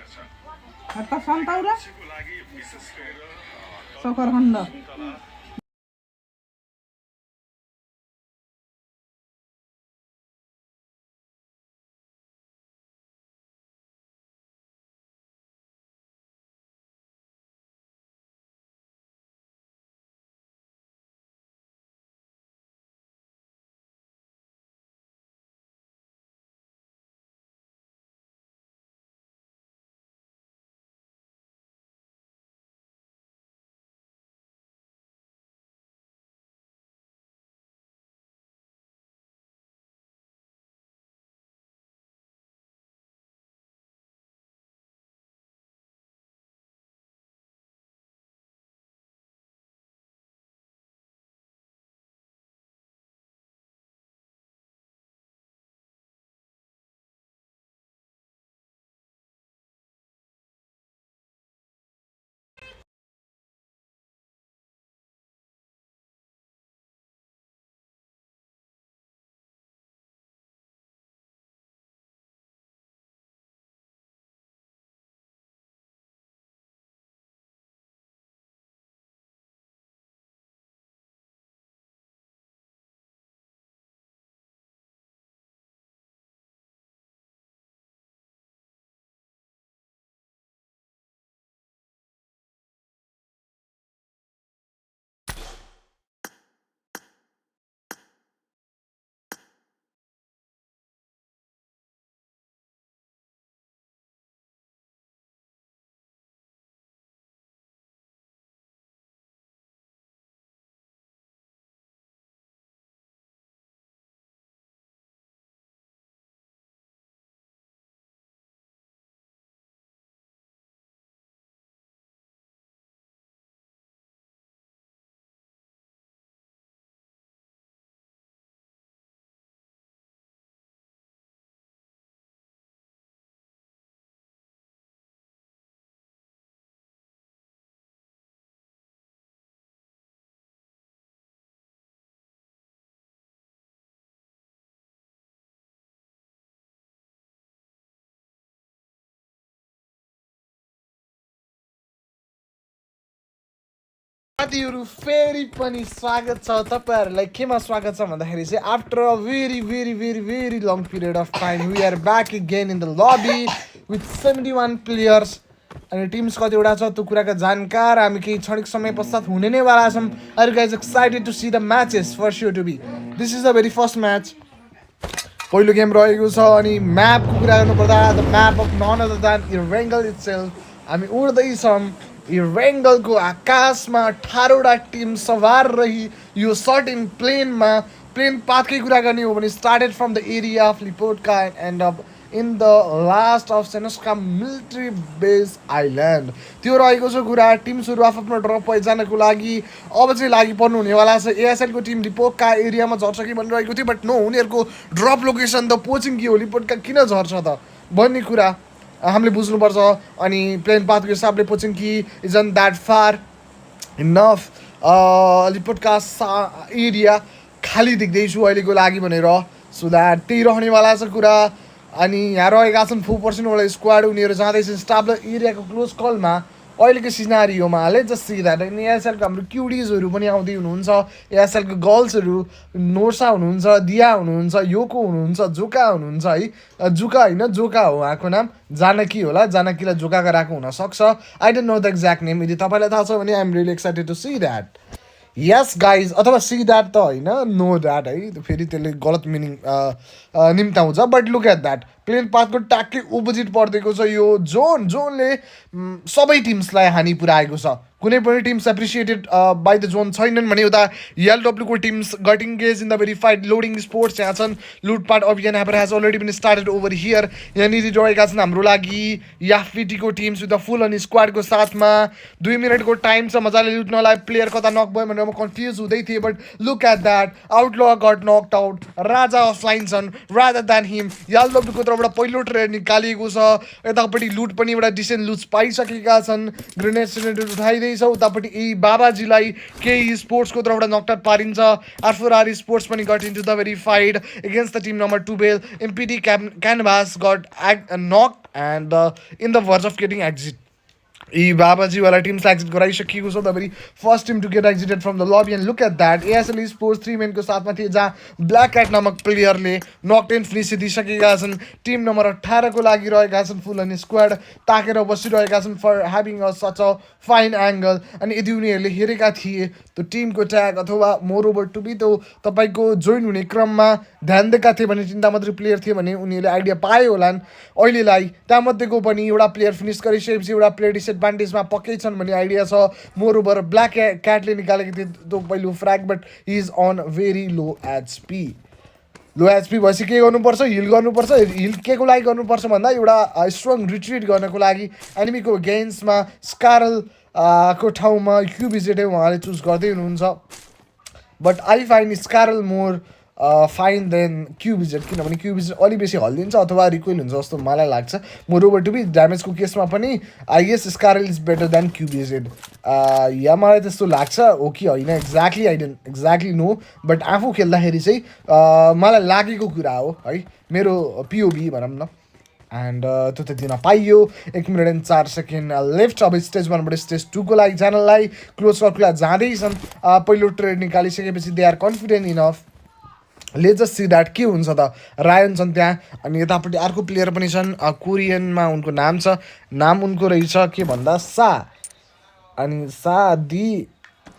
Hatta Santaura Soccer Honda साथीहरु फेरि पनि स्वागत छ तपाईहरुलाई केमा स्वागत छ भन्दाखेरि चाहिँ after a very very very very long period of time we are back again in the lobby with 71 players अनि टिम्स कतिवटा छ त्यो कुराका जानकार हामी केही क्षणिक समय पश्चात हुने नै वाला छौं are guys excited to see the matches for sure to be this is the very first match पहिलो गेम रहेको छ अनि म्यापको कुरा गर्नुपर्दा the map of none other than Erangel itself हामी उड्दैछौँ इरेङ्गलको आकाशमा 18वटा टिम सवार रही यो सर्टेन प्लेनमा प्लेन पाथकै कुरा गर्ने हो भने started from the area of Lipovka and end up in the last of Sosnovka military base island त्यो रहेको छ कुरा टिम्सहरू आफ्नो ड्रप पहिचानको लागि अब चाहिँ लागि पर्नु हुनेवाला छ एएसएलको टिम लिपोटका एरियामा झर्छ कि भनिरहेको थियो बट नो उनीहरूको ड्रप लोकेसन त पोचिङ कि हो लिपोटका किन झर्छ त भन्ने कुरा हामीले बुझ्नुपर्छ अनि प्लेन पाथको हिसाबले Pochinki isn't that far enough Lipovka area खाली देख्दैछु अहिलेको लागि भनेर सो द्याट त्यही रहनेवाला छ कुरा अनि यहाँ रहेका छन् 4% स्क्वाड उनीहरू जाँदैछ स्टाफ एरियाको क्लोज कलमा अहिलेको सिनारियोमा लेट्स जस्ट सी द्याट अनि एएसएलको हाम्रो क्युडिजहरू पनि आउँदै हुनुहुन्छ एएसएलको गर्ल्सहरू नोर्सा हुनुहुन्छ दिया हुनुहुन्छ योको हुनुहुन्छ जोका हुनुहुन्छ है जुका होइन जोका हो उहाँको नाम जानकी होला जानकीलाई जोका गराएको हुनसक्छ I don't know the exact name यदि तपाईँलाई थाहा छ भने I am really excited to see that yes guys अथवा सी द्याट त होइन नो द्याट है फेरि त्यसले गलत मिनिङ निम्ताउँछ but look at that plane पाथको ट्याक्कै अपोजिट परिदिएको छ यो जोनले सबै टिम्सलाई हानि पुऱ्याएको छ कुनै पनि teams appreciated by the zone छैनन् भने उता एलडब्ल्यूको teams got engage in the verified loading sports यहाँ छन् लुटपाट अभियान ह्यापर हेज अलरेडी पनि स्टार्टेड ओभर हियर यहाँनिर रहेका छन् हाम्रो लागि याफिटीको टिम्स विथ द फुल अनि स्क्वाडको साथमा 2 मिनटको टाइम छ मजाले लुट्नलाई प्लेयर कता नक भयो भनेर म कन्फ्युज हुँदै थिएँ बट लुक एट द्याट आउटल got knocked out Raja offline छन् रादर देन हिम एलडब्ल्यूको तर्फबाट पहिलो ट्रेड निकालिएको छ यतापट्टि लुट पनि एउटा डिसेन्ट लुट्स पाइसकेका छन् ग्रेनेड सेनेडेड उठाइँदैछ उतापट्टि यी बाबाजीलाई केही स्पोर्ट्सको तर्फबाट नकआउट पारिन्छ आर स्पोर्ट्स पनि got into the verified against the team number 2 बेल MPD canvas got knock and in the verge of getting exit. यी बाबाजीवाला टिम्सलाई एक्जिट गराइसकिएको छ the very first team to get exited from the lobby and look at that ASL sports 3 मेनको साथमा थिए जहाँ black CAT नामक प्लेयरले नक 10 finish दिइसकेका छन् team number 18 को लागि रहेका छन् फुल अनि स्क्वाड ताकेर बसिरहेका छन् for having a such a fine angle अनि यदि उनीहरूले हेरेका थिए त्यो टिमको ट्याग अथवा मोर ओभर टु बी त्यो तपाईँको जोइन हुने क्रममा ध्यान दिएका थिए भने चिन्ता मात्रै प्लेयर थिए भने उनीहरूले आइडिया पाए होलान् अहिलेलाई त्यहाँमध्येको पनि एउटा प्लेयर फिनिस गरिसकेपछि एउटा प्लेयर डिसएडभान्टेजमा पक्कै छन् भन्ने आइडिया छ मोर ओभर ब्ल्याक क्याटले निकालेको थियो त्यो पहिलो frag but he is on very low HP low HP भएपछि के गर्नुपर्छ हिल गर्नुपर्छ हिल के को लागि गर्नुपर्छ भन्दा एउटा स्ट्रङ रिट्रिट गर्नको लागि एनिमीको गेन्समा स्कारल को ठाउँमा क्युबिजेटै उहाँले चुज गर्दै हुनुहुन्छ but I find SCARL more fine than QBZ किनभने क्युबिजेट अलिक बेसी हल्लिन्छ अथवा रिकोइल हुन्छ जस्तो मलाई लाग्छ मोर ओभर टु बी ड्यामेजको केसमा पनि I guess SCARL is better than QBZ या मलाई त्यस्तो लाग्छ हो कि होइन exactly I don't exactly know but आफू खेल्दाखेरि चाहिँ मलाई लागेको कुरा हो है मेरो पिओबी भनौँ न एन्ड त्यो त दिन पाइयो 1 मिनट एन्ड 4 सेकेन्ड लेफ्ट अब स्टेज 1बाट स्टेज 2 को लागि जानलाई क्लोज सर्कुलर जाँदैछन् पहिलो ट्रेड निकालिसकेपछि they are confident enough let's just see that के हुन्छ त रायन छन् त्यहाँ अनि यतापट्टि अर्को प्लेयर पनि छन् कोरियनमा उनको नाम छ नाम उनको रहेछ के भन्दा सा अनि सादी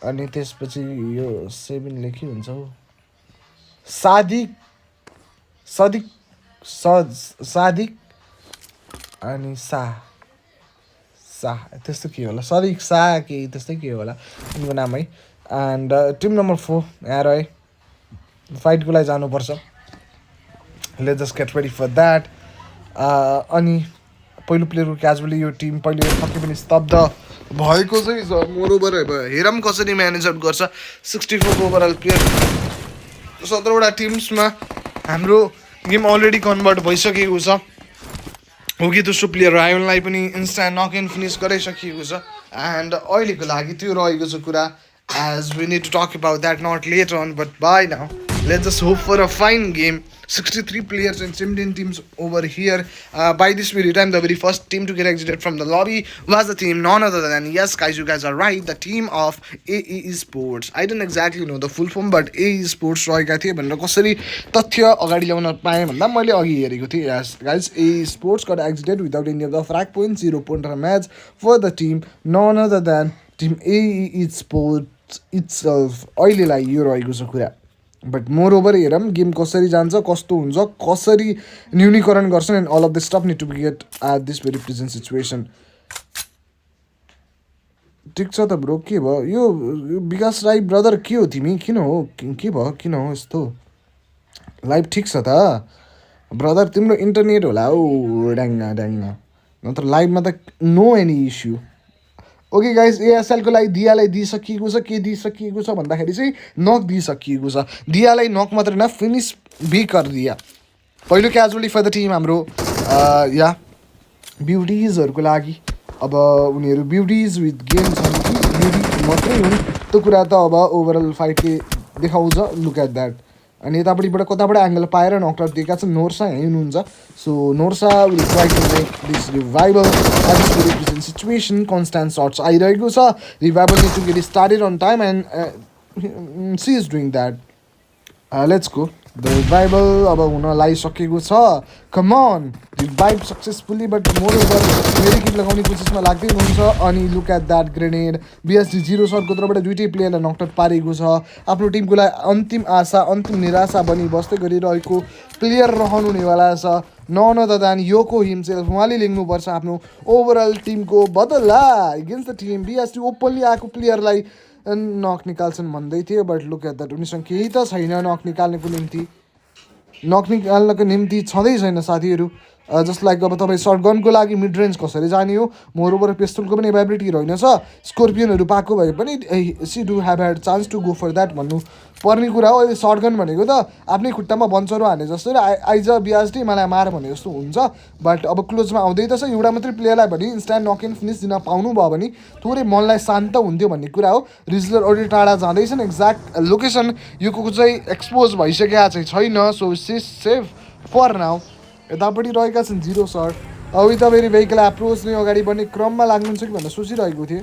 अनि त्यसपछि यो 7ले के हुन्छ हौ सादिक सदिक सादिक अनि सा त्यस्तो के होला सदिक सा के त्यस्तै के होला उनको नाम है एन्ड टिम नम्बर 4 यहाँ रहे फाइटको लागि जानुपर्छ let's just get ready for that अनि पहिलो प्लेयरको क्याजुअली यो टिम पहिले पक्कै पनि स्तब्ध भएको चाहिँ मोरोबर हेरौँ कसरी म्यानेज आउट गर्छ 64 ओभरअल प्लेयर 17वटा टिम्समा हाम्रो गेम अलरेडी कन्भर्ट भइसकेको छ हो कि दोस्रो प्लेयर रायनलाई पनि इन्स्टा नक इन फिनिस गराइसकिएको छ एन्ड अहिलेको लागि त्यो रहेको छ कुरा as we need to talk about that not later on but by now let's just hope for a fine game 63 players and 17 teams over here by this very time the very first team to get exited from the lobby was the team none other than yes guys you guys are right the team of AE Sports I don't exactly know the full form but AE Sports रहेका थिए भनेर कसरी तथ्य अगाडि ल्याउन पाएँ भन्दा मैले अघि हेरेको थिएँ yes guys AE Sports got exited without any of the frag points 0 point match for the team none other than team AE Sports itself अहिलेलाई यो रहेको छ कुरा बट मोर ओभर हेरौँ गेम कसरी जान्छ कस्तो हुन्छ कसरी न्यूनीकरण गर्छन् and all of the stuff need to be get at this very present situation ठिक छ त ब्रो के भयो यो विकास राई ब्रदर के हो तिमी किन हो के भयो किन हो यस्तो लाइभ ठिक छ त ब्रदर तिम्रो इन्टरनेट होला हौ ड्याङ्गा ड्याङ्गा नत्र लाइभमा त no any issue okay guys एएसएलको लागि दियालाई दिइसकिएको छ के दिइसकिएको छ भन्दाखेरि चाहिँ नक दिइसकिएको छ दियालाई नक मात्र न फिनिस भी कर दिया पहिलो क्याजुअली फर द टिम हाम्रो या ब्युटिजहरूको लागि अब उनीहरू ब्युटिज विथ गेम छन् कि ब्युटी मात्रै हुन् त्यो कुरा त अब ओभरअल फाइटले देखाउँछ लुक एट द्याट अनि यतापट्टिबाट कताबाट एङ्गल पाएर नकआउट दिएका छन् नोर्सा यहीँ हुनुहुन्छ so Norsa will try to make this revival at situation constant shots आइरहेको छ revival need to get started on time and she is doing that let's go the revival अब हुन लागिसकेको छ come on revive successfully but moreover फेरि kit लगाउने कोसिसमा लाग्दै हुनुहुन्छ अनि look at that grenade BSD 0 सर्टको तर्फबाट दुइटै प्लेयरलाई नकआउट पारेको छ आफ्नो टिमको लागि अन्तिम आशा अन्तिम निराशा बनी बस्दै गरिरहेको प्लेयर रहनु हुनेवाला छ नन अदर देन योको हिमसेल्फ उहाँले लिनुपर्छ आफ्नो ओभरअल टिमको बदला एगेन्स्ट द टिम बिएसडी ओपनली आएको प्लेयरलाई नक निकाल्छन् भन्दै थियो बट लुक एट द्याट उनीसँग केही त छैन नक निकाल्नको निम्ति नक निकाल्नको निम्ति छँदै छैन साथीहरू जस्ट लाइक अब तपाईँ सर्टगनको लागि मिड रेन्ज कसरी जाने हो मोरोबर पेस्टलको पनि एभाइबिलिटी रहेनछ स्कोर्पियनहरू पाएको भए पनि she do have had chance to go for that भन्नु पर्ने कुरा हो अहिले सर्टगन भनेको त आफ्नै खुट्टामा बन्चरो हाने जस्तो र आइज बिएसडी मलाई मार भने जस्तो हुन्छ बट अब क्लोजमा आउँदै त छ एउटा मात्रै प्लेयरलाई भने इन्स्ट्यान्ट नक एन्ड फिनिस दिन पाउनु भयो भने थोरै मनलाई शान्त हुन्थ्यो भन्ने कुरा हो रिजलर अलरेडी टाढा जाँदैछन् एक्ज्याक्ट लोकेसन योको चाहिँ एक्सपोज भइसकेका चाहिँ छैन so she safe for now यतापट्टि रहेका छन् 0 सर्ट अब तपाईँले भेहिकल एप्रोच नै अगाडि बढ्ने क्रममा लाग्नुहुन्छ कि भनेर सोचिरहेको थिएँ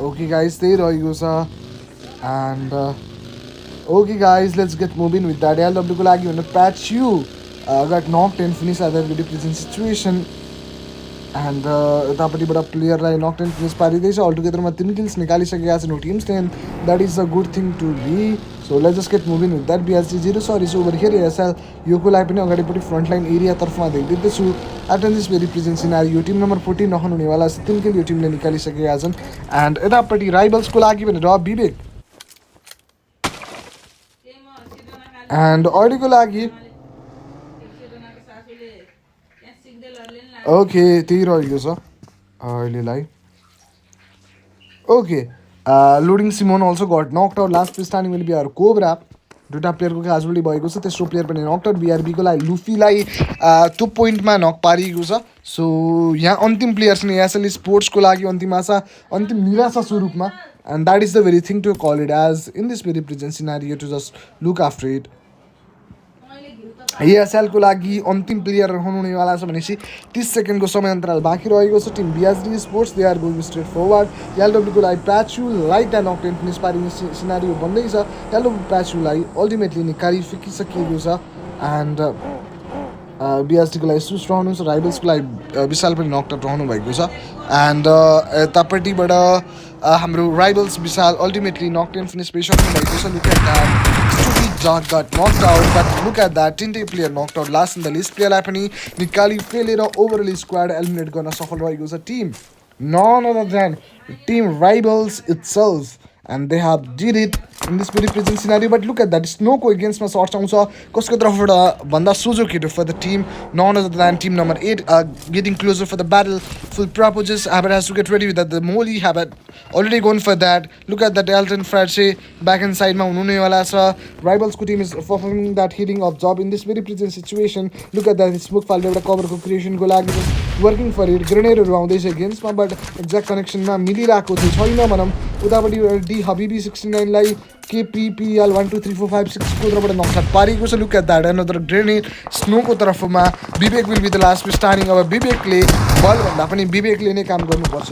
ओके गाइज त्यही रहेको छ and okay guys let's get moving with that एलडब्ल्यूको लागि भनेर प्याच you got knock then finish at the represent situation and यतापट्टिबाट प्लेयरलाई नक टेन फिनिस पारिँदैछ अल टुगेदरमा 3 किल्स निकालिसकेका छन् teams then that is a good thing to be so let's just get moving with that BRC 0 sorry over here SL योको लागि पनि अगाडिपट्टि फ्रन्ट लाइन एरियातर्फमा देखिँदैछु एट दिस रिप्रेजेन्ट सिनारी यो टिम नम्बर 14 रहनुहुनेवाला 3 किल यो टिमले निकालिसकेका छन् एन्ड यतापट्टि राइबल्सको लागि भनेर विवेक एन्ड अहिलेको लागि ओके त्यही रहेको छ अहिलेलाई okay loading Simon also got knocked out last starting will be our cobra दुईवटा प्लेयरको क्याजुअली भएको छ तेस्रो प्लेयर पनि नक्ड आउट बिआरबीको लागि लुफीलाई त्यो पोइन्टमा नक पारिएको छ सो यहाँ अन्तिम प्लेयर्स नै एसएल स्पोर्ट्सको लागि अन्तिम आशा अन्तिम निराशा स्वरूपमा and that is the very thing to call it as in this very present scenario to just look after it एएसएलको लागि अन्तिम प्लेयर हुनुहुनेवाला छ भनेपछि 30 सेकेन्डको समय अन्तराल बाँकी रहेको छ team BSD sports they are going straight forward एलडब्ल्यूको लागि प्याचु लाइट एन्ड अक्टेन फिनिस पारिने सिनारियो बन्दैछ एलडब्ल्यू प्याचुलाई अल्टिमेटली निकालिसकिसकिएको छ एन्ड बिएसडीको लागि सुस रहनुहुन्छ राइबल्सको लागि विशाल पनि नकआउट रहनु भएको छ एन्ड यतापट्टिबाट हाम्रो राइबल्स विशाल अल्टिमेटली नकटेन फिनिस पेसक्नु भएको छ look at that John got knocked out, but look at that, Tinte player knocked out last in the list player पनि निकाली फेलेर ओभरअल स्क्वाड एलिमिनेट गर्न सफल रहेको छ team none other than team rivals itself and they have did it in this very present scenario but look at that snowको अगेन्स्टमा shots आउँछ कसको तर्फबाट भन्दा सोझो केटो for the team none other than team number 8 getting closer for the battle full proposes Habit has to get ready with that the Moli Habit already gone for that look at that Elton Frache back inside मा हुनुहुनेवाला छ rivals को team is performing that hitting of job in this very present situation look at that smoke fall एउटा कभरको क्रिएसनको लागि working for it ग्रेनेडहरू आउँदैछ अगेन्स्टमा but exact कनेक्सनमा मिलिरहेको चाहिँ छैन भनौँ उतापट्टि डी हबिबी 69 लाई केपिपिएल 1 2 3 4 5 6 को तर्फबाट नक्साट पारेको छ look at that another grenade स्नोको तर्फमा Vivek will be the last starting अब विवेकले बलभन्दा पनि विवेकले नै काम गर्नुपर्छ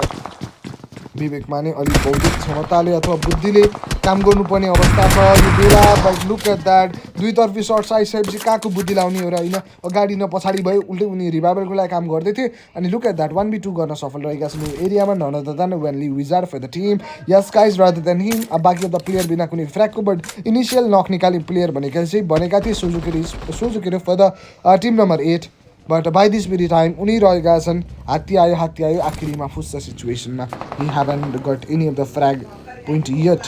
विवेकमा नै अलिक बौद्धिक क्षमताले अथवा बुद्धिले काम गर्नुपर्ने अवस्था छ यो बेला बट लुक एट द्याट दुईतर्फी सर्ट्स आइसकेपछि कहाँको बुद्धि लाउने हो र होइन अगाडि न पछाडि भयो उल्टै उनी रिभाइभलको लागि काम गर्दै थिए अनि लुक एट द्याट 1v2 गर्न सफल रहेका छन् एरियामा none other than Wenly wizard for the team yes guys rather than him अब बाँकी द प्लेयर बिना कुनै फ्र्याकको बट इनिसियल नक निकाल्ने प्लेयर भनेका थिए सोजुकेरी for the team number 8 but by this very time उनी रहेका छन् हात्ती आयो आखिरीमा फुस्छ सिचुएसनमा he haven't got any of the frag point yet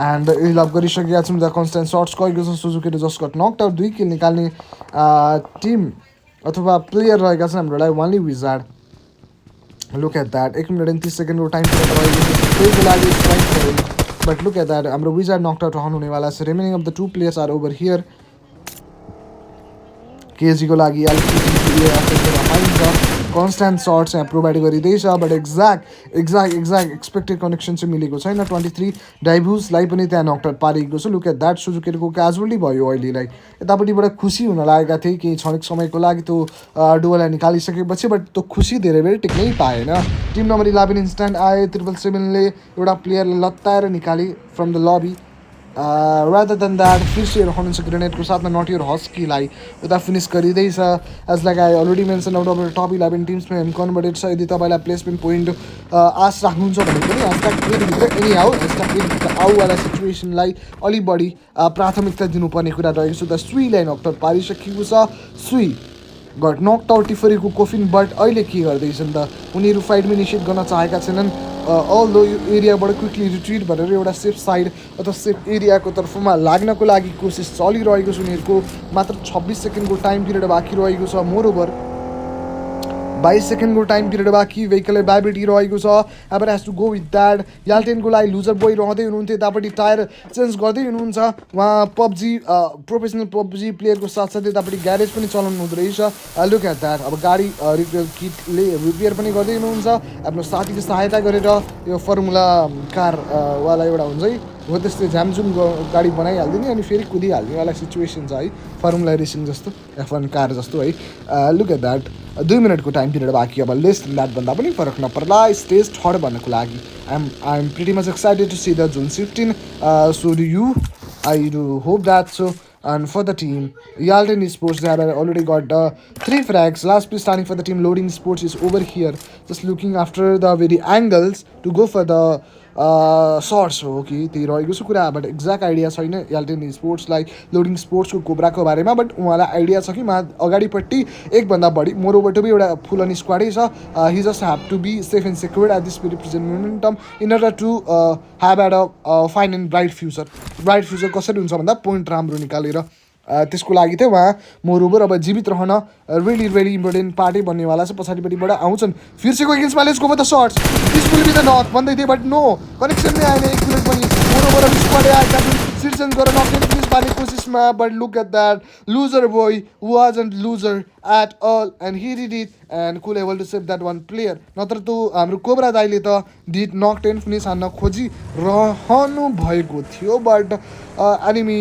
and लभ गरिसकेका छौँ द कन्सटेन्ट सर्ट्स गएको छ सुजुकीले just got knocked out 2 kill निकाल्ने टिम अथवा प्लेयर रहेका छन् हाम्रो लागि वानली विजार्ड लुक एट द्याट 1 मिनट 30 सेकेन्डको टाइम पिरियड रहेको छ त्यसको लागि बट लुक एट द्याट हाम्रो विजार्ड नक्ड आउट रहनुहुनेवाला छ remaining of the 2 players are over here केजीको लागि कन्सटेन्ट सर्ट्स यहाँ प्रोभाइड गरिँदैछ बट एक्ज्याक्ट एक्सपेक्टेड कनेक्सन चाहिँ मिलेको छैन 23 डाइभुसलाई पनि त्यहाँ नक्टर पारेको छ लुक एट द्याट सुजुकीको क्याजुअली भयो अहिलेलाई यतापट्टिबाट खुसी हुन लागेका थिए केही क्षणिक समयको लागि त्यो डुवललाई निकालिसकेपछि बट त्यो खुसी धेरै बेर टिक्नै पाएन टिम नम्बर 11 इन्स्ट्यान्ट आयो 777ले एउटा प्लेयरले लत्ताएर निकाले from the lobby rather than that फिर रहनुहुन्छ ग्रेनेडको साथमा नट योर हस्कीलाई उता फिनिस गरिँदैछ as like I already mention out of top 11 टिम्समा हेम कन्भर्टेड छ यदि तपाईँलाई प्लेसमेन्ट पोइन्ट आश राख्नुहुन्छ भने पनि ह्यासट्याग एनी हाउ ह्यासट्याग आउवाला सिचुएसनलाई अलिक बढी प्राथमिकता दिनुपर्ने कुरा रहेको छ द सुईलाई नकआउट पारिसकेको छ सुई गट नक्ड आउट टिफरीको कोफिन बट अहिले के गर्दैछन् त उनीहरू फाइटमा इनिसिएट गर्न चाहेका छैनन् अल दो यो एरियाबाट क्विकली रिट्रिट भनेर एउटा सेफ साइड अथवा सेफ एरियाको तर्फमा लाग्नको लागि कोसिस चलिरहेको छ उनीहरूको मात्र 26 सेकेन्डको टाइम पिरियड बाँकी रहेको छ मोरओभर 22 सेकेन्डको टाइम पिरियड बाँकी भेहिकलले बाइबिटी रहेको छ अब has to go with that याल्टेनको लागि लुजर बोय रहँदै हुनुहुन्थ्यो यतापट्टि टायर चेन्ज गर्दै हुनुहुन्छ उहाँ पब्जी प्रोफेसनल पब्जी प्लेयरको साथसाथै यतापट्टि ग्यारेज पनि चलाउनु हुँदो रहेछ लुक एट द्याट अब गाडी रिपेयर किटले रिपेयर पनि गर्दै हुनुहुन्छ आफ्नो साथीको सहायता गरेर यो फर्मुला कार वाला एउटा हुन्छ है हो त्यस्तै झ्यामझुम गाडी बनाइहालिदिने अनि फेरि कुदिहाल्नेवाला सिचुएसन छ है फर्मुला रेसिङ जस्तो F1 कार जस्तो है लुक एट द्याट 2 मिनटको टाइम पिरियड बाँकी अब लेस देन द्याट भन्दा पनि फरक नपर्ला स्टेज थर्ड भन्नको लागि I'm pretty much excited to see the जुन 15 so do you I do hope that so. And for the team, Yalden Sports, they have already got 3 frags. Last play starting for the team, Loading Sports is over here. Just looking after the very angles to go for the shots. Okay, त्यही रहेको छ कुरा but exact idea छैन याल्टेन स्पोर्ट्सलाई loading स्पोर्ट्सको कोब्राको बारेमा but उहाँलाई idea छ कि अगाडिपट्टि एकभन्दा बढी मोरोबाट पनि एउटा फुल अनि स्क्वाडै छ he just have to be safe and secured at this represent momentum in order to have at a fine and bright future कसरी हुन्छ भन्दा पोइन्ट राम्रो निकालेर त्यसको लागि चाहिँ उहाँ मोरोबर अब जीवित रहन रियली इम्पोर्टेन्ट पार्टै बन्नेवाला छ पछाडिपट्टिबाट आउँछन् फिर्सेको एगेन्स्टमा let's go for the shots this will be the knock भन्दै थिएँ बट नो कनेक्सन नै आएन एक मिनट पनि मोरोबर स्क्वाडै आएका छन् सिर्जन गरेर नक्ने फिनिस पार्ने कोसिसमा but look at that loser boy wasn't loser at all and he did it and cool able to save that one player नत्र त हाम्रो कोब्रा दाइले त डिड नक 10 फिनिस हान्न खोजिरहनु भएको थियो बट एनिमी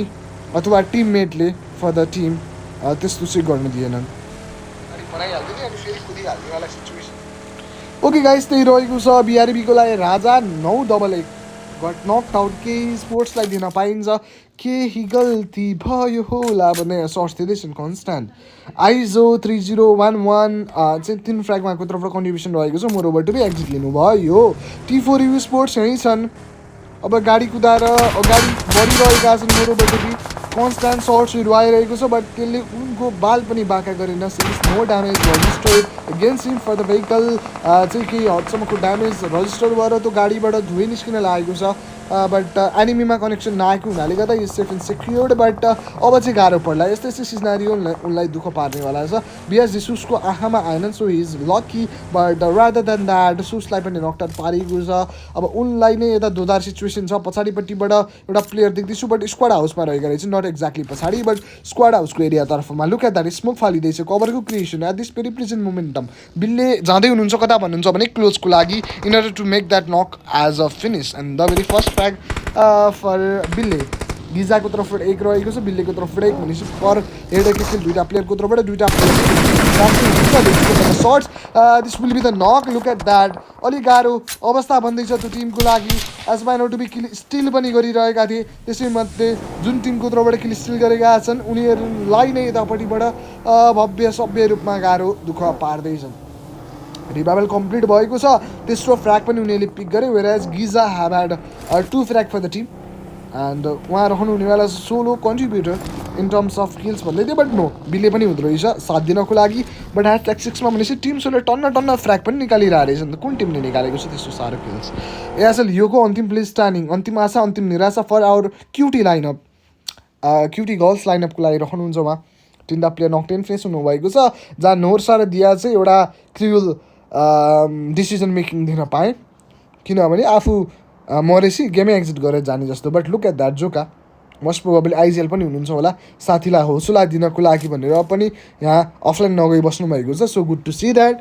अथवा टिममेटले फर द टिम त्यस्तो चाहिँ गर्नु दिएनन् ओके गाइस त्यही रहेको छ बिआरबीको लागि राजा 9-1 गट नक आउट केही स्पोर्ट्सलाई दिन पाइन्छ केही गल्ती भयो होला भन्ने सर्च दिँदैछन् कन्स्ट्यान्ट आइजो 3011 चाहिँ 3 फ्र्यागमा तर्फबाट कन्ट्रिब्युसन रहेको छ मोरोबाट पनि एक्जिट लिनुभयो T4 यु स्पोर्ट्स यहीँ छन् अब गाडी कुदाएर अगाडि बढिरहेका छन् मोरोबाट पनि कन्स्ट्यान्ट सर्ट्सहरू आइरहेको छ बट त्यसले उनको बाल पनि बाँका गरेन since no damage registered against him for the vehicle चाहिँ केही हदसम्मको ड्यामेज रजिस्टर भएर त्यो गाडीबाट धुइ निस्किन लागेको छ बट एनिमीमा कनेक्सन नआएको हुनाले गर्दा यो सेफ एन्ड सेक्योर्ड बट अब चाहिँ गाह्रो पर्ला यस्तै सिनारियो उनलाई दुःख पार्नेवाला छ बिएस जिसुसको आँखामा आएनन् so he is lucky but rather than that सुसलाई पनि नकआउट पारेको छ अब उनलाई नै यता दोधार सिचुएसन छ पछाडिपट्टिबाट एउटा प्लेयर देख्दैछु बट स्क्वाड हाउसमा रहेको रहेछ नट एक्ज्याक्टली पछाडि बट स्क्वाड हाउसको एरियातर्फमा लुक एट द्याट स्मोक फालिँदैछ कभरको creation at this very present momentum बिलले जाँदै हुनुहुन्छ कता भन्नुहुन्छ भने क्लोजको लागि in order to make that knock as a finish and the very first frag for बिल्ले गिजाको तर्फबाट एक रहेको छ बिल्लेको तर्फबाट एक भनेपछि पर हेड किल दुईवटा प्लेयरको तर्फबाट दुईवटा shots this will be the knock look at that अलिक गाह्रो अवस्था भन्दैछ त्यो टिमको लागि as mine to be kill still पनि गरिरहेका थिए त्यसैमध्ये जुन टिमको तर्फबाट किल स्टिल गरेका छन् उनीहरूलाई नै यतापट्टिबाट भव्य सभ्य रूपमा गाह्रो दुःख पार्दैछन् रिभाइभल कम्प्लिट भएको छ तेस्रो फ्र्याग पनि उनीहरूले पिक गरे वेयरएज गिजा have had 2 frag for the team and उहाँ रहनु हुनेवाला solo contributor in terms of kills भन्दै थियो बट नो बिलले पनि हुँदो रहेछ 7 दिनको लागि बट ह्यासट्याग 6मा भनेपछि टिम सोले टन्न फ्र्याग पनि निकालिरहेको रहेछ नि त कुन टिमले निकालेको छ त्यस्तो साह्रो किल्स एएसएल योको अन्तिम प्लेस स्ट्यान्डिङ अन्तिम आशा अन्तिम निराशा for our cutie lineup cutie girls लाइनअपको लागि रहनुहुन्छ उहाँ 3 प्लेयर नक 10 फेस हुनुभएको छ जहाँ नोर्सा र दिया चाहिँ एउटा क्रियुल डिसिजन मेकिङ दिन पाएँ किनभने आफू मरेपछि गेमै एक्जिट गरेर जाने जस्तो बट लुक एट द्याट जोका मोस्ट प्रोबेबली आइजिएल पनि हुनुहुन्छ होला साथीलाई हौसला दिनको लागि भनेर पनि यहाँ अफलाइन नगई बस्नुभएको छ so good to see that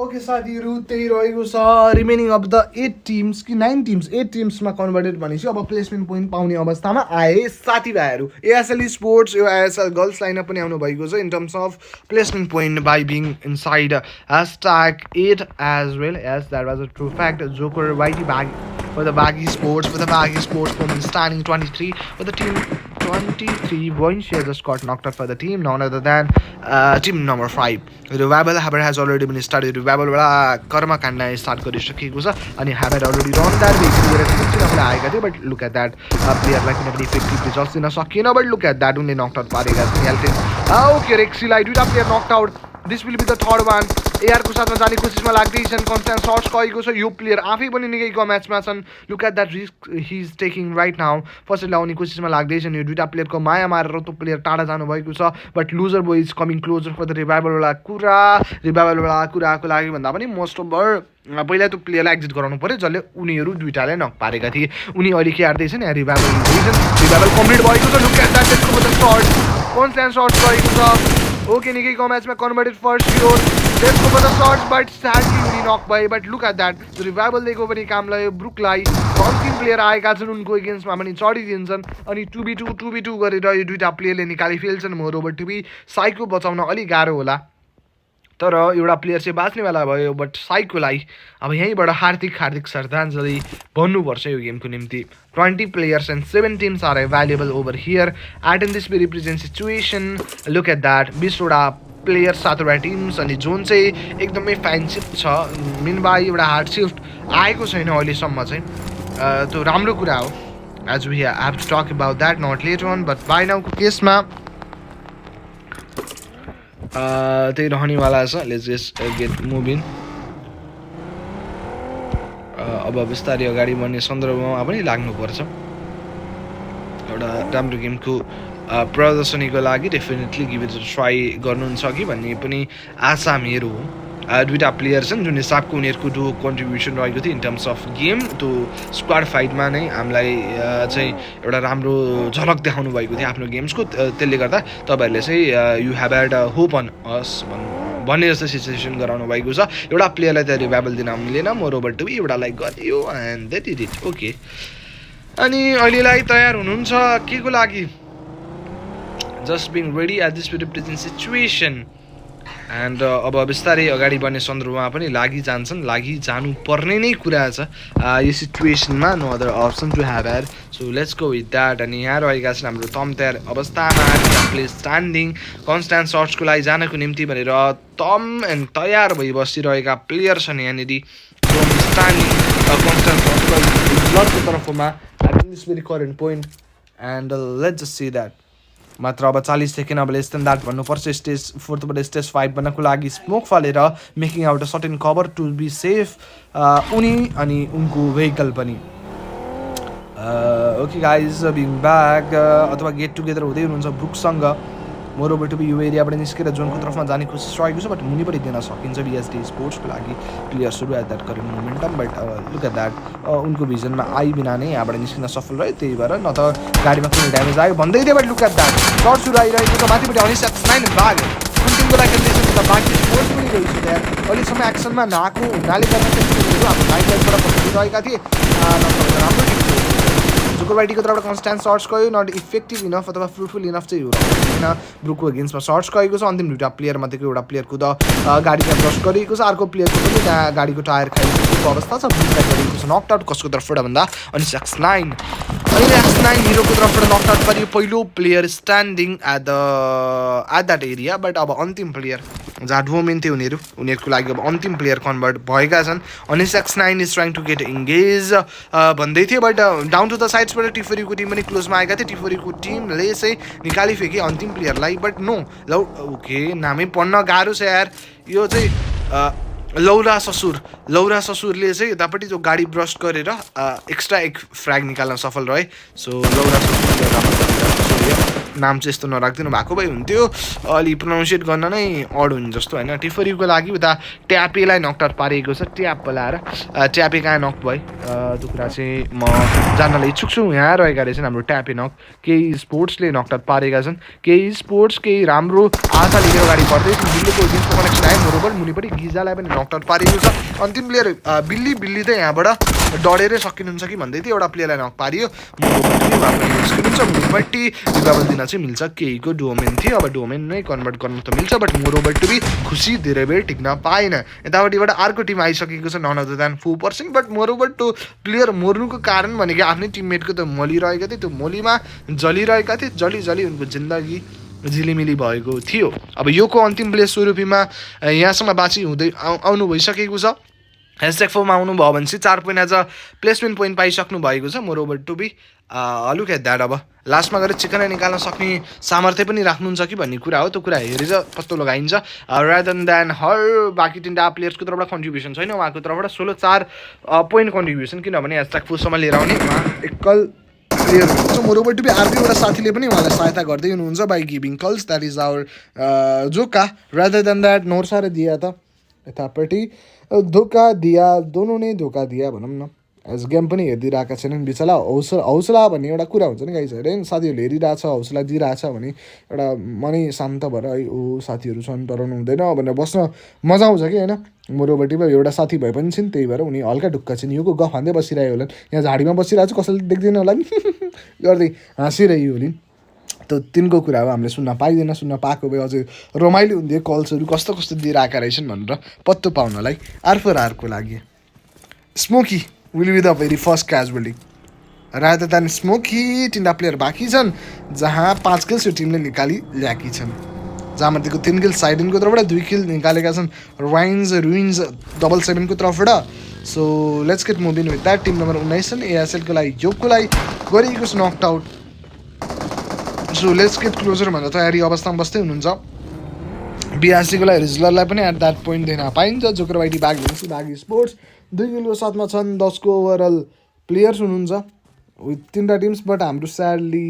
okay साथीहरू त्यही रहेको छ रिमेनिङ अफ द 8 टिम्स कि 9 टिम्स 8 टिम्समा कन्भर्टेड भनेपछि अब प्लेसमेन्ट पोइन्ट पाउने अवस्थामा आए साथीभाइहरू एएसएल स्पोर्ट्स यो एएसएल गर्ल्स लाइनअप पनि आउनु भएको छ in terms of placement point by being inside #8 as well as that was a true fact joker whitey bag for the baggy sports from standing 23 for the team 23 points. She has just got knocked out for the team, none other than team number 5. Revival Haber has already been started. Revival Karma Kanda start गरिसकेको छ अनि Haber already run that way आएका थियो but look at that player like कुनै पनि effective results दिन सकिएन but look at that उनले knocked out पारेका छन् हेल्थ ओके रेक्सीलाई दुईटा player knocked out. This will be the third one. एआरको साथमा जाने कोसिसमा लाग्दैछन् कन्स्ट्यान्ट सर्ट्स गएको छ यो प्लेयर आफै पनि निकै गयो म्याचमा छन् look at that risk he is taking right now first ल्याउने कोसिसमा लाग्दैछन् यो दुईवटा प्लेयरको माया मारेर त्यो प्लेयर टाढा जानुभएको छ but loser boy is coming closer for the रिभाइभलवाला कुराको लागि भन्दा पनि मोस्ट ओभर पहिला त्यो प्लेयरलाई एक्जिट गराउनु पऱ्यो जसले उनीहरू दुईवटाले नक पारेका थिए उनी अहिले के हार्दैछन् यहाँ रिभाइभल कम्प्लिट भएको छ look at that shot constant shots गएको छ Okay, निकै कम म्याचमा converted first your let's go for the shots but sadly उनी नक भए but look at that revival दिएको पनि काम लाग्यो ब्रुकलाई अन्तिम प्लेयर आएका छन् उनको एगेन्स्टमा पनि चढिदिन्छन् अनि 2v2 गरेर यो दुईवटा प्लेयरले निकालिफेल्छन् मोरोभर टु बी साइको बचाउन अलिक गाह्रो होला तर एउटा प्लेयर चाहिँ बाँच्नेवाला भयो बट साइकोलाई अब यहीँबाट हार्दिक श्रद्धाञ्जली भन्नुपर्छ यो गेमको निम्ति 20 players and 7 teams are available over here at in this very present situation look at that 20वटा प्लेयर्स 7वटा टिम्स अनि जोन चाहिँ एकदमै फ्यान्सिप छ मिनबाई एउटा हार्ड सिफ्ट आएको छैन अहिलेसम्म चाहिँ त्यो राम्रो कुरा हो as we have to talk about that not later on but by नाउको केसमा त्यही रहनेवाला छ लेट्स जस्ट गेट मुभिङ अब बिस्तारै अगाडि बढ्ने सन्दर्भमा पनि लाग्नुपर्छ एउटा राम्रो गेमको प्रदर्शनीको लागि डेफिनेटली गिभ इट ट्राई गर्नुहुन्छ कि भन्ने पनि आशा मेरो हो दुईवटा प्लेयर छन् जुन हिसाबको उनीहरूको डु कन्ट्रिब्युसन रहेको थियो इन टर्म्स अफ गेम त्यो स्क्वाड फाइटमा नै हामीलाई चाहिँ एउटा राम्रो झलक देखाउनु भएको थियो आफ्नो गेम्सको त्यसले गर्दा तपाईँहरूले चाहिँ you have had hope on us भन्ने जस्तो सिचुएसन गराउनु भएको छ एउटा प्लेयरलाई त रिभाइभल दिन मिलेन मोरोभर टु एउटालाई गरियो and that is it okay अनि अहिलेलाई तयार हुनुहुन्छ के को लागि just being ready at this present situation and अब बिस्तारै अगाडि बढ्ने सन्दर्भमा पनि लागि जानु पर्ने नै कुरा छ यो सिचुएसनमा no other option to have had so let's go with that अनि यहाँ रहेका छन् हाम्रो तम तयार अवस्थामा प्ले स्ट्यान्डिङ कन्स्ट्यान्ट सर्ट्सको लागि जानको निम्ति भनेर तम एन्ड तयार भइ बसिरहेका प्लेयर छन् यहाँनिर स्ट्यान्डिङ कन्स्ट्यान्ट सर्ट्सको तर्फमा at this very current point and let's just see that मात्र अब 40 सेकेन्ड अब लेस देन द्याट भन्नुपर्छ स्टेज 4बाट स्टेज 5 बन्नको लागि स्मोक फालेर making out a certain cover to be safe उनी अनि उनको भेहिकल पनि ओके गाइज बिङ ब्याक अथवा गेट टुगेदर हुँदै हुनुहुन्छ ब्रुकसँग मोरोभर टु बी यो एरियाबाट निस्केर जोनको तर्फमा जाने कोसिस रहेको छ बट मुनि पनि दिन सकिन्छ बिएसडी स्पोर्ट्सको लागि प्लेयर्सहरू at that current momentum but look at that उनको भिजनमा आइबिना नै यहाँबाट निस्किन सफल रह्यो त्यही भएर न त गाडीमा कुनै ड्यामेज आयो भन्दै थियो but look at that shot सुरु आइरहेको छ माथिपट्टि आउने 9 भाग कुन टिमको लागि खेल्दैछ त बाँकी स्पोर्ट्स पनि रहेको छ त्यहाँ अहिलेसम्म एक्सनमा नआएको हुनाले गर्दा हाम्रो लाइट लाइटबाट पछाडिरहेका थिए राम्रो टिम जुकोबाइटीको तर्फबाट कन्स्ट्यान्ट सर्ट्स गयो नट इफेक्टिभ इनफ अथवा फ्रुटफुल इनफ चाहिँ हो ब्रुकको अगेन्स्टमा सर्ट्स गएको छ अन्तिम दुईवटा प्लेयरमध्येको एउटा प्लेयरको त गाडी त्यहाँ क्रस गरिएको छ अर्को प्लेयरको पनि त्यहाँ गाडीको टायर खाइरहेको अवस्था छ ब्रुकलाई गरेको छ नकड आउट कसको तर्फबाट भन्दा अनि X9 हिरोको तर्फबाट नकड आउट गरियो पहिलो player standing at that area but अब अन्तिम प्लेयर जहाँ डुवोमेन थियो उनीहरूको लागि अब अन्तिम प्लेयर कन्भर्ट भएका छन् अनि X9 is trying to get engage भन्दै थियो बट डाउन टु द साइड्सबाट टिफोरीको टिम पनि क्लोजमा आएका थिए टिफोरीको टिमले चाहिँ निकालिफेके अन्तिम प्लेयरलाई बट नो ओके नामै पढ्न गाह्रो छ यार यो चाहिँ लौरा ससुरले चाहिँ यतापट्टि जो गाडी ब्रस्ट गरेर एक्स्ट्रा एक फ्र्याग निकाल्न सफल रहे सो लौरा ससुर नाम चाहिँ यस्तो नराखिदिनु भएको भए हुन्थ्यो अलि प्रोनाउन्सिएट गर्न नै अड हुन्छ जस्तो होइन टिफरीको लागि उता ट्यापेलाई नकआउट पारिएको छ ट्याप बोलाएर ट्यापे कहाँ नक भयो त्यो कुरा चाहिँ म जान्नलाई इच्छुक छु यहाँ रहेका रहेछन् हाम्रो ट्यापे नक केही स्पोर्ट्सले नकआउट पारेका छन् केही स्पोर्ट्स केही राम्रो आशा लिएर अगाडि बढ्दैछन् बिल्लीको गेमको कनेक्सन आयो बरोबर मुनिपट्टि गिजालाई पनि नकआउट पारेको छ अन्तिम प्लेयर बिल्ली त यहाँबाट डढेरै सकिनुहुन्छ कि भन्दै थियो एउटा प्लेयरलाई नक पारियो सकिनुहुन्छ मुनिपट्टि रिभाइभल दिन चाहिँ मिल्छ केहीको डोमेन थियो अब डोमेन नै कन्भर्ट गर्नु त मिल्छ बट मोरोभर टु बी खुसी धेरै बेर टिक्न पाएन यतापट्टिबाट अर्को टिम आइसकेको छ none other than 4% but moreover two player मर्नुको कारण भनेको आफ्नै टिममेटको त मलिरहेको थियो त्यो मोलीमा जलिरहेका थिए जली उनको जिन्दगी झिलिमिली भएको थियो अब योको अन्तिम प्लेयर स्वरूपमा यहाँसम्म बाँची हुँदै आउनु भइसकेको छ #4 मा आउनुभयो भने चाहिँ 4 पोइन्ट आज प्लेसमेन्ट पोइन्ट पाइसक्नु भएको छ moreover to be look at that अब लास्टमा गएर चिकन निकाल्न सक्ने सामर्थ्य पनि राख्नुहुन्छ कि भन्ने कुरा हो त्यो कुरा हेरेर पत्तो लगाइन्छ रादर देन हर बाँकी 3टा प्लेयर्सको तर्फबाट कन्ट्रिब्युसन छैन उहाँको तर्फबाट 4 पोइन्ट कन्ट्रिब्युसन किनभने #4 लिएर आउने उहाँ एकल प्लेयर हुनुहुन्छ मोरोभर टु बी अर्को एउटा साथीले पनि उहाँलाई सहायता गर्दै हुनुहुन्छ by giving calls that is our जोका रादर देन द्याट नोर्सा र दिया त यतापट्टि धोका दिया दोनों ने धोका दिया भनौँ न एज गेम पनि हेरिदिइरहेका छैनन् बिचरा हौसला भन्ने एउटा कुरा हुन्छ नि गाइस होइन साथीहरूले हेरिरहेछ हौसला दिइरहेछ भने एउटा मनै शान्त भएर है ओ साथीहरू छन् डराउनु हुँदैन भनेर बस्न मजा आउँछ कि होइन मोरोबटीमा एउटा साथी भए पनि छिन् त्यही भएर उनी हल्का ढुक्क छिन् यो गफ हान्दै बसिरहेको होलान् यहाँ झाडीमा बसिरहेको छु कसैले देख्दैन होला नि गर्दै हाँसिरह्यो होलिन् त तिनको कुरा अब हामीले सुन्न पाइँदैन सुन्न पाएको भए अझै रमाइलो हुन्थ्यो कल्सहरू कस्तो कस्तो दिइरहेका रहेछन् भनेर पत्तो पाउनलाई आरको लागि smoky will be the very first casually rather than smoky तिनवटा प्लेयर बाँकी छन् जहाँ 5 किल्स यो टिमले निकाली ल्याएकी छन् जहाँमध्येको 3 किल साइडनको तर्फबाट 2 किल निकालेका छन् रुइन्स डबल 7को तर्फबाट so let's get moving with that team number 19 छन् एएसएलको लागि योगको लागि गरिएको छ knocked out so let's get closer भनेर तयारी अवस्थामा बस्दै हुनुहुन्छ बिआरसीको लागि रिजलरलाई पनि एट द्याट पोइन्ट दिन पाइन्छ जोकरवाइटी बाघी स्पोर्ट्स 2 किलको साथमा छन् 10को ओभरअल प्लेयर्स हुनुहुन्छ विथ 3वटा टिम्स बट हाम्रो स्याडली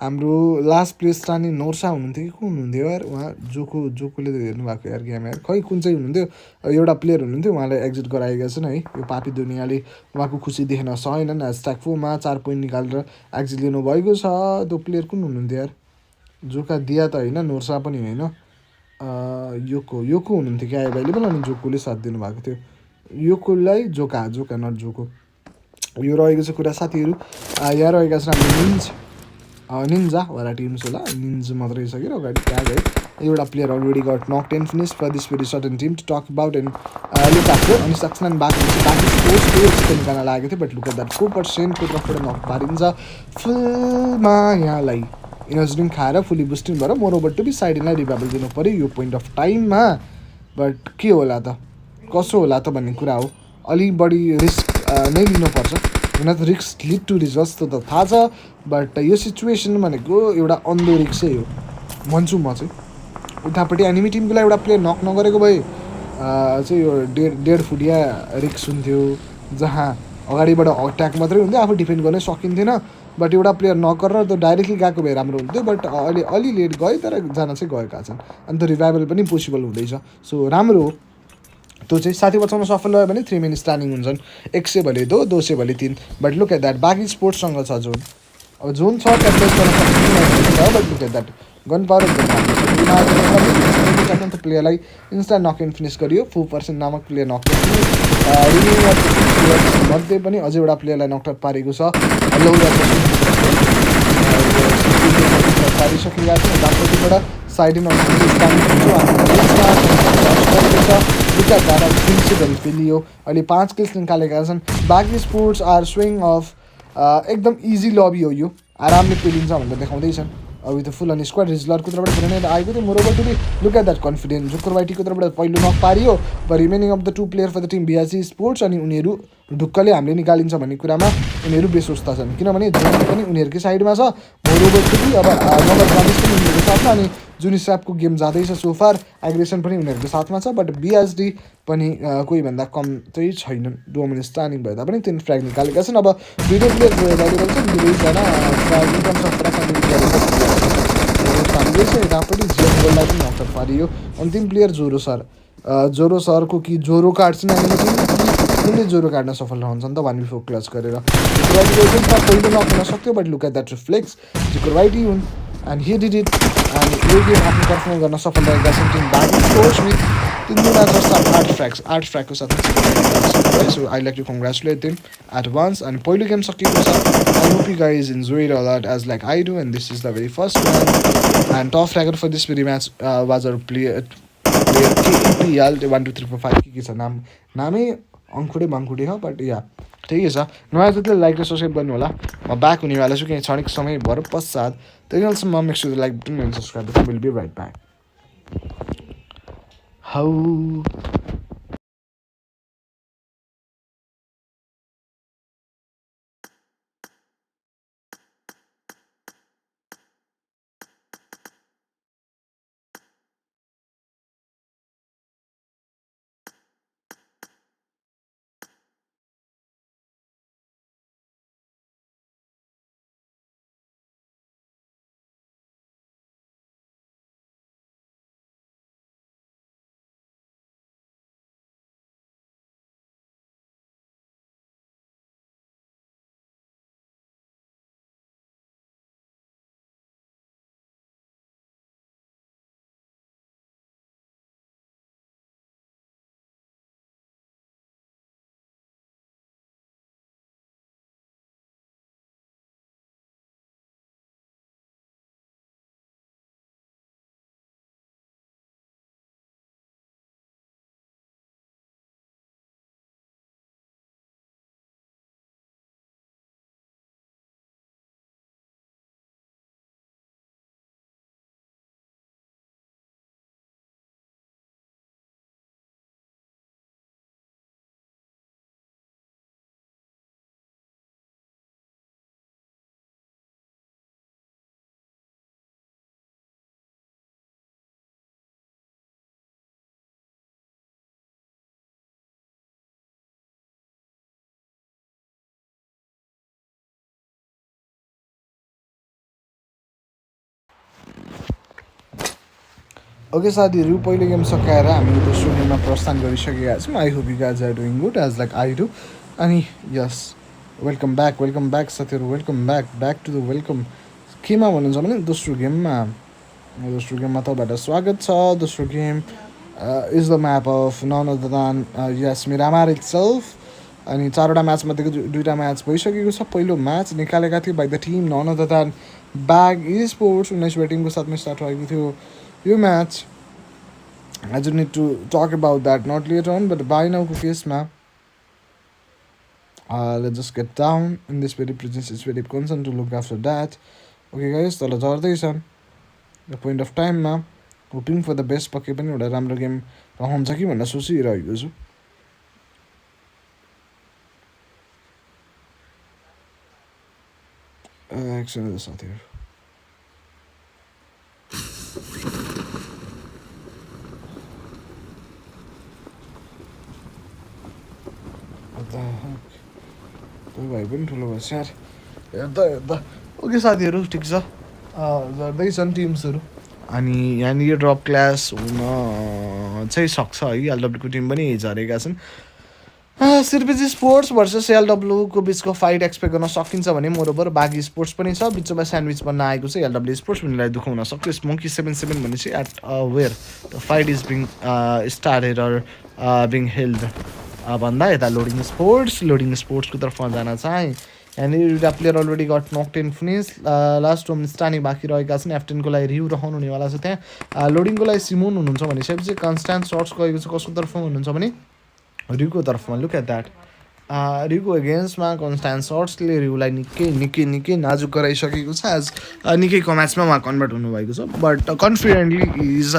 हाम्रो लास्ट प्लेस रानी नोर्सा हुनुहुन्थ्यो कि को हुनुहुन्थ्यो यार उहाँ जोकोले त हेर्नु भएको यार गेम यार खै कुन चाहिँ हुनुहुन्थ्यो एउटा प्लेयर हुनुहुन्थ्यो उहाँलाई एक्जिट गराएका छन् है यो पापी दुनियाँले उहाँको खुसी देख्न सकेनन् ह्यासट्याग 4मा 4 पोइन्ट निकालेर एक्जिट लिनुभएको छ त्यो प्लेयर कुन हुनुहुन्थ्यो यार जोका दिया त होइन नोर्सा पनि होइन योको हुनुहुन्थ्यो क्या एभाइलेबल अनि जोकोले साथ दिनुभएको थियो योकोलाई जोका नट जोको यो रहेको छ कुरा साथीहरू यहाँ रहेका छन् हाम्रो निन्जा वाला टिम्स होला निन्ज मात्रै छ कि अगाडि ट्याग है एउटा player already got knock 10 finish for this very certain team to talk about and look आफ्नो अनि सक्सन बाँकी स्पोर्ट्स प्लेयर्स निकाल्न लागेको थियो बट लुक एट द्याट 4%को तर्फबाट नक पारिन्छ फुलमा यहाँलाई इनर्जी खाएर फुली बुस्टिङ भएर मोरोबट टु बी साइडलाई रिभाइबल दिनु पऱ्यो यो पोइन्ट अफ टाइममा बट के होला त कसो होला त भन्ने कुरा हो अलिक बढी रिस्क नै लिनुपर्छ हुन त रिस्क लिड टु रिजल्ट्स त थाहा छ बट यो सिचुएसन भनेको एउटा अन्धो रिक्सै हो भन्छु म चाहिँ उतापट्टि एनिमी टिमको लागि एउटा प्लेयर नक नगरेको भए चाहिँ यो डेढ फुटिया रिक्स हुन्थ्यो जहाँ अगाडिबाट अट्याक मात्रै हुन्थ्यो आफू डिफेन्ड गर्नै सकिन्थेन बट एउटा प्लेयर नक गरेर त्यो डाइरेक्टली गएको भए राम्रो हुन्थ्यो बट अहिले अलि लेट गयो तर जान चाहिँ गएका छन् अन्त रिभाइभल पनि पोसिबल हुँदैछ सो राम्रो हो त्यो चाहिँ 60 बचाउन सफल रह्यो भने 3 मेन स्ट्यान्डिङ हुन्छन् 100 भले 200 भले 3 बट लुक एट द्याट बाँकी स्पोर्ट्ससँग छ जोन अब जोन छ क्याप्चर गर्न सक्छ but look at that gun power प्लेयरलाई इन्स्टा नक इन फिनिस गरियो 4% नामक प्लेयर नक मध्ये पनि अझै एउटा प्लेयरलाई नकआउट पारेको छ पारिसकेका छ दार्जिलिङबाट साइड गरी फेलियो अहिले 5 किल्स निकालेका छन् बाँकी स्पोर्ट्स आर स्विङ अफ एकदम इजी लबी हो यो आरामले पेलिन्छ भनेर देखाउँदैछन् अब त्यो फुल अनि स्क्वाड रिजलरको तर्फबाट ग्रेनेड आएको थियो moreover to be look at that confident जोकरवाइटीको तर्फबाट पहिलो नक पारियो ब remaining of the 2 player for the team BRC sports अनि उनीहरू ढुक्कले हामीले निकालिन्छ भन्ने कुरामा उनीहरू बेसोस्ता छन् किनभने जोन पनि उनीहरूकै साइडमा छ मोरोबर टु बी अब नम्बर 22 पनि उनीहरूको साथमा अनि जुन हिसाबको गेम जाँदैछ सोफार एग्रेसन पनि उनीहरूको साथमा छ बट बिएसडी पनि कोही भन्दा कम चाहिँ छैनन् डोमिन स्टार्निङ भए तापनि 3 फ्र्याग निकालेका छन् अब दुईटै प्लेयर एभाइलेबल छन् दुवैजना यतापट्टि जिएम गोललाई पनि नकआउट पारियो अन्तिम प्लेयर जोरो सरको कि जोरो काट्छन् उनले जोरो काट्न सफल रहन्छन् त 1v4 क्लच गरेर पहिलो नक हुन सक्थ्यो but look at that reflex जोकरवाइटी हुन् and he did it and यो गेम आफ्नो पर्फर्म गर्न सफल रहेका छन् टिम बाँकी स्पोर्ट्स विथ 8 फ्र्यागको साथमा so I like to congratulate them at once अनि पहिलो गेम सकिएको छ I hope you guys enjoyed a lot as like I do and this is the very first one and top fragger for this very match was uh player KPL 1 2 3 4 5 के छ नामै अङ्कुडे हो but yeah ठिकै छ नयाँ जतिले like र subscribe गर्नु होला म ब्याक हुनेवाला छु केही क्षणिक समय भएर पश्चात त्यही म make sure like button and subscribe will be right back how okay साथीहरू पहिलो गेम सकाएर हामी दोस्रो गेममा प्रस्थान गरिसकेका छौँ I hope you guys are doing good as like I do अनि यस वेलकम ब्याक साथीहरू welcome back to the welcome केमा भन्नुहुन्छ भने दोस्रो गेममा तपाईँहरूलाई स्वागत छ दोस्रो game is the map of none other than yes Miramar itself अनि 4वटा म्याचमध्येको 2टा म्याच भइसकेको छ पहिलो म्याच निकालेका थियो by the team none other than bag sports 19 ब्याटिङको साथमा स्टार्ट भएको थियो यो match I just need to talk about that not later on but by now को केसमा let's just get down in this very presence is very concerned to look after that okay guys तल झर्दैछन् the point of time मा hoping for the best पक्कै पनि एउटा राम्रो game रहन्छ कि भनेर सोचिरहेको छु एकछिन साथीहरू भाइ पनि ठुलो भएछ यार हेर्दा ओके साथीहरू ठिक छ झर्दैछन् टिम्सहरू अनि यहाँनिर ड्रप क्लास हुन चाहिँ सक्छ है एलडब्ल्यूको टिम पनि झरेका छन् सिर्पेजी स्पोर्ट्स भर्सेस एलडब्ल्यूको बिचको फाइट एक्सपेक्ट गर्न सकिन्छ भने मोरोबर बाघी स्पोर्ट्स पनि छ बिचमा स्यान्डविच बन्न आएको छ एलडब्ल्यू स्पोर्ट्स भन्नेलाई दुखाउन सक्छ स्मोकी 77 भनेपछि at where the fight is being started or being held भन्दा यता लोडिङ स्पोर्ट्सको तर्फमा जान चाहे यहाँनिर एउटा player already got knock 10 finish last over starting बाँकी रहेका छन् एफ्टेनको लागि रिउ रहनु हुनेवाला छ त्यहाँ लोडिङको लागि सिमोन हुनुहुन्छ भनिसकेपछि कन्स्ट्यान्ट सर्ट्स गएको छ कसको तर्फमा हुनुहुन्छ भने रिउको तर्फमा लुक एट द्याट रिउको एगेन्स्टमा कन्स्ट्यान्ट सर्ट्सले रिउलाई निकै नाजुक गराइसकेको छ एज निकैको म्याचमा उहाँ कन्भर्ट हुनुभएको छ बट कन्फिडेन्टली इज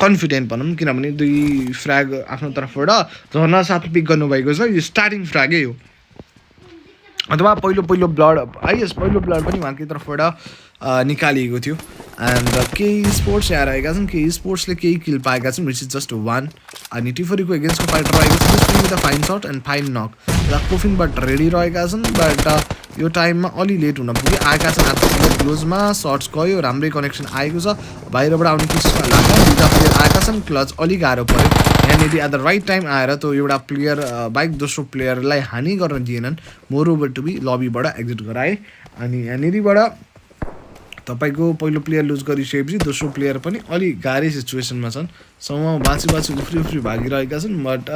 कन्फिडेन्ट भनौँ किनभने 2 फ्र्याग आफ्नो तर्फबाट झर्न साथ पिक गर्नुभएको छ यो स्टार्टिङ फ्र्यागै हो अथवा पहिलो ब्लड पहिलो ब्लड पनि उहाँकै तर्फबाट निकालिएको थियो एन्ड केही स्पोर्ट्स यहाँ रहेका छन् केही स्पोर्ट्सले केही किल पाएका छन् विच इज जस्ट 1 अनि टिफोरीको एगेन्स्टको फाइट रहेको छ with the fine shot and fine knock र कोफिनबाट रेडी रहेका छन् बट यो टाइममा अलि लेट हुन पुग्यो आएका छन् आफ्नो क्लोजमा सर्ट्स गयो राम्रै कनेक्सन आएको छ बाहिरबाट आउने कोसिसमा लाग्दा 2टा प्लेयर आएका छन् क्लच अलिक गाह्रो पऱ्यो यहाँनिर एट द राइट टाइम आएर त्यो एउटा प्लेयर बाइक दोस्रो प्लेयरलाई हानि गर्न दिएनन् मोरोभर टु बी लबीबाट एक्जिट गराए अनि यहाँनिरबाट तपाईँको पहिलो प्लेयर लुज गरिसकेपछि दोस्रो प्लेयर पनि अलिक गाह्रै सिचुएसनमा छन् समूहमा बाँची उफ्री भागिरहेका छन् but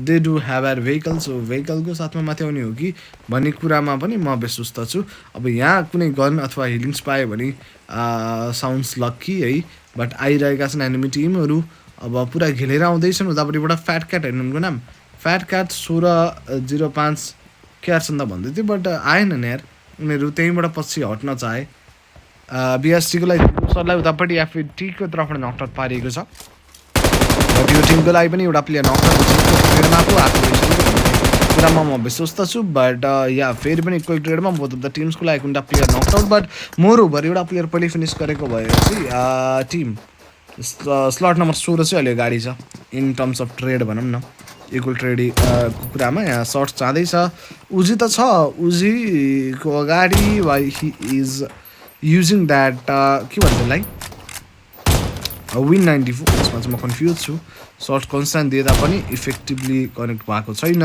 they do have air vehicle so भेहिकलको साथमा माथि आउने हो कि भन्ने कुरामा पनि म विश्वस्त छु अब यहाँ कुनै गन अथवा हिलिङ्स पायो भने साउन्ड्स लक्की है बट आइरहेका छन् एनिमी टिमहरू अब पुरा घेलेर आउँदैछन् उतापट्टिबाट फ्याट क्याट हेर्नु उनको नाम फ्याट क्याट 1605 क्याट छन् त भन्दै थियो बट आएनन् यार उनीहरू त्यहीँबाट पछि हट्न चाहे बिएसटीको लागि सरलाई उतापट्टि एफएटीको तर्फबाट नकआउट पारिएको छ बट यो टिमको लागि पनि एउटा प्लेयर नकआउट पो आएको कुरामा म विश्वस्त छु बट या फेरि पनि इक्वल ट्रेडमा बोथ अफ द टिम्सको लागि एउटा प्लेयर नकआउट बट मोरोभर एउटा प्लेयर पहिले फिनिस गरेको भएपछि टिम स्लट नम्बर 16 चाहिँ अहिले गाडी छ इन टर्म्स अफ ट्रेड भनौँ न इक्वल ट्रेड कुरामा यहाँ सर्ट्स जाँदैछ उजी त छ उजीको अगाडि why he is using that के भन्छ त्यसलाई विन 94 त्यसमा चाहिँ म कन्फ्युज छु सर्ट कन्स्ट्यान्ट दिँदा पनि इफेक्टिभली कनेक्ट भएको छैन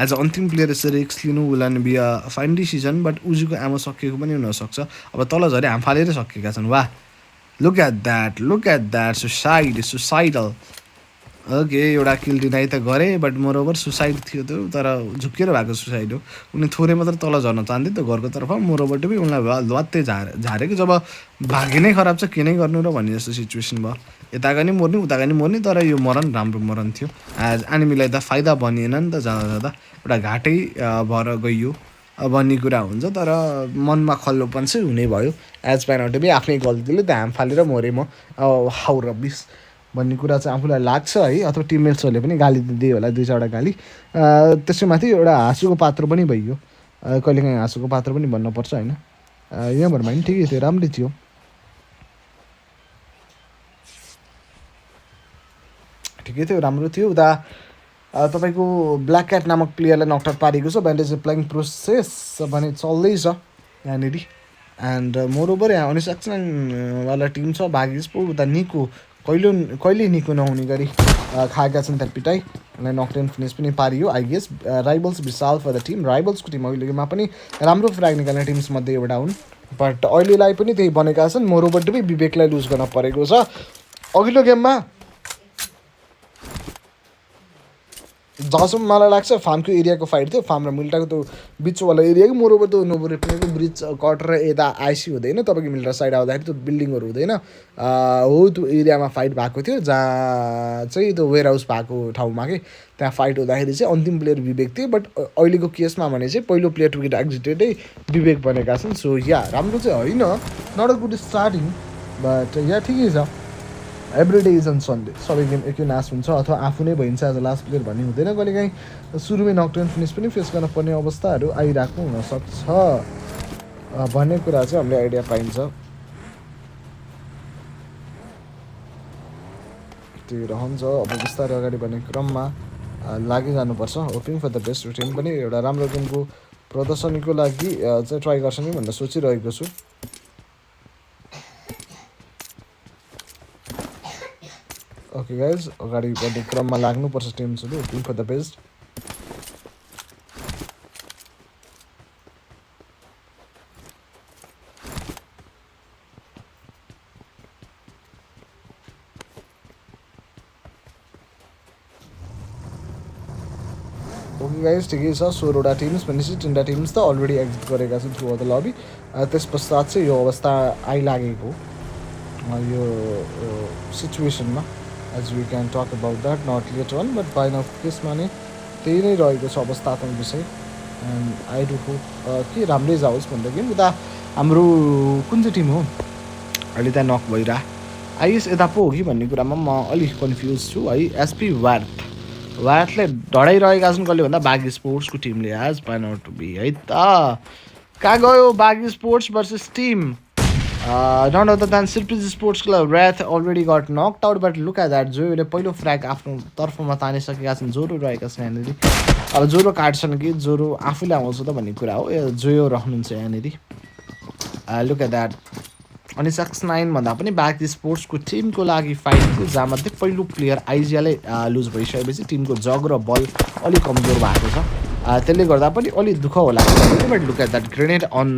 एज अ अन्तिम प्लेयर यसरी रिक्स लिनु will be a fine decision but उजीको एमो सकिएको पनि हुनसक्छ अब तल झरे हाम फालेरै सकेका छन् वाह look at that suicidal okay एउटा किल डिनाइ त गरेँ बट मोरोभर सुसाइड थियो त्यो तर झुकेर भएको सुसाइड हो उनी थोरै मात्र तल झर्न चाहन्थे त्यो घरको तर्फ मोरोभर पनि उनलाई लत्ते झारेको जब भाग्य नै खराब छ के नै गर्नु र भन्ने जस्तो सिचुएसन भयो यताका नि मर्ने उताका नि मर्ने तर यो मरण राम्रो मरण थियो एज एनिमीलाई त फाइदा बनिएन नि त जाँदा एउटा घाटै भएर गइयो भन्ने कुरा हुन्छ तर मनमा खल्लोपन चाहिँ हुने भयो एज पेनाल्टी पनि आफ्नै गल्तीले त हाम फालेर मरेँ म हाउ रबिस भन्ने कुरा चाहिँ आफूलाई लाग्छ है अथवा टिममेट्सहरूले पनि गाली दिँदै होला 2-4वटा गाली त्यसैमाथि एउटा हाँसोको पात्र पनि भइयो कहिलेकाहीँ हाँसोको पात्र पनि भन्नुपर्छ होइन यहाँभरमा पनि ठिकै थियो राम्रै थियो राम्रो थियो उता तपाईँको ब्ल्याक क्याट नामक प्लेयरलाई नकआउट पारेको छ ब्यान्डेज प्लाइङ प्रोसेस भने चल्दैछ यहाँनिर एन्ड मोरोभर यहाँ अनिसेक्सन वाला टिम छ बागी स्पोर्ट उता निको कहिले निको नहुने गरी खाएका छन् त्यहाँ पिटाइ अनि नकटेन फिनिस पनि पारियो I guess rivals Vishal for the team राइबल्सको टिम अहिलेमा पनि राम्रो फ्र्याग निकाल्ने टिम्समध्ये एउटा हुन् बट अहिलेलाई पनि त्यही बनेका छन् मोरोभर पनि विवेकलाई लुज गर्न परेको छ अघिल्लो गेममा जहाँसम्म मलाई लाग्छ फार्मको एरियाको फाइट थियो फार्म र मिल्टाको त्यो बिचवाला एरियाको मोरोभर त्यो नोबोरेपनेको ब्रिज कट र यता आइसी हुँदैन तपाईँको मिल्टा साइड आउँदाखेरि त्यो बिल्डिङहरू हुँदैन हो त्यो एरियामा फाइट भएको थियो जहाँ चाहिँ त्यो वेयर हाउस भएको ठाउँमा कि त्यहाँ फाइट हुँदाखेरि चाहिँ अन्तिम प्लेयर विवेक थियो बट अहिलेको केसमा भने चाहिँ पहिलो प्लेयर टु गेट एक्जिटेडै विवेक बनेका छन् सो या राम्रो चाहिँ होइन not a good starting but yeah ठिकै छ every day is on Sunday सबै गेम एकै नाश हुन्छ अथवा आफू नै भइन्छ एज अ लास्ट प्लेयर भन्ने हुँदैन कहिलेकाहीँ सुरुमै नकडाउन फिनिस पनि फेस गर्न पर्ने अवस्थाहरू आइरहेको हुनसक्छ भन्ने कुरा चाहिँ हामीले आइडिया पाइन्छ त्यो रहन्छ अब बिस्तारै अगाडि बढ्ने क्रममा लागिजानुपर्छ hoping for the best routine पनि एउटा राम्रो गेमको प्रदर्शनीको लागि चाहिँ ट्राई गर्छ नि भनेर सोचिरहेको छु ओके गाइज अगाडि बढ्ने क्रममा लाग्नुपर्छ टिम्सहरू hoping for the best okay guys ठिकै छ 16वटा टिम्स भनेपछि 3वटा टिम्स त अलरेडी एक्जिट गरेका छन् थ्रु द लबी त्यस पश्चात चाहिँ यो अवस्था आइलागेको यो सिचुएसनमा as we can talk about that not late on but by now केसमा नै त्यही नै रहेको छ अवस्थात्मक विषय एन्ड आई डु होप के राम्रै जाओस् भनेर गेम उता हाम्रो कुन चाहिँ टिम हो अहिले त्यहाँ नक भइरह आई गेस यता पो हो कि भन्ने कुरामा म अलिक कन्फ्युज छु है एसपी वार्थले ढडाइरहेका छन् कसले भन्दा बागी स्पोर्ट्सको टिमले आज पाइन आउट टु बी है त कहाँ गयो बागी sports versus team not other than सिर्पिज स्पोर्ट्सको लागि wrath already got knocked out but look at that जोयोले पहिलो फ्र्याग आफ्नो तर्फमा तानिसकेका छन् जोरो रहेका छन् यहाँनिर अब जोरो काट्छन् कि जोरो आफूले आउँछ त भन्ने कुरा हो जोयो रहनुहुन्छ यहाँनिर लुक एट द्याट अनि 6-9 भन्दा पनि बाँकी स्पोर्ट्सको टिमको लागि फाइट थियो जहाँमध्ये पहिलो प्लेयर आइजियाले लुज भइसकेपछि टिमको जग र बल अलिक कमजोर भएको छ त्यसले गर्दा पनि अलिक दुःख होला but look at that grenade on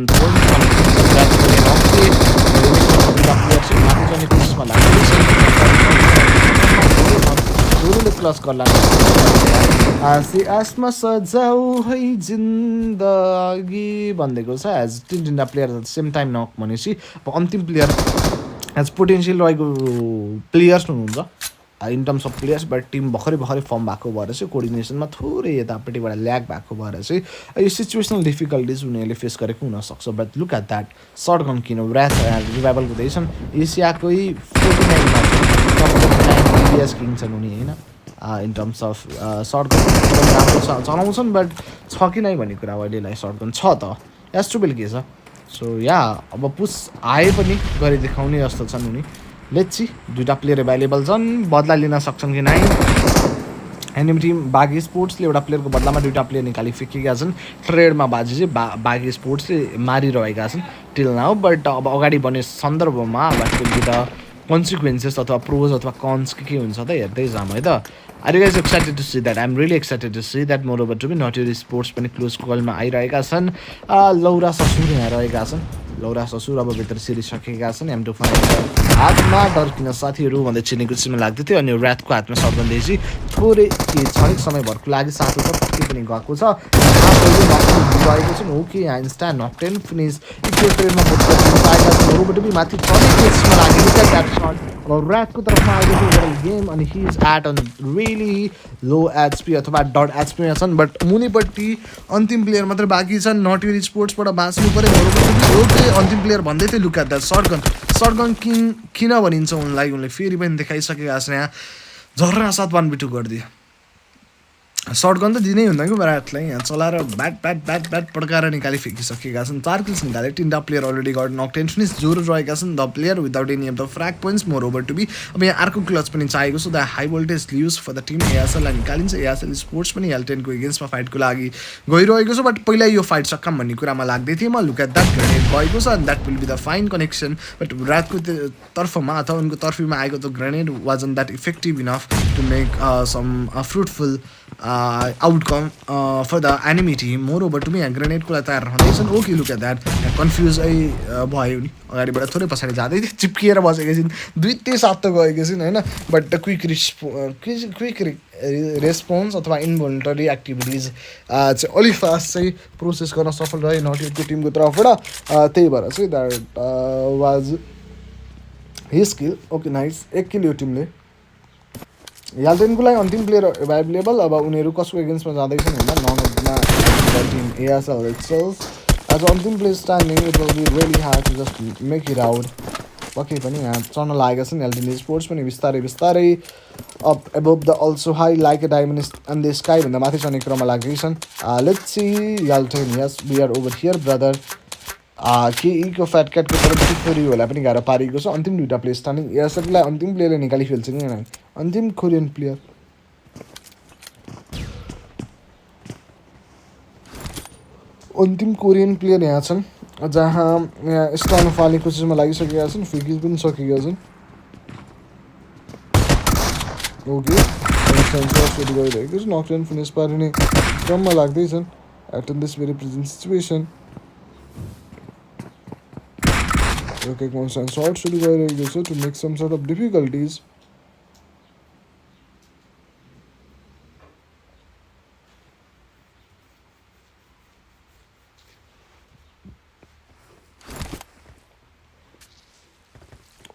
क्लस गर्ला आसमा सजाऊ है जिन्दगी भनिदिएको छ as 3 player at the same time knock भनेपछि अन्तिम प्लेयर एज पोटेन्सियल रहेको प्लेयर्स हुनुहुन्छ in terms of players but team भर्खरै फर्म भएको भएर चाहिँ कोअर्डिनेसनमा थोरै यतापट्टिबाट ल्याग भएको भएर चाहिँ यो सिचुएसनल डिफिकल्टिज उनीहरूले फेस गरेको हुनसक्छ but look at that shotgun किन ऱ्याथ रिभाइभल हुँदैछन् एसियाकै 49 किङ छन् उनी होइन in terms of shotgun राम्रो चलाउँछन् बट छ कि नै भन्ने कुरा हो अहिलेलाई सर्ट गन छ त एस्ट्रोबेल के छ सो या अब पुस आए पनि गरी देखाउने जस्तो छन् उनी लेट्स सी 2टा प्लेयर एभाइलेबल छन् बदला लिन सक्छन् कि नै एनिमी टिम बागी स्पोर्ट्सले एउटा प्लेयरको बदलामा 2टा प्लेयर निकालिसकेका छन् ट्रेडमा बाजी चाहिँ बागी स्पोर्ट्सले मारिरहेका छन् टिल नाउ बट अब अगाडि बढ्ने सन्दर्भमा अब कन्सिक्वेन्सेस अथवा प्रोज अथवा कन्स के हुन्छ त हेर्दै जाम है त are you guys excited to see that I am really excited to see that moreover to be not your sports पनि क्लोज कलमा आइरहेका छन् लौरा ससुर यहाँ रहेका छन् लौरा ससुर अब भित्र सिरिसकेका छन् एम टु हातमा डर्किन साथीहरू भन्दै चिनेको चिमा लाग्दै थियो अनि ऱ्याथको हातमा सर्ट गर्दैछु थोरै क्षणिक समयभरको लागि साथी त पक्कै पनि गएको छ गएको छ ओके यहाँ इन्स्टा नकटेन फिनिस ट्रेडमा माथि केसमा लागेको अब ऱ्याथको तर्फमा आएको गेम अनि he is at on really low HP अथवा डट एचपीमा छन् बट मुनिपट्टि अन्तिम प्लेयर मात्रै बाँकी छन् नट युर स्पोर्ट्सबाट बाँच्नु पऱ्यो ओके अन्तिम प्लेयर भन्दै थियो लुक एट द्याट सर्टगन किन भनिन्छ उनलाई उनले फेरि पनि देखाइसकेका छन् यहाँ झर्रा साथ 1v2 गरिदियो सर्टगन त दिनै हुँदैन कि विराटलाई यहाँ चलाएर ब्याट ब्याट ब्याट ब्याट पड्काएर निकालिसकेका छन् 4 किल्स निकाले 3टा player already got knock 10 finish जोर रहेका छन् the player without any of the frag points moreover to be अब यहाँ अर्को क्लच पनि चाहिएको छ द हाई भोल्टेज लियुज फर द टिम एएसएललाई निकालिन्छ एएसएल स्पोर्ट्स पनि एल10को एगेन्स्टमा फाइटको लागि गइरहेको छ बट पहिला यो फाइट सक्कम भन्ने कुरामा लाग्दै थिएँ म लुक एट द्याट ग्रेनेड गएको छ and that will be the fine connection but विराटको तर्फमा अथवा उनको तर्फीमा आएको त grenade wasn't that effective enough to make some fruitful outcome for the enemy team moreover to me यहाँ ग्रेनेडको लागि तयार रहँदैछन् ओके लुक एट द्याट कन्फ्युजै भयो नि अगाडिबाट थोरै पछाडि जाँदै थियो चिप्किएर बसेको छिन् दुईटै साथ त गएको छिन् होइन बट क्विक रेस्पोन्स अथवा इन्भोल्टरी एक्टिभिटिज चाहिँ अलिक फास्ट चाहिँ प्रोसेस गर्न सफल रहे नटिएको टिमको तर्फबाट त्यही भएर चाहिँ that was his skill okay nice एक किल यो टिमले याल्टेनको लागि अन्तिम प्लेयर एभाइलेबल अब उनीहरू कसको एगेन्स्टमा जाँदैछन् भन्दा none of team ASL itself as अन्तिम player standing it will be really hard to just make it out पक्कै पनि यहाँ चढ्न लागेका छन् एलटिन स्पोर्ट्स पनि बिस्तारै बिस्तारै up above the also high like a diamond and the sky भन्दा माथि चढ्ने क्रममा लाग्दैछन् लेट्स सी याल्टेन yes we are over here brother केईको फ्याट क्याटको तर्फदेखि कोरियोलाई पनि गाह्रो पारेको छ अन्तिम दुईवटा प्लेयर स्ट्यान्डिङ एएसएललाई अन्तिम प्लेयरले निकालिफेल्छ कि नै अन्तिम कोरियन प्लेयर अन्तिम कोरियन प्लेयर यहाँ छन् जहाँ यहाँ स्टार्न फाल्ने कोसिसमा लागिसकेका छन् फ्रिकिज पनि सकेका छन् ओके सुरु गरिरहेको छ नकडाउन फिनिस पारिने क्रममा लाग्दैछन् at this very present situation Okay, constant shot should be very to make some sort of difficulties.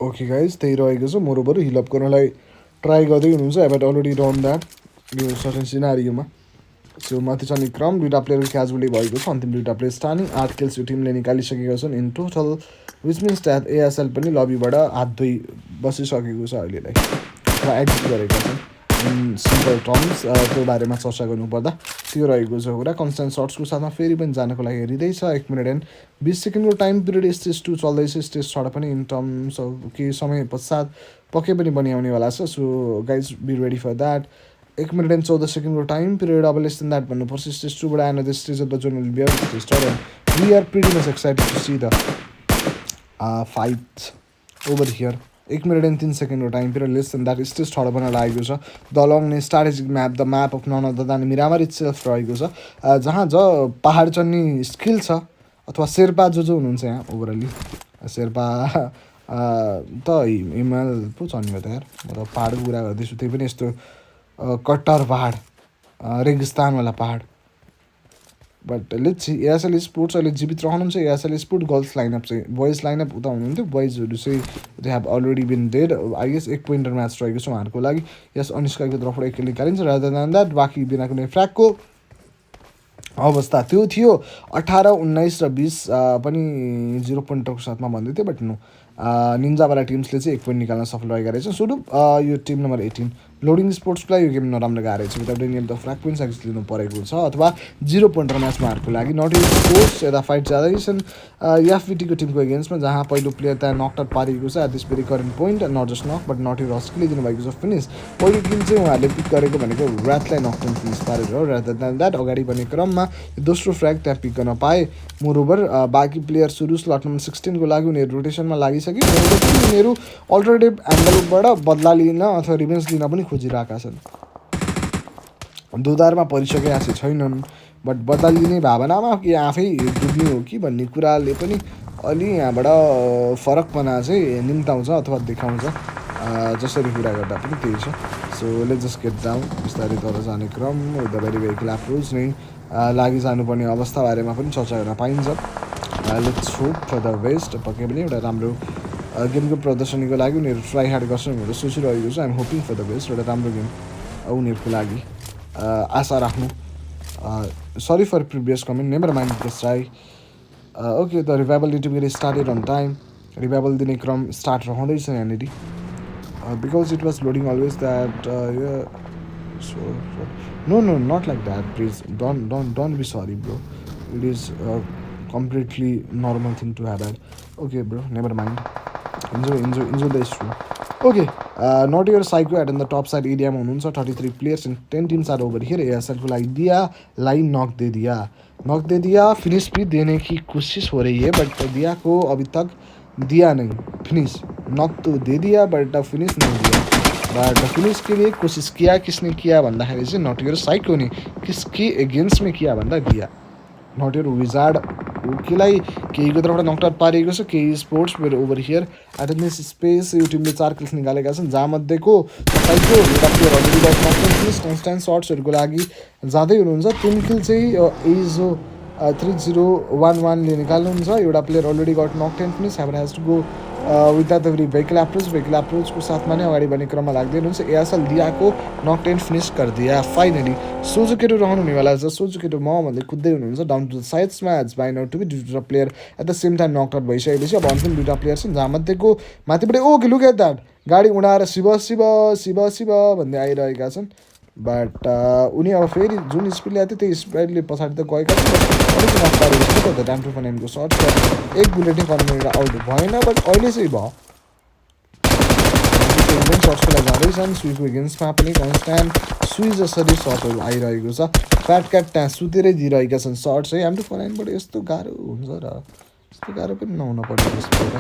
Okay guys, त्यही रहेको छ मोरोबर हिल अप गर्नलाई ट्राई गर्दै हुनुहुन्छ एबट अलरेडी डन द्याट यो सर्टेन सिनारियोमा सो माथि चढ्ने क्रम दुईवटा प्लेयर क्याजुअली भएको छ अन्तिम दुईवटा प्लेयर स्टार्निङ 8 किल्स यो टिमले निकालिसकेका छन् in total which means that ASL पनि लबीबाट हात धोइ बसिसकेको छ अहिलेलाई अथवा एक्जिट गरेका छन् इन सिम्पल टर्म्स त्यो बारेमा चर्चा गर्नुपर्दा त्यो रहेको छ कुरा कन्सटेन्ट सर्ट्सको साथमा फेरि पनि जानको लागि हेरिँदैछ 1 मिनट एन्ड 20 सेकेन्डको टाइम पिरियड स्टेज 2 चल्दैछ स्टेज 6 पनि इन टर्म्स अफ केही समय पश्चात पक्कै पनि बनिआउनेवाला छ so guys be ready for that 1 minute and 14 सेकेन्डको टाइम पिरियड अब लेस देन द्याट भन्नुपर्छ स्टेज 2बाट आएन the stage of the zone will be out stage and we are pretty much excited to see the fight over here 1 minute and 3 सेकेन्डको time period less than that stage 6 बन्न लागेको छ the long strategic map the map of none of the दान Miramar it self रहेको छ जहाँ पहाड चढ्ने स्किल छ अथवा शेर्पा जो हुनुहुन्छ यहाँ ओभरअली शेर्पा त हिमाल पो चढ्ने भयो त यार म त पहाडको कुरा गर्दैछु त्यही पनि यस्तो कट्टर पहाड रेगिस्तानवाला पहाड but let's see ASL sports अहिले जीवित रहनुहुन्छ एएसएल स्पोर्ट गर्ल्स लाइनअप चाहिँ बोइज लाइनअप उता हुनुहुन्थ्यो बोइजहरू चाहिँ they have already been dead I guess 1 pointer match रहेको छ उहाँहरूको लागि यस अनिस्काको तर्फबाट एक निकालिन्छ रादर देन द्याट बाँकी बिना कुनै फ्र्याकको अवस्था त्यो थियो 18 19 र 20 पनि 0 पोइन्टरको साथमा भन्दै थियो बट नो निन्जावाला टिम्सले चाहिँ 1 पोइन्ट निकाल्न सफल रहेका रहेछ स्वरूप यो टिम नम्बर 18 लोडिङ स्पोर्ट्सलाई यो गेम नराम्रो गएको रहेछ without any of the frag points एक्स लिनु परेको छ अथवा 0 पोइन्टर म्याचमाहरूको लागि नट इज स्पोर्ट्स यता फाइट जाँदैछन् एफबिटीको टिमको एगेन्स्टमा जहाँ पहिलो प्लेयर त्यहाँ नकआउट पारेको छ at this very current point not just knock but not you रस्कीले दिनुभएको छ फिनिस पहिलो किल चाहिँ उहाँहरूले पिक गरेको भनेको ऱ्याथलाई नकडाउन फिनिस पारेर हो रादर देन द्याट अगाडि बन्ने क्रममा दोस्रो फ्र्याग त्यहाँ पिक गर्न पाए मोरोभर बाँकी प्लेयर सुरु स्लट नम्बर 16 को लागि उनीहरू रोटेसनमा लागिसके उनीहरू अल्टरनेटिभ एङ्गलबाट बदला लिन अथवा रिभेन्स लिन पनि खोजिरहेका छन् दोधारमा परिसकेका चाहिँ छैनन् बट बदला लिने भावनामा कि आफै डुब्ने हो कि भन्ने कुराले पनि अलि यहाँबाट फरकपना चाहिँ निम्ताउँछ अथवा देखाउँछ जसरी कुरा गर्दा पनि त्यही छ so let's just get down बिस्तारै तल जाने क्रम with the very very approach नै लागि जानुपर्ने अवस्थाबारेमा पनि चर्चा गर्न पाइन्छ let's hope for the best पक्कै पनि एउटा राम्रो गेमको प्रदर्शनीको लागि उनीहरू ट्राई हार्ड गर्छन् भनेर सोचिरहेको छ I'm hoping for the best एउटा राम्रो गेम उनीहरूको लागि आशा राख्नु sorry for previous comment never mind this try okay the रिभाइबल need to be started on time रिभाइबल दिने क्रम स्टार्ट रहँदैछ यहाँनिर because it was loading always that So no, not like that. Please don't be sorry, bro. It is a completely normal thing to have that. Okay, bro. Never mind. Enjoy the issue. Okay, not your psycho at in the top side area में हुनुहुन्छ 33 players and 10 teams are over here. ASL को like दिया, line knock दे दिया, finish भी देने की कोशिश हो रही है बट दिया को अभी तक दिया नहीं फिनिश. नॉक तो दे दिया बट फिनिश नहीं दिया. बट फिनिश के लिए कोसिस किया. किसने किया भन्दाखेरि चाहिँ नट योर साइको नि किसके एगेन्स्टमा किया भन्दा दिया. नट योर विजार्ड केलाई केहीको तर्फबाट नकआउट पारिएको छ. केही स्पोर्ट्स मेरो over here at this space यो टिमले 4 किल्स निकालेका छन् जहाँमध्येको तपाईँको एउटा player already got knockout constant सर्ट्सहरूको लागि जाँदै हुनुहुन्छ. 3 किल चाहिँ एजो 3011ले निकाल्नुहुन्छ. एउटा player already got knockout finish has to go with that every vehicle एप्रोचको साथमा नै अगाडि बढ्ने क्रममा लाग्दै हुनुहुन्छ. एएसएल दियाको नकटेन फिनिस गरिदिया फाइनली. सोजुकेटो रहनु हुनेवाला छ. सोजुकेटो म भन्दै कुद्दै हुनुहुन्छ डाउन टु द साइड्समा as by now to be दुईवटा player at the same time knockout भइसकेपछि अब अन्तिम दुईवटा प्लेयर छन् जहाँमध्येको माथिबाट ओके लुक एट द्याट गाडी उडाएर शिव शिव शिव शिव भन्दै आइरहेका छन्. बट उनी अब फेरि जुन स्पिडले आएको थियो त्यही स्पिडले पछाडि त गएका छन्. अलिक नक पारेको छ टाइम टु फनाइनको सर्ट एक बुलेटै कन्भर्ट आउट भएन बट अहिले चाहिँ भयो. सर्ट्सको लागि जाँदैछन्. सुईको एगेन्स्टमा पनि कन्स्ट्यान्ट सुई जसरी सर्टहरू आइरहेको छ. फ्याट क्याट त्यहाँ सुतेरै दिइरहेका छन् सर्ट्स है. टाइम टु फनाइनबाट यस्तो गाह्रो हुन्छ र यस्तो गाह्रो पनि नहुन पर्ने त्यसबाट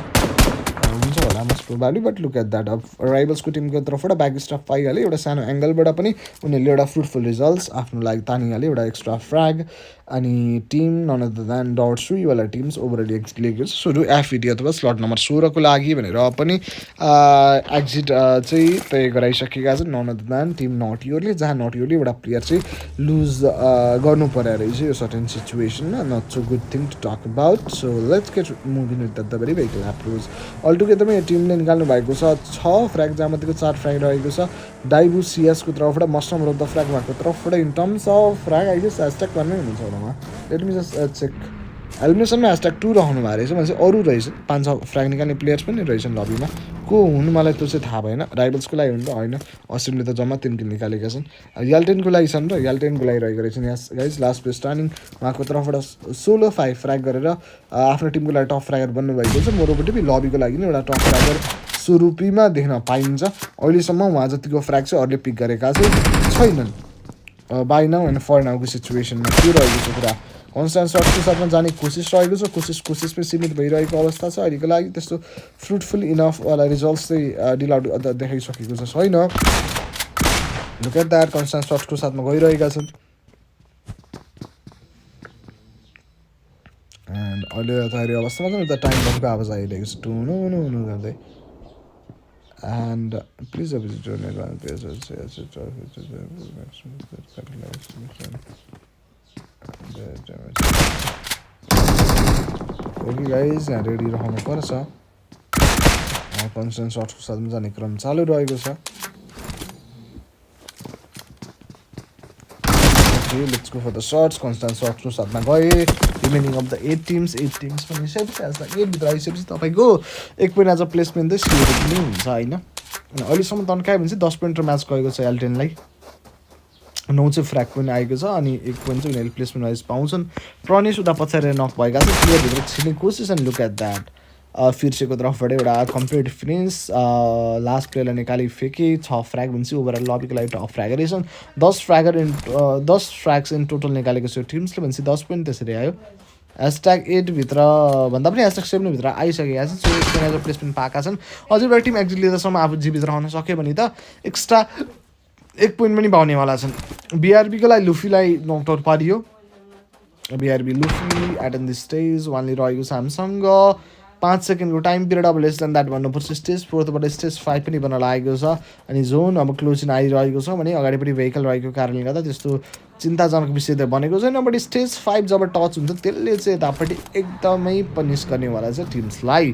हुन्छ होला most probably. But look at that अब राइभल्सको टिमको तर्फबाट ब्याक स्टाफ पाइहाल्यो. एउटा सानो एङ्गलबाट पनि उनीहरूले एउटा फ्रुटफुल रिजल्ट्स आफ्नो लागि तानिहाल्यो. एउटा एक्स्ट्रा फ्र्याग अनि team none other than dot सुईवाला टिम्स ओभरअली एक्जिट लिएको छ. सुरु एफइडी अथवा स्लट नम्बर 16 को लागि भनेर पनि एक्जिट चाहिँ तय गराइसकेका छन्. None other than team not योरले जहाँ नट योरले एउटा प्लेयर चाहिँ लुज गर्नु पर्यो रहेछ यो सर्टेन सिचुएसनमा. Not so good thing to talk about. So let's get moving with the very vehicle approach. अलटुगेदरमा यो टिमले निकाल्नु भएको छ 6 फ्र्याग जहाँमध्येको 4 फ्र्याग रहेको छ. डाइबु सिएसको तर्फबाट मस्टम रोड द फ्र्याग भएको तर्फबाट in terms of frag I guess hashtag भन्नै हुनुहुन्छ होलामा. Let me just check. एलिमिनेसनमा ह्यासट्याग 2 रहनु भएको रहेछ भने चाहिँ अरू रहेछ 5-6 फ्र्याग निकाल्ने प्लेयर्स पनि रहेछन् लबीमा. को हुनु मलाई त्यो चाहिँ थाहा भएन. राइभल्सको लागि हुनु त होइन. असिमले त जम्मा 3 किल निकालेका छन्. याल्टेनको लागि छन् र याल्टेनको लागि रहेको रहेछन्. यहाँ गाइज लास्ट प्लेस टर्निङ उहाँको तर्फबाट 16-5 फ्र्याग गरेर आफ्नो टिमको लागि टप फ्र्यागर बन्नुभएको छ. मोरोपट्टि पनि लबीको लागि नै एउटा टप फ्र्यागर स्वरूपीमा देख्न पाइन्छ. अहिलेसम्म उहाँ जतिको फ्र्याग चाहिँ अरूले पिक गरेका चाहिँ छैनन्. बाई नाउ एन्ड फर नाउको सिचुएसनमा के रहेको छ कुरा. कन्स्ट्यान्ट सर्टको साथमा जाने कोसिस रहेको छ. कोसिसमै सीमित भइरहेको अवस्था छ. अहिलेको लागि त्यस्तो फ्रुटफुल इनफवाला रिजल्ट्स चाहिँ डिल आउट देखाइसकेको छ छैन. लुक एट द्याट कन्स्ट्यान्ट सर्टको साथमा गइरहेका छन्. एन्ड अहिले तयारी अवस्थामा चाहिँ उता टाइम बमको आवाज आइरहेको छ टुनु गर्दै. And please visit your network page. Okay guys, यहाँ रेडी रहनु पर्छ. कन्स्ट्यान्ट सर्टको साथमा जाने क्रम चालु रहेको छ. Let's go for the shots. Constant सर्ट्सको साथमा गए. रिमेनिङ अफ द 8 टिम्स पनि सेप्स 8 भित्र आइसकेपछि तपाईँको 1 पोइन्ट एज अ प्लेसमेन्ट चाहिँ सिएर पनि हुन्छ होइन. अहिलेसम्म तन्कायो भने चाहिँ 10 पोइन्ट र म्याच गएको छ एल्टेनलाई. 9 चाहिँ फ्र्याग पनि आएको छ अनि 1 पोइन्ट चाहिँ उनीहरूले प्लेसमेन्ट वाइज पाउँछन्. प्रनेश उता पछाडि नक भएका छ. प्लेयरभित्र छिर्ने कोसिस एन्ड लुक एट द्याट फिर्सेको तर्फबाट एउटा कम्प्लिट फिनिस. लास्ट प्लेयरलाई निकाली फेके 6 फ्र्याग भन्छ. ओभरअल लबीको लागि टप फ्र्यागरै छन्. 10 फ्र्याग्स इन टोटल निकालेको छ टिम्सले भनेपछि 10 पोइन्ट त्यसरी आयो. ह्यासट्याग 8 भित्र भन्दा पनि ह्यासट्याग 7 भित्र आइसकेका छन्. सो एकजना प्लेसमेन्ट पाएका छन्. अझै एउटा टिम एक्जिट लिँदासम्म आफू जीवित रहन सक्यो भने त एक्स्ट्रा 1 पोइन्ट पनि पाउनेवाला छन्. बिआरबीको लागि लुफीलाई नकआउट पारियो. BRB Luffy at in this stage वानले रहेको छ हामीसँग 5 सेकेन्डको टाइम पिरियड. अब लेस देन द्याट भन्नुपर्छ. स्टेज 4बाट स्टेज 5 पनि बन्न लागेको छ. अनि जोन अब क्लोजिङ आइरहेको छ भने अगाडिपट्टि भेहिकल रहेको कारणले गर्दा त्यस्तो चिन्ताजनक विषय त बनेको छैन. बट स्टेज 5 जब टच हुन्छ त्यसले चाहिँ यतापट्टि एकदमै पनिस गर्नेवाला छ टिम्सलाई.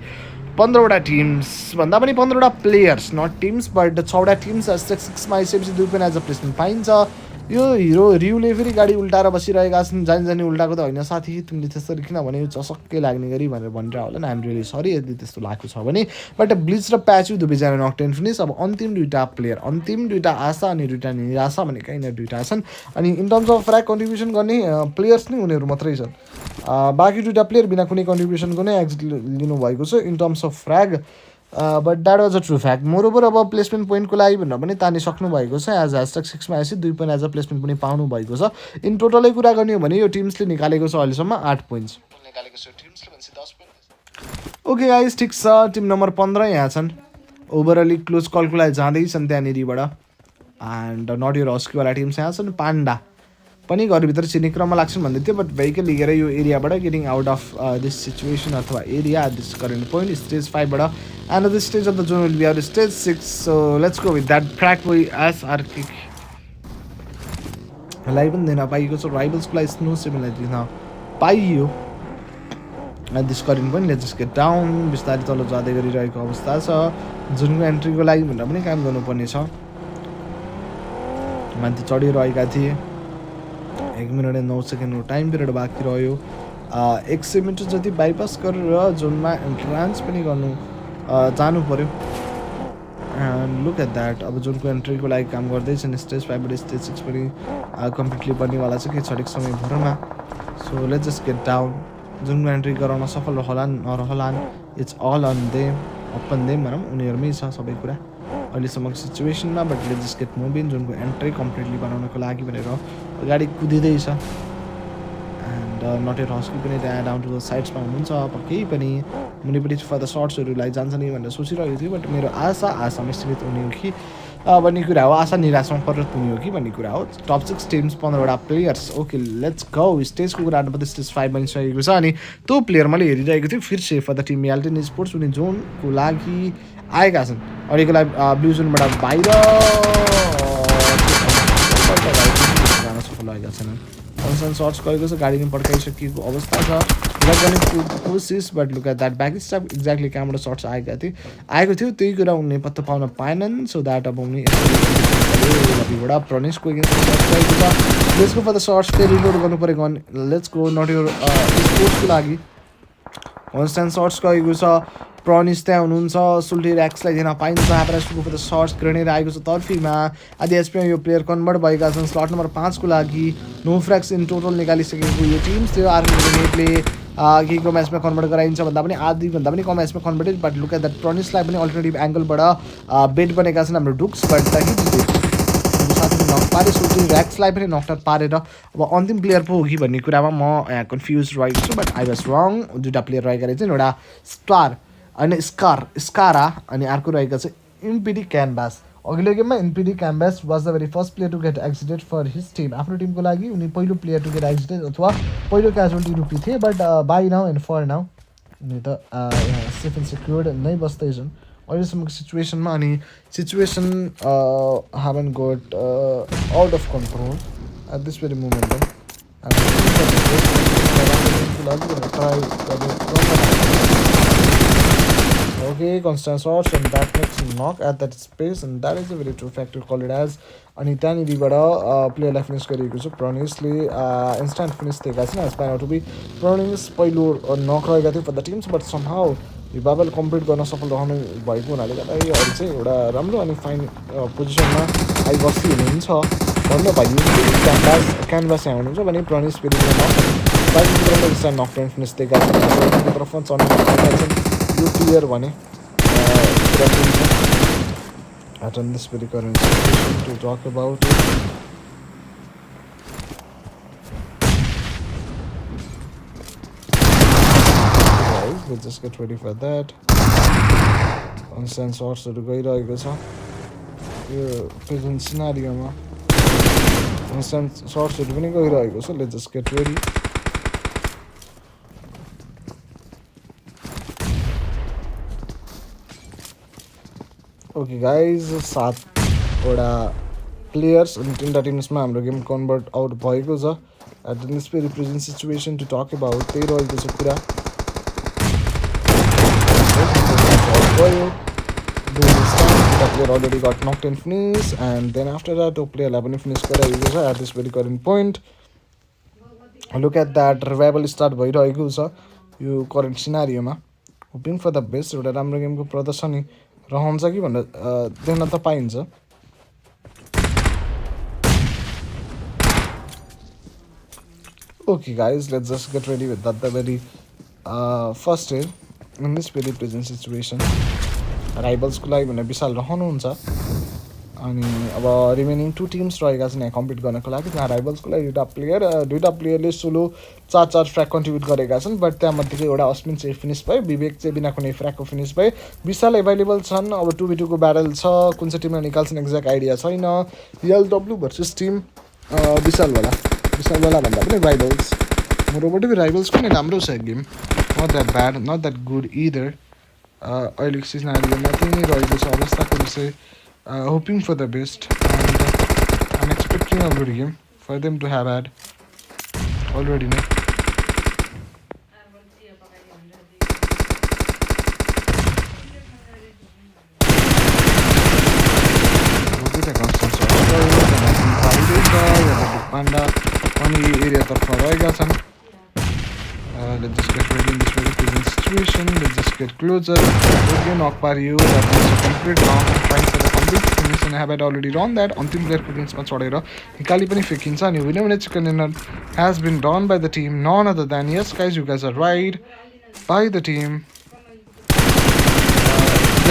15वटा टिम्स भन्दा पनि 15वटा प्लेयर्स नट टिम्स बट 6वटा टिम्स 6मा आइसकेपछि 2 पोइन्ट एज अ प्लेसमेन्ट पाइन्छ. यो हिरो रिउले फेरि गाडी उल्टाएर बसिरहेका छन्। जानी जानी उल्टाएको त होइन साथी, तिमीले त्यसरी किनभने यो चसक्कै लाग्ने गरी भनेर भनिरह होला नि। आइम रियली सरी यदि त्यस्तो लागेको छ भने। बट ब्लिच र प्याचु दुवैजना नकटेन फिनिस। अब अन्तिम दुईवटा प्लेयर, अन्तिम दुईवटा आशा अनि दुईवटा निराशा भनेको यिनीहरू दुईवटा छन्। अनि इन टर्म्स अफ फ्र्याग कन्ट्रिब्युसन गर्ने प्लेयर्स नै उनीहरू मात्रै छन्। बाँकी दुईवटा प्लेयर बिना कुनै कन्ट्रिब्युसनको नै एक्जिट लिनुभएको छ in terms of frag. But that was a true fact. Moreover अब प्लेसमेन्ट पोइन्टको लागि भनेर पनि तानिसक्नु भएको छ। एज ह्यासट्याग 6मा आएपछि 2 पोइन्ट एज अ प्लेसमेन्ट पनि पाउनु भएको छ। इन टोटलै कुरा गर्ने हो भने यो टिम्सले निकालेको छ अहिलेसम्म 8 पोइन्ट्स निकालेको छ टिम्सले भनेपछि 10 पोइन्ट। ओके गाइस, ठिक छ। टिम नम्बर 15 यहाँ छन्। ओभरअली क्लोज कलको लागि जाँदैछन् त्यहाँनिरबाट। एन्ड नट यो रस्कीवाला टिम्स यहाँ छन्। पान्डा पनि घरभित्र छिर्ने क्रममा लाग्छन् भन्दै थियो, बट भेहिकल लिएर यो एरियाबाट getting out of this situation अथवा area at this current point stage 5बाट। And this stage of the zone will be out stage 6। So let's go with that crack boy S R किकलाई पनि दिन पाइएको छ। राइभल्सको लागि स्नो सेभेनलाई दिन पाइयो at this current point. Let's just get down. बिस्तारै तल जाँदै गरिरहेको अवस्था छ। जुनको एन्ट्रीको लागि भनेर पनि काम गर्नुपर्ने छ। माथि चढिरहेका थिए। 1 मिनट 9 सेकेन्डको टाइम पिरियड बाँकी रह्यो। 100 मिटर जति बाइपास गरेर जोनमा एन्ट्रान्स पनि गर्नु जानु पऱ्यो। And look at that. अब जोनको एन्ट्रीको लागि काम गर्दैछन्। स्टेज 5बाट स्टेज 6 पनि कम्प्लिटली बन्नेवाला छ कि छडेक समय भरमा। So let's just get down. जोनको एन्ट्री गराउन सफल रहलान् नरहलान्, it's all on them, upon them भनौँ, उनीहरूमै छ सबै कुरा अहिलेसम्मको सिचुएसनमा। But let's just get moving. जोनको एन्ट्री कम्प्लिटली बनाउनको लागि भनेर अगाडि कुदिँदैछ। एन्ड नट ए हस्की पनि त्यहाँ डाउन टु द साइड्समा हुनुहुन्छ। पक्कै पनि मुनिपट्टि फर्दर सर्ट्सहरूलाई जान्छ नि भनेर सोचिरहेको थियो। बट मेरो आशामा सीमित हुने हो कि भन्ने कुरा हो, आशा निराशमा परिणत हुने हो कि भन्ने कुरा हो। टप 6 टिम्स 15वटा प्लेयर्स। Okay let's go. स्टेजको कुरा गर्नुपर्दा स्टेज 5 बनिसकेको छ। अनि त्यो प्लेयर मैले हेरिरहेको थिएँ फिर से फर द टिम याल्टिन स्पोर्ट्स। उनी जोनको लागि आएका छन्। अहिलेको लागि ब्लु जोनबाट बाहिर जान सफल भएका छैनन्। कन्सर्न सर्ट्स गएको छ। गाडी पनि पड्काइसकेको अवस्था छ। गर्ने कोसिस but look at that back step exactly कहाँबाट सर्ट्स आएको थियो त्यही कुरा उनले पत्ता पाउन पाएनन्। सो द्याट अब उनी बाट प्रनेसको एगेन्स्ट गएको छ। Let's go for the shots. फेरि रिलोड गर्नु परेको। लेट्स गो नट यो स्पोर्ट्सको लागि कन्सटेन्ट सर्ट्स गएको छ। प्रनिस त्यहाँ हुनुहुन्छ। सुल्टी ऱ्याक्सलाई दिन पाइन्छ। ह्यापरासको फर द सर्ट्स ग्रेनेड आएको छ तर्फीमा। आदि एचपीमा यो प्लेयर कन्भर्ट भएका छन्। स्लट नम्बर 5 को लागि नो फ्र्याक्स इन टोटल निकालिसकेको यो टिम्स थियो। आर्मी ग्रेनेडले केको म्याचमा कन्भर्ट गराइन्छ भन्दा पनि आधीभन्दा पनि कम म्याचमा converted. But look at that प्रनिसलाई पनि अल्टरनेटिभ एङ्गलबाट बेट बनेका छन् हाम्रो डुक्स। बट साथीले नक पारे। सुल्टी ऱ्याक्सलाई पनि नकआउट पारेर अब अन्तिम प्लेयर पो हो कि भन्ने कुरामा म कन्फ्युज रहेको छु। बट आई वाज रङ। दुईवटा प्लेयर रहेका रहेछन्। एउटा स्टार अनि स्कारा अनि अर्को रहेको छ इम्पिडी क्यानभास। अघिल्लो गेममा इम्पिडी Canvas was the very first player to get exited for his team. आफ्नो टिमको लागि उनी पहिलो प्लेयर टु गेट एक्जिटेड अथवा पहिलो क्याजुअल्टी रुपी थिए। But by now and for now उनी त सेफ एन्ड सेक्युर्ड नै बस्दैछन् अहिलेसम्मको सिचुएसनमा। अनि situation haven got out of control at this very moment. Okay, constant shots and that makes knock at that space and that is a very true factor call it as. अनि त्यहाँनिरबाट प्लेयरलाई finish गरिएको छ। प्रनिसले instant finish दिएका छन्। As pine to be Pranish पहिलो knock रहेका थियो for the teams. But somehow यो बाबल कम्प्लिट गर्न सफल रहनु भएको हुनाले गर्दाखेरि अरू चाहिँ एउटा राम्रो अनि फाइन पोजिसनमा आइबस्ती हुनुहुन्छ भन्न पाइयो। क्यानभास यहाँ हुनुहुन्छ भने प्रनिस फेरि इन्स्ट्यान्ट नक फिनिस दिएका छन्। यो प्लेयर भने attend this very current situation to talk about it. Guys, let's just get ready for that. Constant shots to गइरहेको छ यो प्रेजेन्ट सिनारियोमा। constant shots पनि गइरहेको छ। let's just get ready. Okay guys 7वटा प्लेयर्स अनि 3वटा टिम्समा हाम्रो गेम कन्भर्ट आउट भएको छ। At this very present situation to talk about त्यही रहेको छ कुरा। गयो During this time, the player already got knocked and finished, and then after that, the player 11 finished at this very current point. Look at that, revival start भइरहेको छ यो current सिनारियोमा. Hoping for the best. एउटा राम्रो गेमको प्रदर्शनी रहन्छ कि भनेर देख्न त पाइन्छ. Okay guys, let's just get ready with that the very first day in this very present situation. राइभल्सको लागि भनेर विशाल रहनुहुन्छ अनि अब रिमेनिङ 2 टिम्स रहेका छन् यहाँ कम्पिट गर्नको लागि. त्यहाँ राइभल्सको लागि दुईवटा प्लेयरले सोलो 4 फ्र्याग कन्ट्रिब्युट गरेका छन्. बट त्यहाँमध्येको एउटा अश्विन चाहिँ फिनिस भयो, विवेक चाहिँ बिना कुनै फ्र्यागको फिनिस भयो. विशाल एभाइलेबल छन्. अब 2v2को ब्याटल छ, कुन चाहिँ टिमले निकाल्छन् एक्ज्याक्ट आइडिया छैन. एलडब्ल्यू भर्सेस टिम विशालवाला भन्दा पनि राइभल्स. मोरोबाट पनि राइभल्सको नै राम्रो छ game. Not that bad, not that good either. अहिलेको सिजनमा त्यही नै रहेको छ अवस्थाको विषय. Hoping for the best, and I'm expecting a good game for them to have had already. No? Panda only area of let's just get ready in this very present situation. Let's just get closer. Okay, knock par you. That was a complete round. I'm trying for the complete finish and I have already done that. Antim player cooking ma chodaera nikali pani fekincha ani winner chicken dinner has been done by the team none other than, yes guys, you guys are right, by the team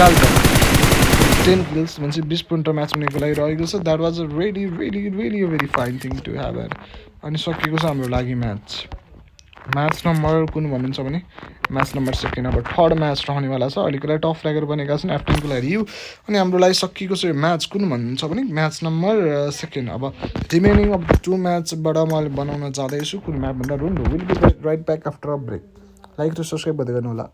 Jalta. 10 kills once you 20 point match हुनेको लागि रहेको छ. That was a really a very fine thing to have had. अनि सकिएको छ हाम्रो लागि match number कुन भन्नुहुन्छ भने म्याच नम्बर 2 अब 3rd म्याच रहनेवाला छ. अहिलेको लागि टप फ्ल्यागर बनेका छन् एफटिनको लागि रिभ्यू. अनि हाम्रो लागि सकिएको छ यो म्याच कुन भन्नुहुन्छ भने म्याच नम्बर 2. अब रिमेनिङ अफ 2 म्याचबाट मैले बनाउन जाँदैछु कुन म्याच भन्दा Rondo. Will be right back after a break. Like र सब्सक्राइब गर्दै गर्नु होला.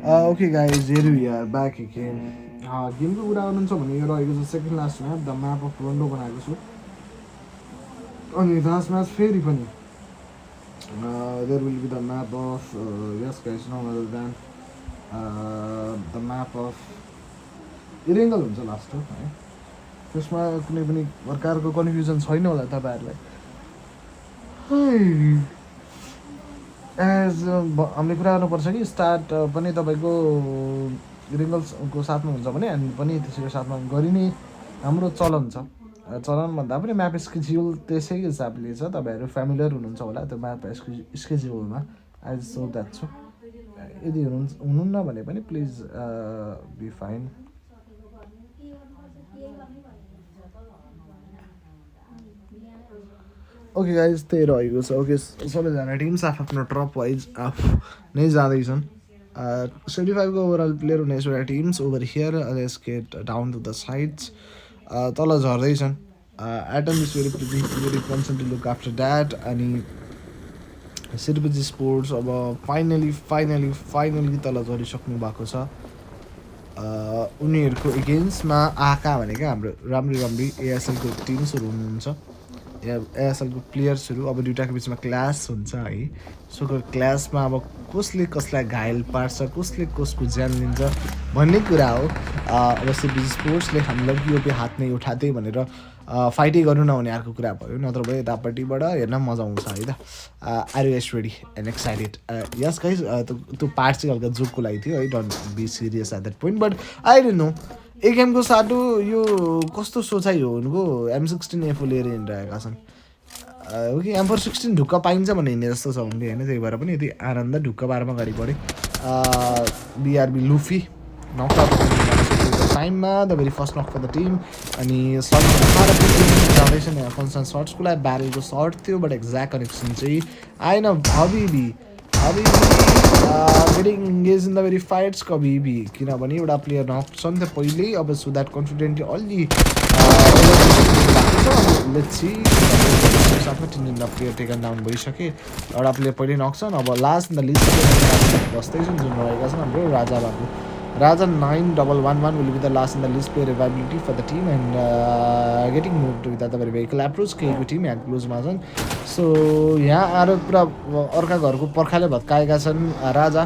Okay guys, here we are back again. गेमको कुरा गर्नुहुन्छ भने यो रहेको छ second last map. The map of Rondo बनाएको छु. अनि लास्ट म्याच फेरि पनि there will be the map of yes guys none other than the map of Erangel हुन्छ लास्ट हो है. त्यसमा कुनै पनि प्रकारको कन्फ्युजन छैन होला तपाईँहरूलाई. एज हामीले कुरा गर्नुपर्छ कि स्टार्ट पनि तपाईँको रिङ्गल्सको साथमा हुन्छ भने हामी पनि त्यसैको साथमा गरिने हाम्रो चलन छ। चलन भन्दा पनि म्याप स्केड्युल त्यसै हिसाबले छ। तपाईँहरू फ्यामिलियर हुनुहुन्छ होला त्यो म्याप स्केड्युलमा। एज सो द्याट छु। यदि हुनुहुन्न भने पनि please be fine. Okay guys त्यही रहेको छ। ओके सबैजना टिम्स आफ्नो ट्रप वाइज नै जाँदैछन्। 75 ओभरअल प्लेयर हुने 16 teams over here. Let's get down to the sides. तल झर्दैछन्। Atom is very concern to look after that. अनि सिरपिजी स्पोर्ट्स अब फाइनली तल झरिसक्नु भएको छ। उनीहरूको एगेन्स्टमा आका भनेको हाम्रो राम्री एएसएलको टिम्सहरू हुनुहुन्छ। एएसएलको प्लेयर्सहरू अब दुइटाको बिचमा क्लास हुन्छ है। सो क्लासमा अब कसले कसलाई घायल पार्छ, कसले कसको ज्यान लिन्छ भन्ने कुरा हो। अब सिरपिजी स्पोर्ट्सले हामीलाई पिओपी हात नै उठाते भनेर फाइटै गर्नु नहुने अर्को कुरा भयो। नत्र भयो यतापट्टिबाट हेर्न मजा आउँछ है त। Are you guys ready and excited? Yes guys त्यो पार्ट चाहिँ हल्का जोकको लागि थियो है। Don't be serious at that point. But I don't know एक गेमको साटो यो कस्तो सोचाइ हो उनको। M16 एफओ लिएर हिँडिरहेका छन्। ओके M416 ढुक्क पाइन्छ भन्ने हिँड्ने जस्तो छ उनले होइन। त्यही भएर पनि यति आनन्द ढुक्क बारमा अगाडि बढे। BRB लुफी नकआउट टाइममा the very first knock for the team. अनि सर्ट जाँदैछन् कन्सर्न सर्ट्सको लागि। ब्यारेलको सर्ट थियो बट एक्ज्याक्ट कनेक्सन चाहिँ आएन। Habibi getting engage in the very fights कबिबी। किनभने एउटा प्लेयर नक छ नि त पहिल्यै। अब सो द्याट कन्फिडेन्टली अलि लेट्स सी साथमा 3 प्लेयर टेकन डाउन भइसके। एउटा प्लेयर पहिल्यै नक छन्। अब लास्ट इन द लिस्ट बस्दैछन् जुन रहेका छन् हाम्रो राजा बाबु। Raja 9111 will be the last in the list player availability for the team and getting moved with the very vehicle approach केहीको टिम यहाँ क्लोजमा छन्। सो यहाँ आएर पुरा अर्का घरको पर्खाले भत्काएका छन् राजा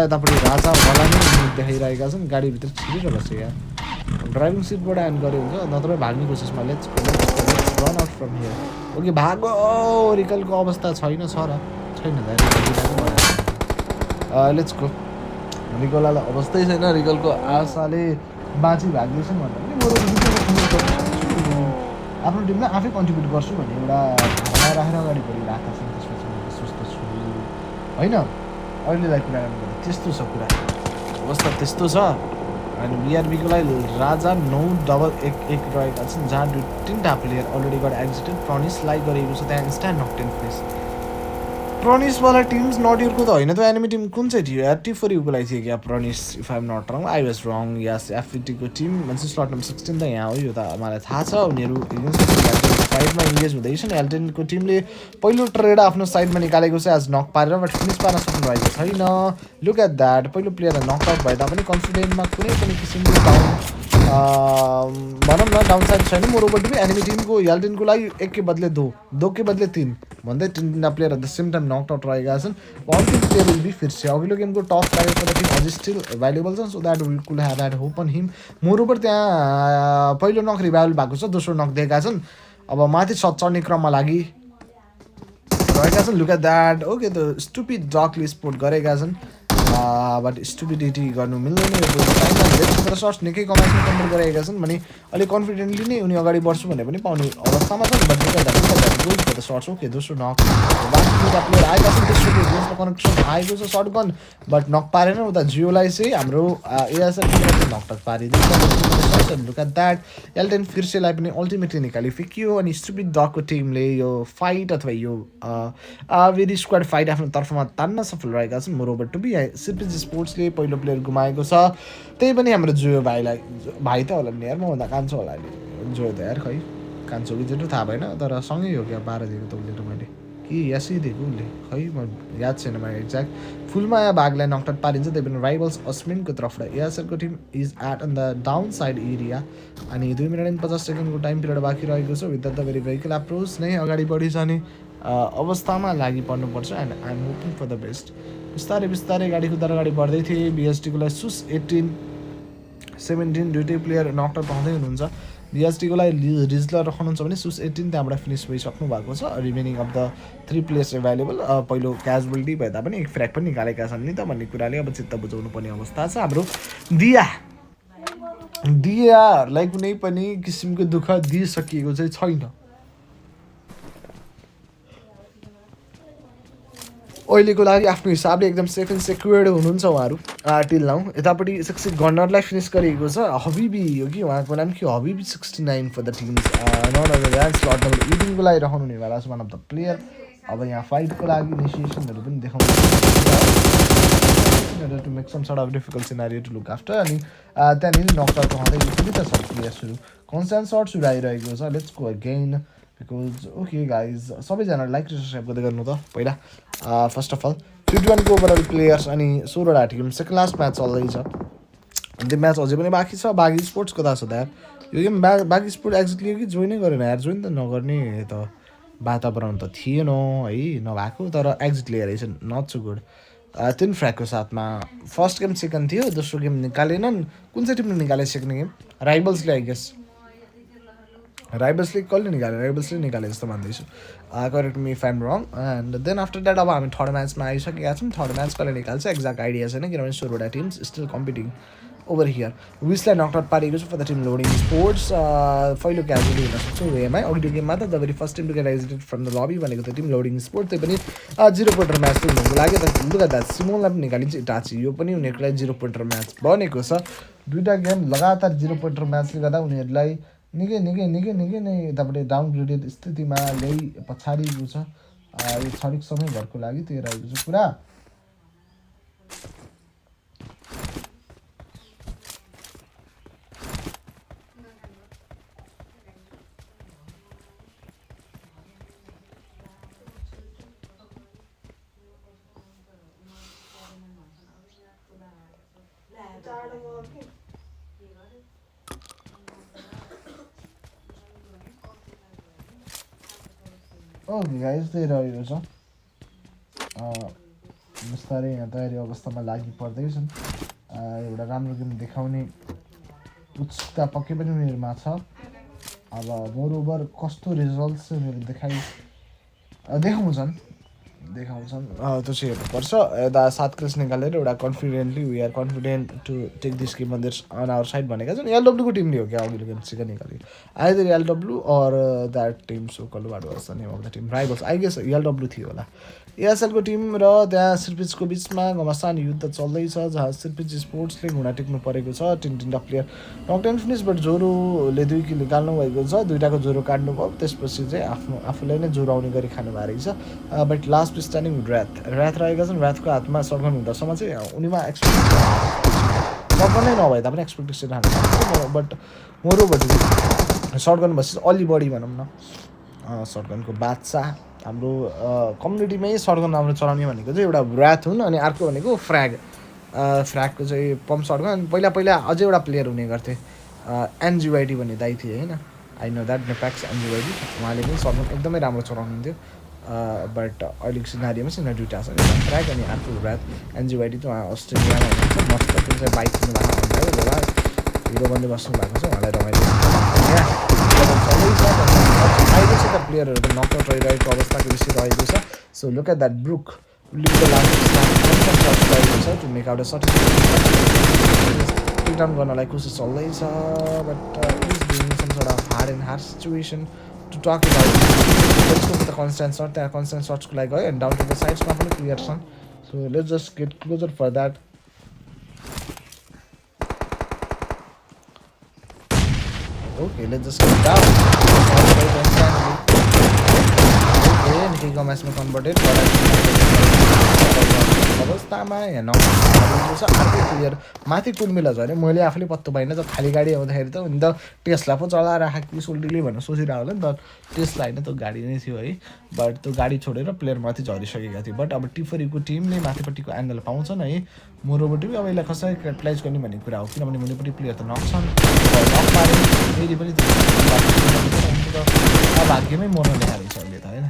यतापट्टि राजा होला नै देखाइरहेका छन्। गाडीभित्र छिरेर बस्यो यहाँ। ड्राइभिङ सिटबाट एन्ड गरे हुन्छ नत्र भाग्ने कोसिसमा। Let's run out from here. Okay भागो। रिकलको अवस्था छैन छ र छैन लेट्स गो। रिकललाई अवस्थै छैन। रिकलको आशाले बाँची भाग्दैछन् भन्दा पनि आफ्नो टिमलाई आफै कन्ट्रिब्युट गर्छु भन्ने एउटा भावना राखेर अगाडि बढिरहेका छन्। त्यसपछि म विश्वस्त छु होइन। अहिलेलाई कुरा गर्नुपर्दा त्यस्तो छ कुरा अवस्था त्यस्तो छ। अनि BRBको लागि राजा 911 रहेका छन् जहाँ 2-3टा प्लेयर अलरेडी गएर एक्जिटेड। प्रनिसलाई गरेको छ त्यहाँ इन्स्ट्यान्ट नक 10 फेस। प्रनिसवाला टिम्स नट युरको त होइन। त्यो एनिमी टिम कुन चाहिँ थियो यार? T4U को लागि थियो क्या Pranish if I am not wrong. I was wrong. यस FPTको टिम भन्छ स्लट नम्बर 16 त यहाँ हो। यो त मलाई थाहा छ। उनीहरू फाइटमा इङ्गेज हुँदैछन्। L10को टिमले पहिलो ट्रेड आफ्नो साइडमा निकालेको छ एज नक पारेर बट फिनिस पार्न सक्नु भएको छैन। Look at that. पहिलो प्लेयर नकआउट भए तापनि कन्फिडेन्टमा कुनै पनि किसिमको भनौँ न डाउन साइड छैन। मोरोबर पनि एनिमी टिमको L10को लागि 1 के बदले 2 के बदले 3 भन्दै 3 player at the same time knock out रहेका छन्। अन्तिम प्लेयर विल बी फिर्से। अघिल्लो गेमको टस लागेको टिम अझै स्टिल एभाइलेबल छ। So that will could have that hope on him. Moreover त्यहाँ पहिलो नक रिभाइभल भएको छ। दोस्रो नक दिएका छन्। अब माथि सट चढ्ने क्रममा लागि रहेका छन्। Look at that. ओके त स्टुपिड डकले स्पोर्ट गरेका छन् बट स्टुपिडिटी गर्नु मिल्दैन। यो सर्ट्स निकै कमाइसम्म कम्प्लिट गरेका छन् भने अलिक कन्फिडेन्टली नै उनी अगाडि बढ्छु भने पनि पाउने अवस्थामा छन्। बट निकै सर्ट्स ओके दोस्रो नक बाँकी दुईवटा प्लेयर आएका छन्। तेस्रो कनेक्सन आएको छ सर्ट गन बट नक पारेन। उता जियोलाई चाहिँ हाम्रो एएसएल नकटक पारिदिन्छ। Look at that. L10 फिर्सेलाई पनि अल्टिमेटली निकाली फिकियो। अनि स्टुपिड डकको टिमले यो फाइट अथवा यो भेरी स्क्वाड फाइट आफ्नो तर्फमा तान्न सफल रहेका छन्। मोरोबर टु बी सिरपिजी स्पोर्ट्सले पहिलो प्लेयर गुमाएको छ। त्यही पनि हाम्रो जोयो भाइलाई भाइ त होला नि यार मभन्दा कान्छो होला नि जोयो त यार। खै कान्छो कि जेठो थाहा भएन तर सँगै हो क्या 12 दिएको त उसले मैले कि यासै दिएको उसले खै म याद छैन मलाई एक्ज्याक्ट। फुलमाया भागलाई नकआउट पारिन्छ। त्यही पनि राइभल्स अस्मिनको तर्फबाट एएसएलको team is at on the down side area. अनि 2 मिनट अनि 50 सेकेन्डको टाइम पिरियड बाँकी रहेको छ। With the very vehicle approach नै अगाडि बढी जाने अवस्थामा लागि पर्नुपर्छ। And I am hoping for the best. बिस्तारै गाडी कुदाएर अगाडि बढ्दै थिएँ। BSTको लागि सुस 18-17 दुइटै प्लेयर नकआउट पाउँदै हुनुहुन्छ। डिएसटीको लागि रिजलर राख्नुहुन्छ भने सुस 18 त्यहाँबाट फिनिस भइसक्नु भएको छ remaining of the 3 players available पहिलो क्याजुअलिटी भए तापनि एक फ्र्याग पनि निकालेका छन् नि त भन्ने कुराले अब चित्त बुझाउनु पर्ने अवस्था छ हाम्रो दियाहरूलाई कुनै पनि किसिमको दुःख दिइसकिएको चाहिँ छैन अहिलेको लागि आफ्नो हिसाबले एकदम सेफ एन्ड सेक्युर्ड हुनुहुन्छ उहाँहरू टिल नाउ यतापट्टि 60 गनरलाई फिनिस गरिएको छ हबिबी हो कि उहाँको नाम के Habibi 69 for the teams none other than slot number 18 को लागि रहनु हुनेवाला छ वान अफ द प्लेयर अब यहाँ फाइटको लागि इनिसिएसनहरू पनि देखाउनु to make some sort of difficult scenario to look after अनि त्यहाँनिर नकआउट हुँदै फेरि त छ प्लेयर्सहरू कन्स्ट्यान्ट सर्ट्स उडाइरहेको छ let's go again because okay guys सबैजनालाई लाइक र सब्सक्राइब गर्दै गर्नु त पहिला फर्स्ट अफ अल 51 को ओभरअल प्लेयर्स अनि 16वटा टिम सेकेन्ड लास्ट म्याच चल्दैछ अनि त्यो म्याच अझै पनि बाँकी छ बाघी स्पोर्ट्स कता छ त यार यो गेम बाघी स्पोर्ट एक्ज्याक्टली हो कि जोइनै गरेन यार जोइन त नगर्ने त वातावरण त थिएन है नभएको तर एक्जिट लिएर रहेछ नट सो गुड 3 फ्र्यागको साथमा फर्स्ट गेम सेकेन्ड थियो दोस्रो गेम निकालेनन् कुन चाहिँ टिमले निकाले सेकेन्ड गेम राइबल्सले आई गेस राइबल्सले कसले निकाल्यो राइबल्सले निकाले जस्तो मान्दैछु correct me if I'm wrong and then after that अब हामी थर्ड म्याचमा आइसकेका छौँ थर्ड म्याच कसले निकाल्छ एक्ज्याक्ट आइडिया छैन किनभने 16वटा teams still competing over here विसलाई नकआउट पारेको छु for the team loading sports पहिलो क्याजुअली हुन सक्छु वेमा अघिल्लो गेममा त the very first team to get exited from the lobby भनेको त टिम लोडिङ स्पोर्ट त्यही पनि 0 पोइन्टर म्याच त हुनुको लागि त लुक एट द्याट सिमोनलाई पनि निकालिन्छ इटाची यो पनि उनीहरूको लागि 0 पोइन्टर म्याच बनेको छ दुईवटा गेम लगातार 0 पोइन्टर म्याचले गर्दा उनीहरूलाई निकै नै यतापट्टि डाउनग्रेडेड स्थितिमा ल्याइ पछाडिएको छ यो क्षणिक समयभरको लागि त्यो रहेको छ कुरा ओके गाइज त्यही रहेको छ बिस्तारै यहाँ तयारी अवस्थामा लागि पर्दैछन् एउटा राम्रो गेम देखाउने उत्सुकता पक्कै पनि उनीहरूमा छ अब मोरओभर कस्तो रिजल्ट्स उनीहरू देखाउँछन् त्यो चाहिँ हेर्नुपर्छ यता 7 किल्स निकालेर एउटा confidently we are confident to take this game on our side भनेका छन् एलडब्ल्यूको टिमले हो क्या अघिल्लो गेम सिका निकाल्यो either LW or that team so call what was the name of the team rivals I guess LW थियो होला एएसएलको टिम र त्यहाँ सिर्पिचको बिचमा घमासान युद्ध चल्दैछ जहाँ सिर्पिच स्पोर्ट्सले घुँडा टेक्नु परेको छ तिनवटा प्लेयर नकडाउन फिनिसबाट जोरोले 2 किल निकाल्नु भएको छ दुईवटाको जोरो काट्नुभयो त्यसपछि चाहिँ आफूलाई नै जोरो आउने गरी खानुभएको रहेछ बट लास्ट स्ट्यान्डिङ ऱ्याथ रहेका छन् ऱ्याथको हातमा सर्गन हुँदासम्म चाहिँ उनीमा सर्गन नै नभए तापनि एक्सपेक्टेसन हाल्नु बट मोरोभर सर्गन भएपछि अलि बढी भनौँ न सर्गनको बादशाह हाम्रो कम्युनिटीमै सर्गन राम्रो चलाउने भनेको चाहिँ एउटा ऱ्याथ हुन् अनि अर्को भनेको फ्र्यागको चाहिँ पम्प सर्गन अनि पहिला अझै एउटा प्लेयर हुने गर्थे एनजिवाइटी भन्ने दाइ थिए होइन आई नो द्याट नेप्याक्स एनजिवाइटी उहाँले पनि सर्गन एकदमै राम्रो चलाउनुहुन्थ्यो बट अहिलेको सिनारीमा चाहिँ दुईवटा छ एउटा फ्र्याग अनि अर्को ऱ्याथ एनजिवाइटी त उहाँ अस्ट्रेलियामा हुनुहुन्छ मस्त त्यो चाहिँ बाइक किन्नु भएको भन्दा होला हिरो बन्दै बस्नु भएको छ उहाँलाई रमाइलो अहिले चाहिँ त प्लेयरहरूको नकआउट रहिरहेको अवस्थाको विषय रहेको छ so look at that Brook to make out a shot take down गर्नलाई कोसिस चल्दैछ but is being some sort of hard and hard situation to talk about the constant shot त्यहाँ कन्स्ट्यान्ट सर्ट्सको लागि गयो एन्ड डाउन टु द साइड्समा पनि player छन् so let's just get closer for that Okay, let's just get down. Okay, निकैको म्याचमा converted अवस्थामा यहाँ नछ अर्कै प्लेयर माथि कुर्मिला छ अरे मैले आफूले पत्तो पाइनँ त खाली गाडी आउँदाखेरि त नि त टेस्ला पो चलाएर आएको कि सोल्टीले भनेर सोचिरहेको होला नि त टेस्ला होइन त गाडी नै थियो है बट त्यो गाडी छोडेर प्लेयर माथि झरिसकेका थियो बट अब टिफरीको टिमले माथिपट्टिको एङ्गल पाउँछन् है मोरोपट्टि अब यसलाई कसरी क्यापिटलाइज गर्ने भन्ने कुरा हो किनभने मुनिपट्टि प्लेयर त नक्छन् नक पारे फेरि पनि भाग्यमै मर्न ल्याएर छ अहिले त होइन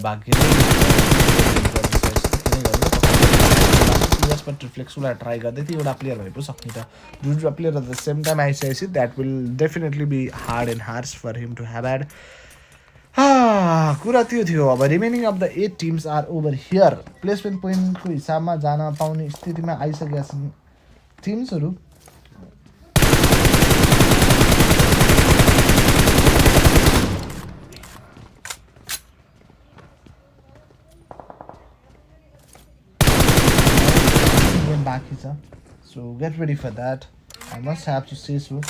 भाग्यमै स्पट रिफ्लेक्स उसलाई ट्राई गर्दै थियो एउटा प्लेयर भए पो सक्ने त दुईवटा player at the same time आइसकेपछि that will definitely be hard and harsh for him to have had कुरा त्यो थियो अब remaining of the 8 teams are over here placement पोइन्टको हिसाबमा जान पाउने स्थितिमा आइसकेका छन् टिम्सहरू बाँकी छ so get ready for that I must have to say so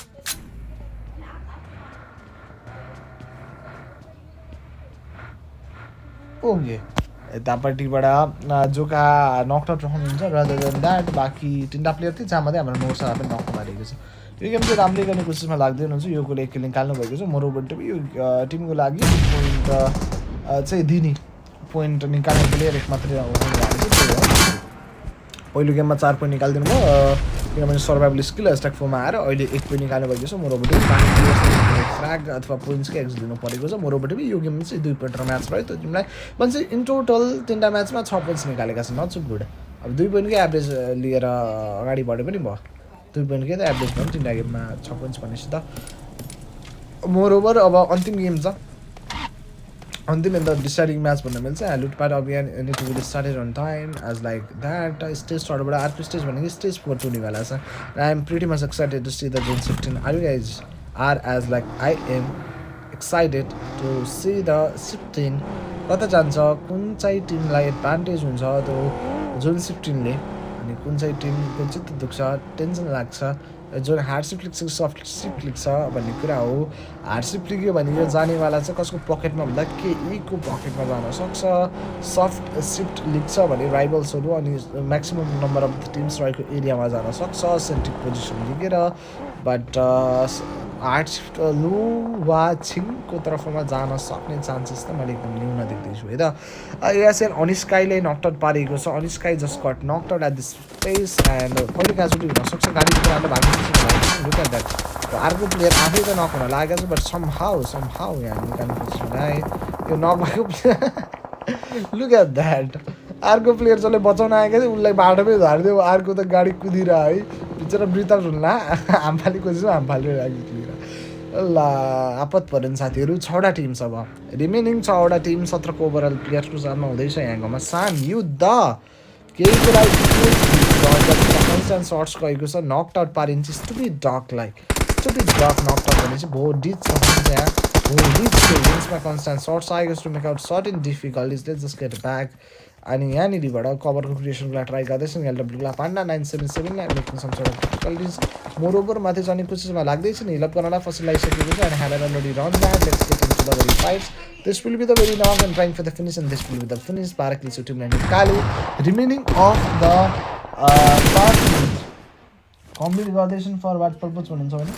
okay यतापट्टिबाट जोका नकआउट रहनुहुन्छ रदर देन द्याट बाँकी तिनवटा प्लेयर थियो जहाँमध्ये हाम्रो नोर्सलाई पनि नक मारेको छ यो गेम चाहिँ राम्रै गर्ने कोसिसमा लाग्दै हुनुहुन्छ यो गोल एक किल निकाल्नु भएको छ मोरोबाट यो टिमको लागि पोइन्ट चाहिँ दिने पोइन्ट निकाल्ने प्लेयर एक मात्रै हुनु भएको छ त्यही हो पहिलो गेममा 4 पोइन्ट निकालिदिनु भयो किनभने सर्भाइभल स्किल एस्ट्याक फोरमा आएर अहिले 1 पोइन्ट निकाल्नु भएको छ मोरोबाट फ्र्याग अथवा पोइन्ट्सकै एक्स दिनु परेको छ मोरोबाट यो गेममा चाहिँ 2 पोइन्ट र म्याच भयो त्यो टिमलाई भन्छ इन टोटल 3टा म्याचमा 6 पोइन्ट्स निकालेका छन् नट सो गुड अब 2 पोइन्टकै एभरेज लिएर अगाडि बढे पनि भयो 2 पोइन्टकै त एभरेज भयो 3टा गेममा 6 पोइन्ट्स भनेपछि त मोरोभर अब अन्तिम गेम छ अन्तिम एन्ड द डिसाइडिङ म्याच भन्न मिल्छ लुटपाट अभियान need to be started on time as like that stage थर्डबाट अर्को स्टेज भनेको स्टेज 4 हुनेवाला छ I am pretty much excited to see the zone 15 are you guys are as like I am excited to see the 15 कता जान्छ कुन चाहिँ टिमलाई एडभान्टेज हुन्छ त्यो जोन 15ले अनि कुन चाहिँ टिमको चित्त दुख्छ टेन्सन लाग्छ जुन हार्डसिप लिग्छ सफ्ट सिप लिग्छ भन्ने कुरा हो हार्डसिप लिग्यो भने यो जानेवाला चाहिँ कसको पकेटमा भन्दा केहीको पकेटमा जान सक्छ सफ्ट सिफ्ट लिग्छ भने राइभल्सहरू अनि maximum number of the teams रहेको एरियामा जान सक्छ सेन्ट्रिक पोजिसन लिगेर बट हार्ड सिफ्ट लो वा छिङको तर्फमा जान सक्ने चान्सेस त मैले एकदम न्यून देख्दैछु है त एसएन अनिस्काईले नकआउट पारेको छ अनिस्काई just got knockout at this space and कहिले क्याजुअली हुनसक्छ गाडी कुराले भाग्छ अर्को प्लेयर आफै त नक हुन लागेको छ बट समहाउ यहाँ निकाल्नु खोज्छ है यो नभएको प्लेयर लुक एट द्याट अर्को प्लेयर जसले बचाउन आएको थियो उसलाई बाटोमै झारिदियो अर्को त गाडी कुदिर है बिचरा ब्रिताउट हुन्ला हामफाली खोजेछ हामफाली राखिदिएर ल आपत परेन साथीहरू 6वटा टिम छ अब रिमेनिङ 6वटा टिम 17को ओभरअल प्लेयर्सको साथमा हुँदैछ यहाँ गाउँमा सान युद्ध केही कुरा कन्स्ट्यान्ट सर्ट्स गएको छ नकड आउट पारिन्छ स्टुपिड डकलाई स्टुपिड डक नकड आउट भने चाहिँ भो डिच छ यहाँ भो डिच गेम्समा कन्स्ट्यान्ट सर्ट्स आएको to make out shot in difficulties let's just get back अनि यहाँनिरबाट कभरको क्रिएसनको लागि ट्राई गर्दैछन् एलडब्ल्यूलाई पान्डा 977लाई making some sort of difficulties moreover माथि जाने कोसिसमा लाग्दैछ नि हिलअप गर्नलाई फसल लगाइसकेको छ अनि हालेर already run that let's get into the very fights this will be the very knock and trying for the finish and this will be the finish 12 kills टिमलाई निकाल्यो रिमेनिङ अफ द कम्प्लिट गर्दैछन् for what purpose भन्नुहुन्छ भने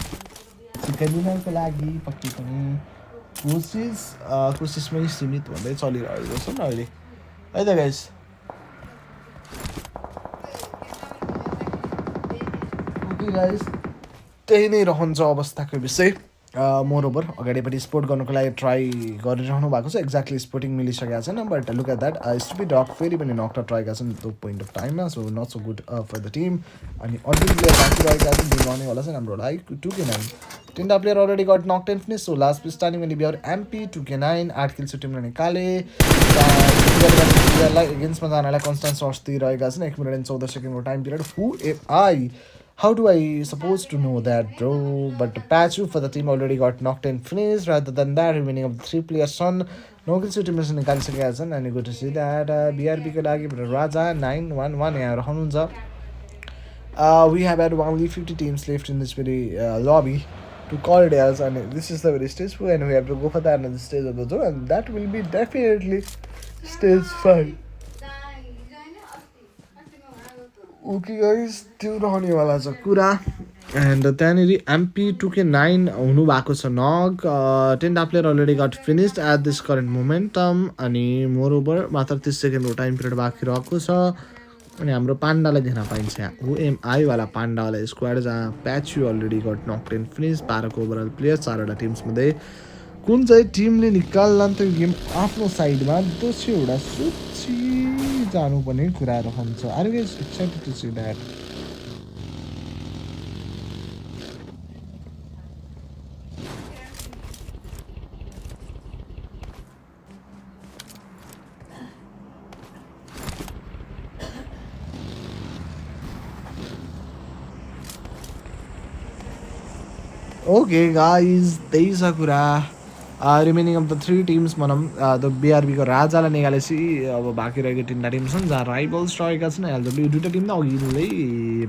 सिकाइदिनको लागि पक्कै पनि कोसिसमै सीमित भन्दै चलिरहेको छ नि अहिले है त गाइस ओके गाइस त्यही नै रहन्छ अवस्थाको विषय मोरोभर अगाडिपट्टि स्पोर्ट गर्नुको लागि ट्राई गरिरहनु भएको छ एक्ज्याक्टली स्पोर्टिङ मिलिसकेको छैन but look at that stupid duck फेरि पनि नकआउट रहेका छन् त्यो पोइन्ट अफ टाइममा so not so good for the team अनि अन्तिम प्लेयर बाँकी रहेका छन् जिमाउनेवाला चाहिँ हाम्रो लागि 2K9 3टा player already got knock 10 finish so last starting अनि बिहार एमपी 2K9 8 किल्स टिमले निकाले प्लेयरलाई एगेन्स्टमा जानलाई कन्स्ट्यान्ट सर्ट्स दिइरहेका छन् 1 मिनट एन्ड 14 सेकेन्डको time period who am I How do I supposed to know that, bro? But Pachu for the team already got knocked and finished. Rather than that, remaining of the 3 players son, no kills to team निकालिसकेका छन् and good to see that BRB को लागि Raja 911 यहाँ रहनुहुन्छ. We have had only 50 teams left in this very lobby to call it as, and this is the very stage 4 and we have to go for that another stage of the zone and that will be definitely stage 5. Okay guys त्यो रहनेवाला छ कुरा and त्यहाँनिर MP 2K9 हुनुभएको छ knock 10टा player already got finished at this current momentum अनि moreover मात्र 30 सेकेन्डको टाइम पिरियड बाँकी रहेको छ अनि हाम्रो पाण्डालाई देख्न पाइन्छ यहाँ ओएमआईवाला पाण्डावाला स्क्वाड जहाँ प्याचु already got knock 10 finish 12को overall player 4वटा टिम्समध्ये कुन चाहिँ टिमले निकाल्ला त गेम आफ्नो साइडमा दोस्रो एउटा सूची जानुपर्ने कुराहरू हुन्छ. Are you guys excited to see that? Okay, guys, त्यही छ कुरा. रिमेनिङ अफ द 3 टिम्स भनौँ द बिआरबीको राजालाई निकालेपछि अब बाँकी रहेको 3टा टिम छन् जहाँ राइभल्स रहेका छन्. एलडब्ल्यू 2टा टिम त अघिल्लै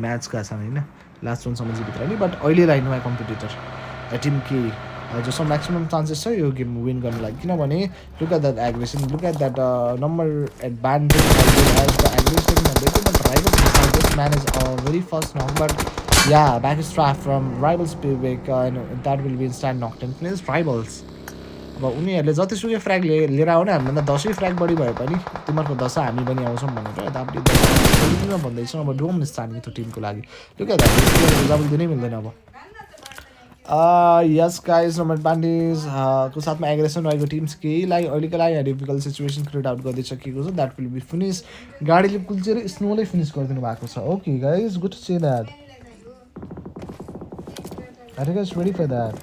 म्याचका छन् होइन, लास्ट वनसम्म जितेर नि. बट अहिलेलाई नयाँ कम्पिटिटर टिम के जसमा म्याक्सिमम् चान्सेस छ यो गेम विन गर्नु लागि. किनभने look at that aggression, look at that number advantage the aggression. But rivals manage very first knock. But yeah, back is trap from Rivals Payback and that will be instant knocked in place. Rivals अब उनीहरूले जतिसुकै फ्र्याग लिएर आउने हामीभन्दा 10 फ्र्याग बढी भए पनि तिमीहरूको 10 हामी पनि आउँछौँ भनेर यतापट्टि भन्दैछौँ. अब डोम स्थान त्यो टिमको लागि लुक एट द्याट जब दिनै मिल्दैन. अब यस गाइज नम्बर एडभान्टेज को साथमा एग्रेसन रहेको टिम्स केहीलाई अहिलेको लागि डिफिकल्ट सिचुएसन क्रिएट आउट गरिदिइसकेको छ. That will be finish. गाडीले कुल्चेर स्नोले फिनिस गरिदिनु भएको छ. Okay guys, good to see that. Are you guys ready for that?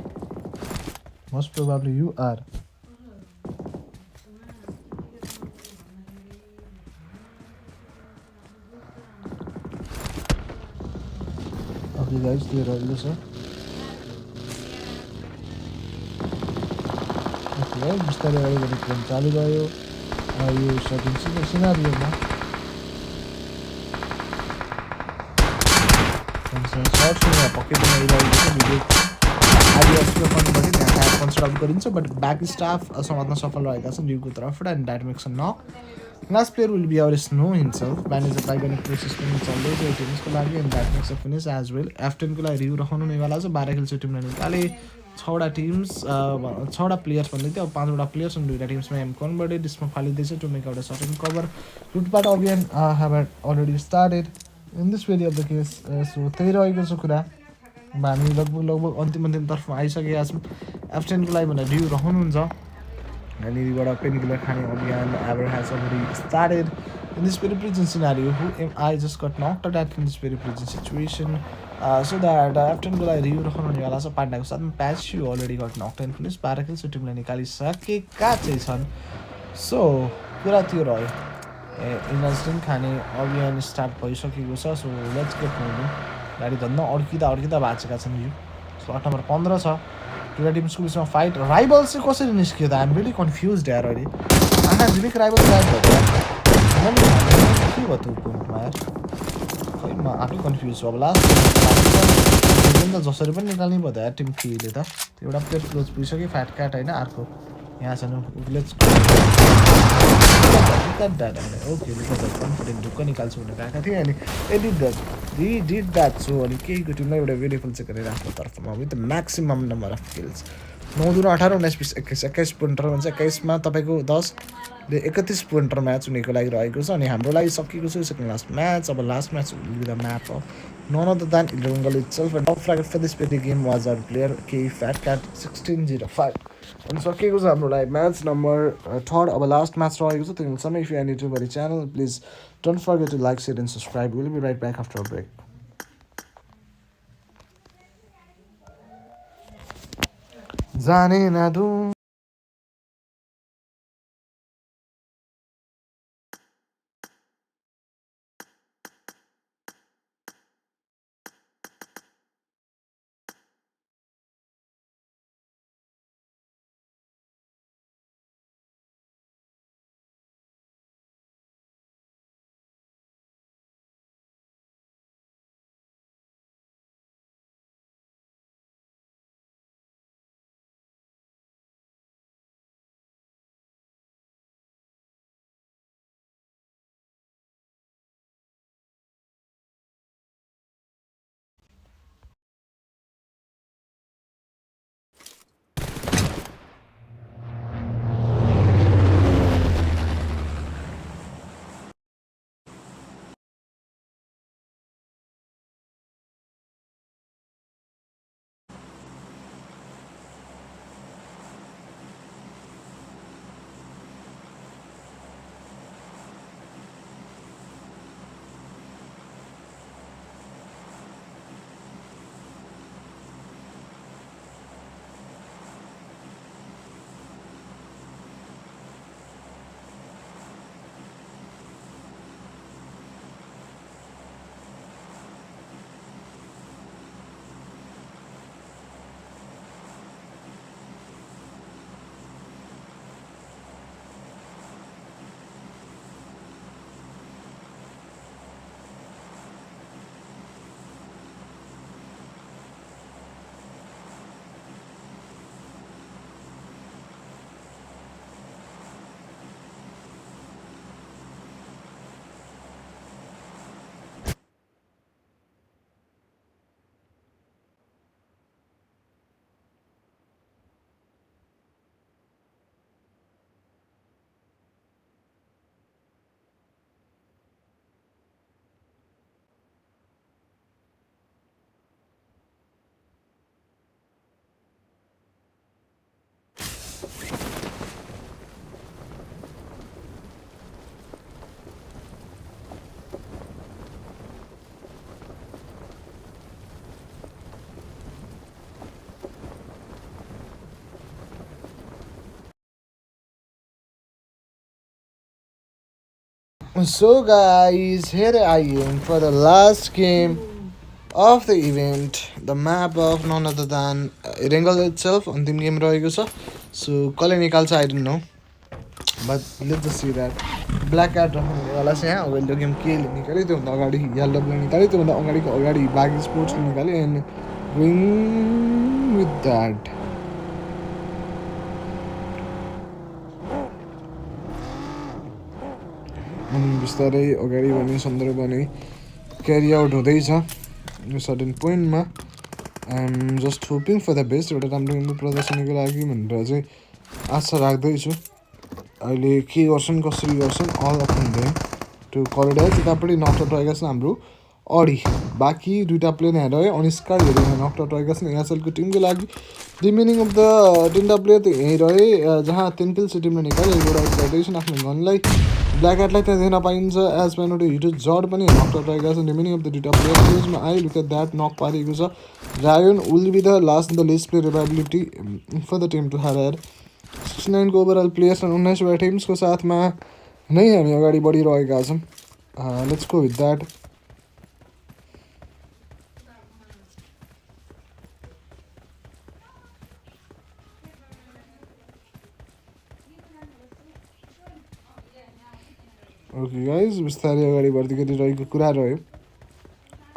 Most probably you are. Okay guys, clear all this, sir. Okay guys, बिस्तारै अगाडि बढ्ने क्रम चालु भयो. यो सेटिङ सिनारियोमा सर्ट्समा पकेटमा आइरहेको छ. भिडियो आइडियासको फन्डबाट त्यहाँ कन्सिडर गरिन्छ. बट ब्याक स्टाफ समात्न सफल रहेका छन् ड्युको तर्फबाट. And that makes a knock. Last player will be our Snow himself. Manager try गर्ने प्रोसेस पनि चल्दैछ यो टिम्सको लागि. And that makes a finish as well. F10 को लागि रिभ्यू रहनु नेवाला छ. 12 खेल्छ टिमले निकाले. 6वटा टिम्स 6वटा प्लेयर्स भन्दै थियो. अब 5वटा प्लेयर्स अनि 2टा टिम्समा एम कन्भर्टेड. यसमा फालिँदैछ to make out a shot and cover. रुटबाट अभियान have already started in this very of the case. So त्यही रहेको छ कुरा. अब हामी लगभग अन्तिमतर्फ आइसकेका छौँ. F10 को लागि भनेर रिभ्यू रहनुहुन्छ. यहाँनिरबाट पेनकिलर खाने अभियान ever has already started in this very prison scenario. Who am I just got knocked out in this very prison situation. So that F10 को लागि रिभ्यू रहनुहुनेवाला छ. पाण्डाको साथमा patch you already got knocked in finish. 12 खेल्स टिमलाई निकालिसकेका चाहिँ छन्. सो कुरा त्यो रह्यो. इन्भेस्टिङ खाने अभियान स्टार्ट भइसकेको छ. So let's get moving. गाडी धन्न अड्किँदा भाँचेका छन् यो. सो 8 नम्बर 15 छ. 2टा टिम्सको बिचमा फाइट. राइभल्स चाहिँ कसरी निस्कियो त? आइएम रियली कन्फ्युज यार. अहिले झिलिक राइभल्स गायब भयो के भयो त्यो पोइन्टमा यार. खै म आफै कन्फ्युज छु. अब लास्ट त जसरी पनि निकाल्ने भयो त यार टिम केले त. एउटा प्लेयर क्लोज पुगिसक्यो. फ्याट क्याट होइन अर्को यहाँ छैन. लेट्स ओके कन्फिडेन्ट ढुक्क निकाल्छु भनेर आएका थिएँ. अनि डिड द्याट. सो अनि केहीको टिमलाई एउटा भेरिएबल चाहिँ गरेर आफ्नो तर्फमा with maximum number of kills. 9 दुई 18 19 20 21 21 पोइन्टर भन्छ. 21मा तपाईँको 10ले 31 पोइन्टर म्याच हुनेको लागि रहेको छ. अनि हाम्रो लागि सकिएको छ सेकेन्ड लास्ट म्याच. अब last match with the map of none other than Ilungal itself. And top fragment for this petty game was our player K Fat Cat 1605. And so के छ हाम्रो लागि म्याच नम्बर 3rd. अब last match रहेको छ. त्यो समय if you are new to our channel, please don't forget to like, share and subscribe. We'll be right back after a break. जाने ना दूँ So guys, here I am for the last game of the event. The map of none other than Erangel itself. अन्तिम game रहेको छ. So कसले निकाल्छ I don't know. But let's just see that. Black Cat रहनेवाला छ यहाँ. अगाडि त्यो गेम केले निकाल्यो त्योभन्दा अगाडि येल्लोले निकाल्यो त्योभन्दा अगाडिको अगाडि बागी स्पोर्ट्सले निकाल्यो and going with that. अनि बिस्तारै अगाडि बढ्ने सन्दर्भ नै क्यारी आउट हुँदैछ यो सर्टेन पोइन्टमा I'm just hoping for the best एउटा राम्रो राम्रो प्रदर्शनीको लागि भनेर चाहिँ आशा राख्दैछु अहिले के गर्छन् कसरी गर्छन् all of them to call it यतापट्टि नकआउट रहेका छन् हाम्रो अडी बाँकी दुईवटा प्लेयर यहाँ रह्यो अनिस्कारहरू यहाँ नकआउट रहेका छन् एसएलको टिमको लागि रिमेनिङ अफ द 10टा प्लेयर त यहीँ रहे जहाँ 10 किल्स टिमले निकाल्यो एउटा एक्सर्टेसन आफ्नो गनलाई ब्ल्याक एटलाई त्यहाँ देख्न पाइन्छ एज पेन एउटा हिटो जड पनि नकआउट रहेका छन् रिमेनिङ अफ द दुईवटा प्लेयर क्लोजमा आयो लुक एट द्याट नक पारेको छ Ryan will be the last in the list player revivability for the team to have add 69को ओभरअल प्लेयर्स 19वटा टिम्सको साथमा नै हामी अगाडि बढिरहेका छौँ let's go with that okay guys बिस्तारै अगाडि बढ्दै गरिरहेको कुरा रह्यो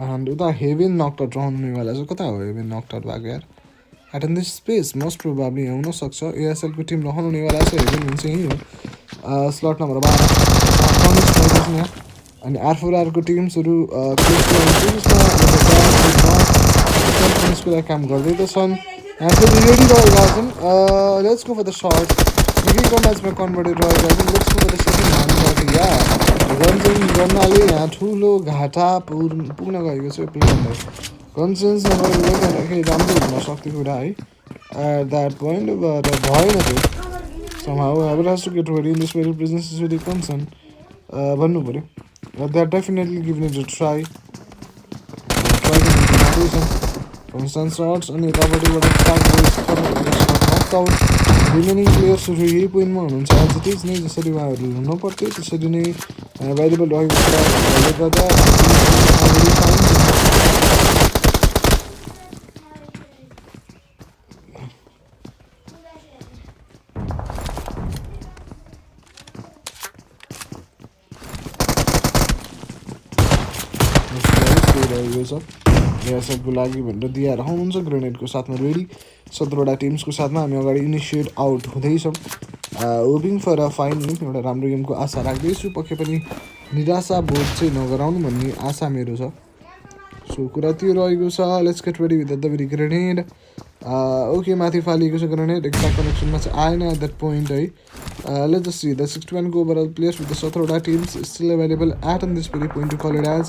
एन्ड उता हेभेन नकआउट रहनेवाला छ कता हो हेभेन नकआउट भएको यार at in this space most probably हुनसक्छ एएसएलको टिम रहनुहुनेवाला छ हेभेन हुन्छ यहीँ हो स्लट नम्बर 12 यहाँ अनि आर4आरको टिम्सहरू लागि काम गर्दै त छन् यहाँ फेरि रेडी रहेका छन् let's go for the shot निकैको म्याचमा कन्भर्टेड रहेका छन् let's go for the second hand या रन गर्नाले यहाँ ठुलो घाटा पुग्न गएको छ प्लेयरलाई कन्सेन्स नगरेर राम्रो हुन सक्थ्यो कुरा है एट द्याट पोइन्ट बट भएन त्यो somehow I will have to get ready in this very business is very concerned भन्नु पऱ्यो they are definitely giving it a try constant shots अनि यतापट्टिबाट नकआउट रिमेनिङ प्लेयर्सहरू यही पोइन्टमा हुनुहुन्छ एज इट इज नै जसरी उहाँहरू हुनुपर्थ्यो त्यसरी नै एभाइलेबल रहेको कुराहरूले गर्दा रहेको छ एएसएलको लागि भनेर दिएर हुनुहुन्छ ग्रेनेडको साथमा रेडी 17वटा टिम्सको साथमा हामी अगाडि इनिसिएट आउट हुँदैछौँ होपिङ फर अ फाइन एउटा राम्रो गेमको आशा राख्दैछु पक्कै पनि निराशा बोध चाहिँ नगराउनु भन्ने आशा मेरो छ सो कुरा त्यो रहेको छ let's get ready with the very grenade okay माथि फालिएको छ ग्रेनेड एक्ज्याक्ट कनेक्सनमा चाहिँ आएन एट द्याट पोइन्ट है लेट्स जस्ट सी द 61को ओभरअल प्लेयर्स विथ द 17वटा teams still available at on this very point to call it as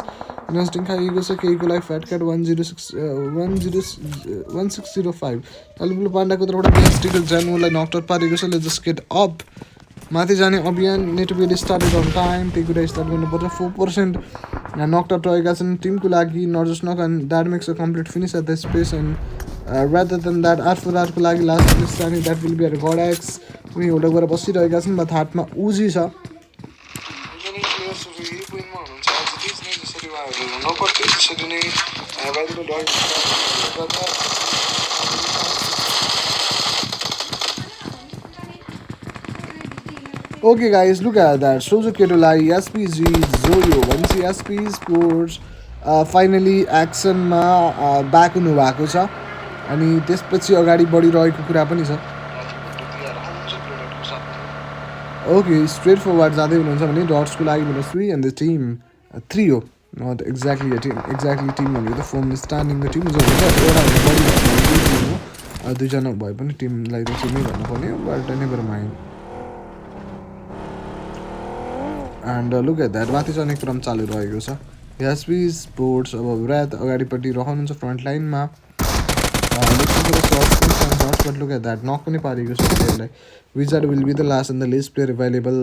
investing खाइएको छ केहीको लागि फ्याट क्याट 1605 कालिम्पोङ पाण्डाको तर्फबाट बिएसटीको जानुलाई नकआउट पारेको छ लेट्स जस्ट गेट अप माथि जाने अभियान net to be started on time त्यही कुरा स्टार्ट गर्नुपर्छ 4% नकआउट रहेका छन् टिमको लागि not just knock and that makes a complete finish at the space and rather than that आर4आरको लागि लास्ट फिनिस जाने द्याट विल बी अर गड एक्स उनी होल्ड गरेर बसिरहेका छन् बट हातमा उजी छ Okay guys, look at that. Sozuketulai, SPG, Zoyo, भनेपछि SP Sports फाइनली एक्सनमा ब्याक हुनुभएको छ अनि त्यसपछि अगाडि बढिरहेको कुरा पनि छ ओके स्ट्रेट फरवर्ड जाँदै हुनुहुन्छ भने डट्सको लागि भने 3 एन्ड द टिम 3 हो नट एक्ज्याक्टली एक्ज्याक्टली टिम भनेको त फर्म स्ट्यान्डिङको टिम जो हुन्छ एउटा टिम हो दुईजना भए पनि टिमलाई त टिमै भन्नुपर्ने हो but never mind and look at that माथि चढ्ने क्रम चालु रहेको छ एसपी स्पोर्ट्स अब रात अगाडिपट्टि रहनुहुन्छ फ्रन्ट लाइनमा but look at that knock पनि पारेको छ प्लेयरलाई wizard will be the last in the list player available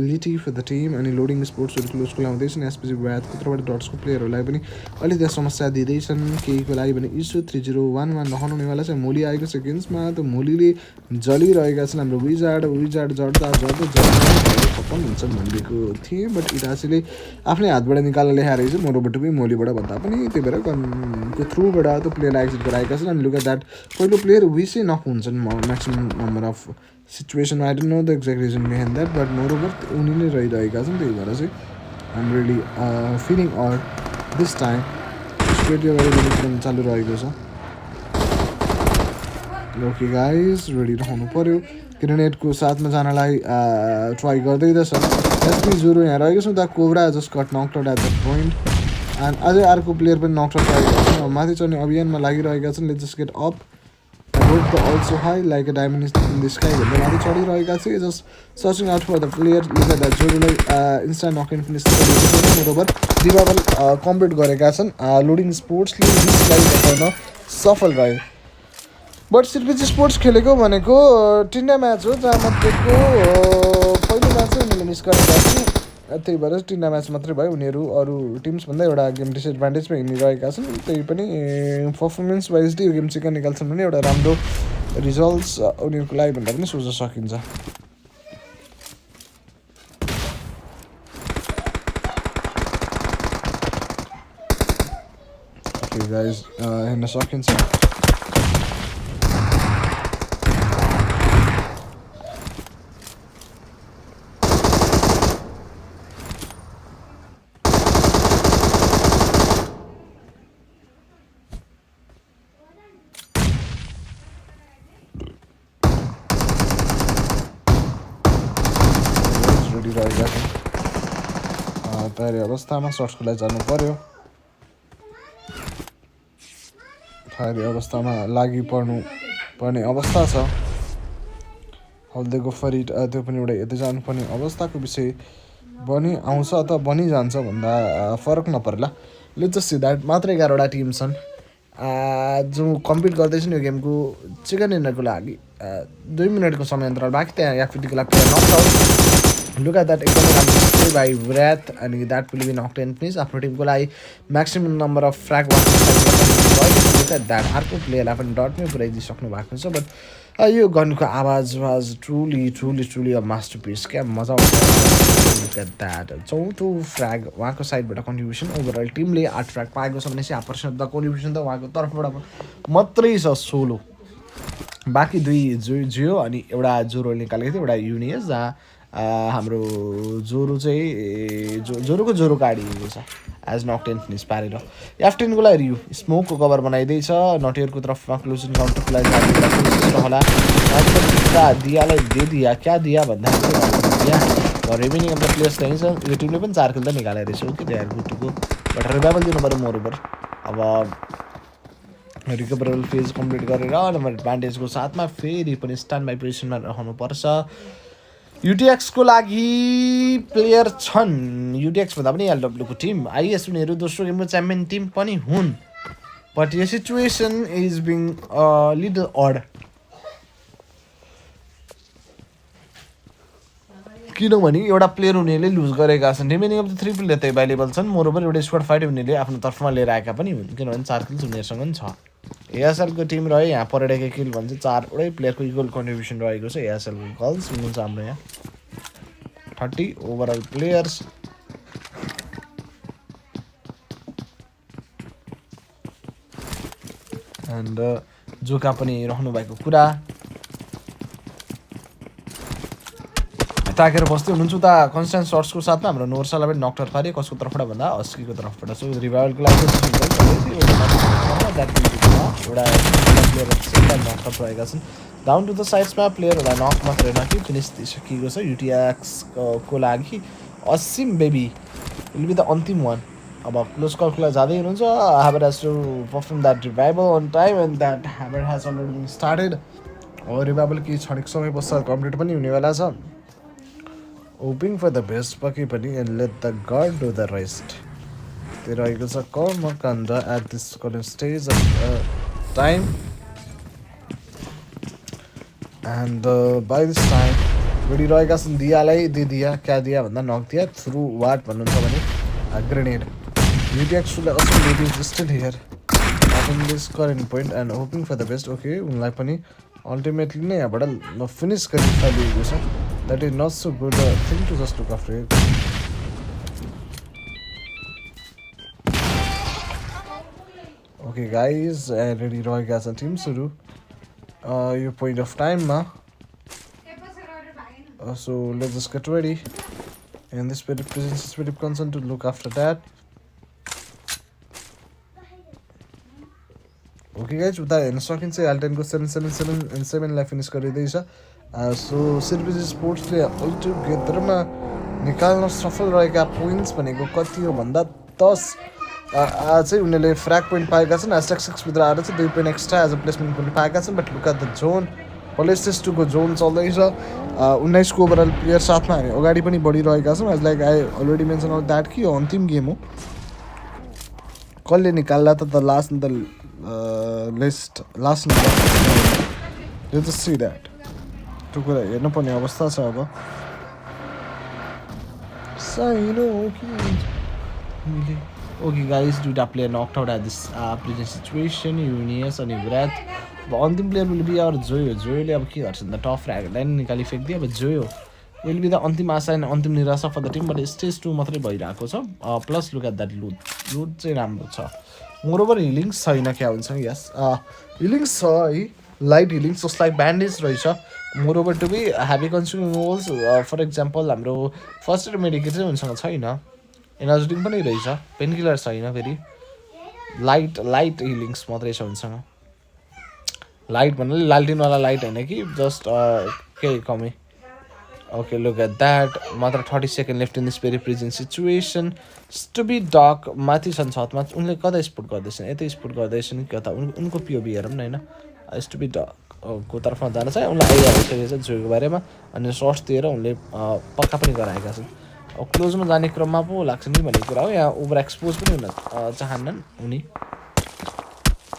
litti for the team अनि लोडिङ स्पोर्ट्सहरू क्लोजको लाउँदैछन् एसपिजी रातको तर्फबाट डट्सको प्लेयरहरूलाई पनि अलि त्यहाँ समस्या दिँदैछन् केहीको लागि भने इस्यु 3011 रहनुहुनेवाला चाहिँ मोली आएको सेकेन्ड्समा त मोलीले जलिरहेका छन् हाम्रो विजार्ड जड्दा ओपन हुन्छ भनेको थिएँ बट इटासीले आफ्नै हातबाट निकालेर ल्याएर रहेछ मोरोबाट पनि मोलीबाट भन्दा पनि त्यही भएर गनको थ्रुबाट त्यो प्लेयरलाई एक्जिट गराएका छन् अनि लुक एट द्याट पहिलो प्लेयर विसै नक हुन्छन् maximum number of situation I don't know the exact reason behind that but moreover उनी नै रहिरहेका छन् त्यही भएर चाहिँ I'm really feeling or this time straight चालु रहेको छ ओके गाइज रेडी रहनु पऱ्यो ग्रेनेडको साथमा जानलाई ट्राई गर्दैछ एसपी जुरो यहाँ रहेको छ the cobra just cut knockout at the point and अझै अर्को प्लेयर पनि नकआउट रहेको छ माथि चढ्ने अभियानमा लागिरहेका छन् let's just get up road the also high like a diamond in the sky भन्दै माथि चढिरहेका थिए just searching out for the player look at the जुरोलाई इन्स्टा नक इन फिनिस बरोबर रिभाइभल कम्प्लिट गरेका छन् लोडिङ स्पोर्ट्सले रिसलाई बचाउन सफल रह्यो बट सिरपिजी स्पोर्ट्स खेलेको भनेको 3 म्याच हो जहाँमध्येको पहिलो म्याच चाहिँ उनीहरूले मिस गरेका छन् त्यही भएर 3 म्याच मात्रै भयो उनीहरू अरू टिम्सभन्दा एउटा गेम डिसएडभान्टेजमा हिँडिरहेका छन् त्यही पनि पर्फर्मेन्स वाइज यो गेम चाहिँ निकाल्छन् भने एउटा राम्रो रिजल्ट्स उनीहरूको लागि भन्दा पनि सोच्न सकिन्छ ओके गाइज हेर्न सकिन्छ तयारी अवस्थामा सर्ट्सको लागि जानु पर्यो तयारी अवस्थामा लागि पर्ने अवस्था छ हल्देको फरिड त्यो पनि एउटा यतै जानुपर्ने अवस्थाको विषय आउँछ अथवा बनिजान्छ भन्दा फरक नपर्ला लेट्स जस्ट सी द्याट मात्र 11वटा टिम छन् जो कम्पिट गर्दैछन् यो गेमको चिकन डिनरको लागि 2 मिनटको समय अन्तराल बाँकी त्यहाँ याफिटीको लागि player knockout look at that एकदमै राम्रो प्ले बाई व्राथ अनि that will be knock and finish आफ्नो टिमको लागि maximum number of frag look at that अर्को प्लेयरलाई पनि डटमै पुऱ्याइदिइसक्नु भएको छ बट यो गनको आवाज was truly a masterpiece क्या मजा आउँछ लुक एट द्याट 4थो फ्र्याग उहाँको साइडबाट कन्ट्रिब्युसन ओभरअल टिमले 8 फ्र्याग पाएको छ भनेपछि 8% द कन्ट्रिब्युसन त उहाँको तर्फबाट मात्रै छ सोलो बाँकी 2 जियो अनि एउटा जोरो निकालेको थियो एउटा युनियस जहाँ हाम्रो जोरो चाहिँ जोरोको काटिएको छ एज नकटेन फिनिस पारेर एफटेनको लागि रियु स्मोकको कभर बनाइदिएछ नटियरको तर्फमा क्लोजन काउन्टरको लागि होला दियालाई दिया क्या दिया भन्दाखेरि दिया रिमेनिङ अफ द प्लेयर्स त्यहीँ छ यो टिमले पनि 4 किल त निकालेर रहेछ कि they are good to go but revival दिनु पऱ्यो मोरोबर अब रिकभरेबल फेज कम्प्लिट गरेर नम्बर एडभान्टेजको साथमा फेरि पनि स्ट्यान्ड बाई पोजिसनमा रहनुपर्छ युटिएक्सको लागि प्लेयर छन् युटिएक्स भन्दा पनि एलडब्ल्यूको टिम आइएस उनीहरू दोस्रो गेमको च्याम्पियन टिम पनि हुन् बट यो situation is being little odd किनभने एउटा प्लेयर उनीहरूले लुज गरेका छन् रिमेनिङ अफ द 3 प्लेयर त एभाइलेबल छन् मोरोबर एउटा स्क्वाड फाइट उनीहरूले आफ्नो तर्फमा लिएर आएका पनि हुन् किनभने 4 किल्स उनीहरूसँग पनि छ एएसएलको टिम रह्यो यहाँ परेडेको किल भन्छ 4वटै प्लेयरको इक्वल कन्ट्रिब्युसन रहेको छ एएसएलको गर्ल्स हुनुहुन्छ हाम्रो यहाँ 30 ओभरअल प्लेयर्स एन्ड जोका पनि रहनु भएको कुरा ताकेर बस्दै हुनुहुन्छ उता कन्स्ट्यान्ट सर्ट्सको साथमा हाम्रो नोर्सालाई पनि नकआउट पारे कसको तर्फबाट भन्दा अस्कीको तर्फबाट सो रिभाइभलको लागि एउटा प्लेयर नकआउट रहेका छन् डाउन टु द साइड्समा प्लेयरहरूलाई नक मात्रै नकि फिनिस दिइसकिएको छ युटिएक्सको लागि Asim baby will be the अन्तिम वान अब क्लोज कलको लागि जाँदै हुनुहुन्छ Haber has to perform that revival on time and that Haber has already been started revival केही क्षणिक समय पश्चात कम्प्लिट पनि हुनेवाला छ होपिङ फर द बेस्ट पक्कै पनि and let the god do the rest त्यो रहेको छ कर्मकाण्ड at this current stage of time and by this time गरिरहेका छन् दियालाई दिया क्या दिया भन्दा नक दिया थ्रु वाट भन्नुहुन्छ भने grenade UTX still here in this current point and hoping for the best okay उनलाई पनि अल्टिमेटली नै यहाँबाट फिनिस गरिसकेको छ That is not so good thing to just look after it. Okay guys, ready रहेका छन् टिम सुरु यो point of time मा. So let's just get ready. And this very presence is very concerned to look after that. Okay guys, उता हेर्न सकिन्छ Alten को 777 and 7 लाई फिनिश गरिदैछ. So सर्भिस स्पोर्ट्सले अलटुगेदर मा निकाल्न सफल रहेका पोइन्ट्स भनेको कति हो भन्दा 10 चाहिँ उनीहरूले फ्र्याग पोइन्ट पाएका छन्. #6 भित्र आएर चाहिँ 2 point extra as a placement पनि पाएका छन्. But look at the zone, places 2 को जोन चल्दैछ. 19 को ओभरअल प्लेयर साथमा हामी अगाडि पनि बढिरहेका छौँ. As like I already mention all that कि यो अन्तिम गेम हो. कसले निकाल्ला त the last in the list last let's just see that. त्यो कुरा हेर्नुपर्ने अवस्था छ अब. Okay guys, दुईटा player knocked out at this present situation. युनियस अनि विराट. अब अन्तिम प्लेयर विल बी आवर जोयो. जोयोले अब के गर्छ भन्दा टप फ्र्यागलाई नि निकाली फ्याँकिदियो. अब जोयो विल बी द अन्तिम आशा एन्ड अन्तिम निराशा for the team. But stage 2 मात्रै भइरहेको छ. प्लस लुक एट द्याट लुट. लुट चाहिँ राम्रो छ. मोरोभर हिलिङ्स छैन क्या हुन्छ. यस हिलिङ्स छ है, लाइट हिलिङ्स जसलाई ब्यान्डेज रहेछ. Moreover to be heavy consuming holes. For example हाम्रो फर्स्ट एड मेडिकेट चाहिँ उनीसँग छैन. एनर्जेटिङ पनि रहेछ, पेनकिलर छैन. फेरि लाइट हिलिङ्स मात्रै छ उनीसँग. लाइट भन्नाले लालटिनवाला लाइट होइन कि जस्ट केही कमी. Okay look at that. मात्र 30 second left in this very present situation. स्टुबी डक माथि छन् छतमा. उनले कता स्पोर्ट गर्दैछन्? यतै स्पोर्ट गर्दैछन् कि कता? उनको पिओभी हेरौँ न होइन. स्टुबी डकको तर्फमा जान चाहिँ उनलाई आइडिया भइसकेको छ जोको बारेमा. अनि सर्ट्स दिएर उनले पक्का पनि गराएका छन्. अब क्लोजमा जाने क्रममा पो लाग्छ नि भन्ने कुरा हो. यहाँ ओभर एक्सपोज पनि हुन चाहन्नन् उनी.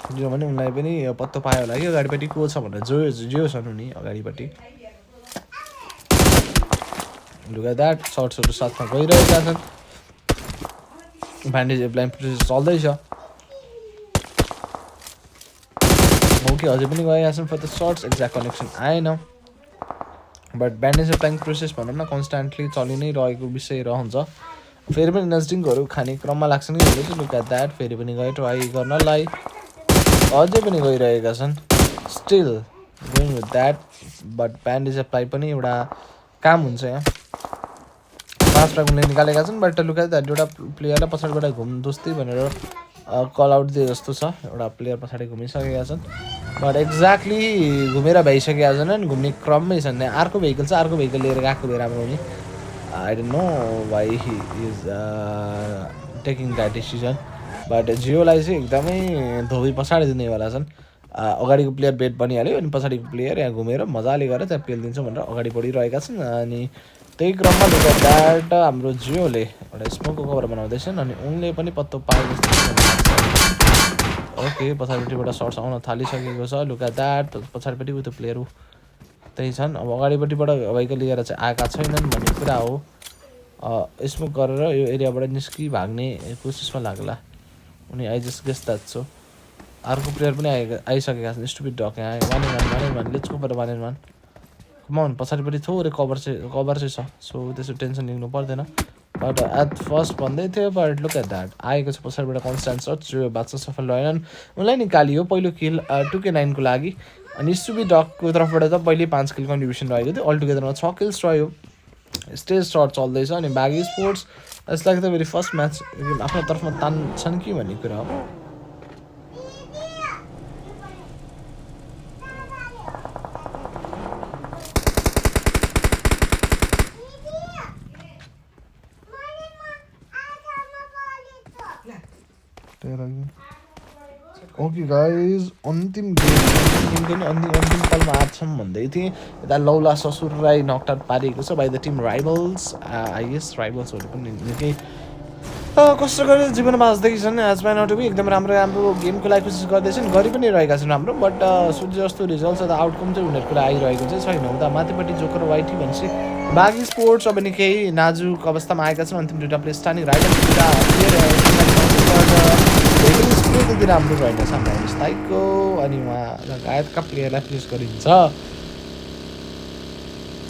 किनभने उनलाई पनि पत्तो पायो होला कि अगाडिपट्टि को छ भनेर. जो छन् उनी अगाडिपट्टि. Look at that. सर्ट्सहरू साथमा गइरहेका छन्. ब्यान्डेज ब्लाइन्ड प्रोसेस चल्दैछ. ओके अझै पनि गइरहेका छन् for the shots. Exact connection आएन. बट ब्यान्डेज ब्लाइन्ड प्रोसेस भनौँ न कन्सटेन्टली चलि नै रहेको विषय रहन्छ. फेरि पनि नजदिङहरू खाने क्रममा लाग्छन् कि भन्दै. Look at that. फेरि पनि गए ट्राई गर्नलाई अझै पनि गइरहेका छन्. Still going with that. But bandage apply पनि एउटा काम हुन्छ यहाँ. 5 फ्र्याग उनले निकालेका छन्. But look at that. एउटा प्लेयरलाई पछाडिबाट घुम्दोस्ती भनेर कल आउट दिए जस्तो छ. एउटा प्लेयर पछाडि घुमिसकेका छन्. बट एक्ज्याक्टली घुमेर भइसकेका छन्. घुम्ने क्रममै छन्. अर्को भेहिकल छ. अर्को भेहिकल लिएर गएको भए राम्रो हुने. I don't know why he is taking that decision. But जियोलाई चाहिँ एकदमै धोबी पछाडि दिनेवाला छन्. अगाडिको प्लेयर बेट बनिहाल्यो. अनि पछाडिको प्लेयर यहाँ घुमेर मजाले गरेर त्यहाँ पेलिदिन्छ भनेर अगाडि बढिरहेका छन्. अनि त्यही क्रममा लुक एट द्याट. हाम्रो जियोले एउटा स्मोकको कभर बनाउँदैछन्. अनि उनले पनि पत्तो पाए जस्तो. ओके पछाडिपट्टिबाट सर्ट्स आउन थालिसकेको छ. Look at that. पछाडिपट्टिको त्यो प्लेयर त्यही छन्. अब अगाडिपट्टिबाट भेहिकल लिएर चाहिँ आएका छैनन् भन्ने कुरा हो. स्मोक गरेर यो एरियाबाट निस्कि भाग्ने कोसिसमा लाग्ला उनी. I just guess that. So अर्को प्लेयर पनि आइसकेका छन्. स्टुपिड डक यहाँ. 1-1 लेट्स गो फर 1-1. कमान पछाडिपट्टि थोरै कभर चाहिँ छ. सो त्यसो टेन्सन लिनु पर्दैन. बट एट फर्स्ट भन्दै थियो. But look at that. आएको छ पछाडिबाट कन्स्ट्यान्ट सर्च. जो बाँच्न सफल रहेनन्. उनलाई निकालियो पहिलो किल 2K9 को लागि. अनि स्टुपिड डकको तर्फबाट त पहिले 5 किल कन्ट्रिब्युसन रहेको थियो. अल टुगेदरमा 6 किल्स रह्यो. स्टेज सर्ट चल्दैछ. अनि बागी sports it's like the very first match आफ्नो तर्फमा तान्छन् कि भन्ने कुरा हो. ओके गाइज अन्तिम गेम अन्तिम पलमा आछौँ भन्दै थिएँ. यता लौला ससुर राई नकआउट पारिएको छ by the team rivals. I guess राइभल्सहरू पनि निकै कष्ट गरेर जीवन बाँच्दैछन्. एज म्यान आउट भी एकदम राम्रो गेमको लागि कोसिस गर्दैछन्. गरि पनि रहेका छन् राम्रो. बट सूर्य जस्तो रिजल्ट छ त आउटकम चाहिँ उनीहरूको लागि आइरहेको चाहिँ छैन. उता माथिपट्टि जोकर वाइटी भनेपछि बागी स्पोर्ट्स अब निकै नाजुक अवस्थामा आएका छन्. अन्तिम दुईवटा प्लेस स्टानिङ त्यति राम्रो रहेन सामना स्थायीको. अनि उहाँ लगायतका प्लेयरलाई प्लेस गरिन्छ.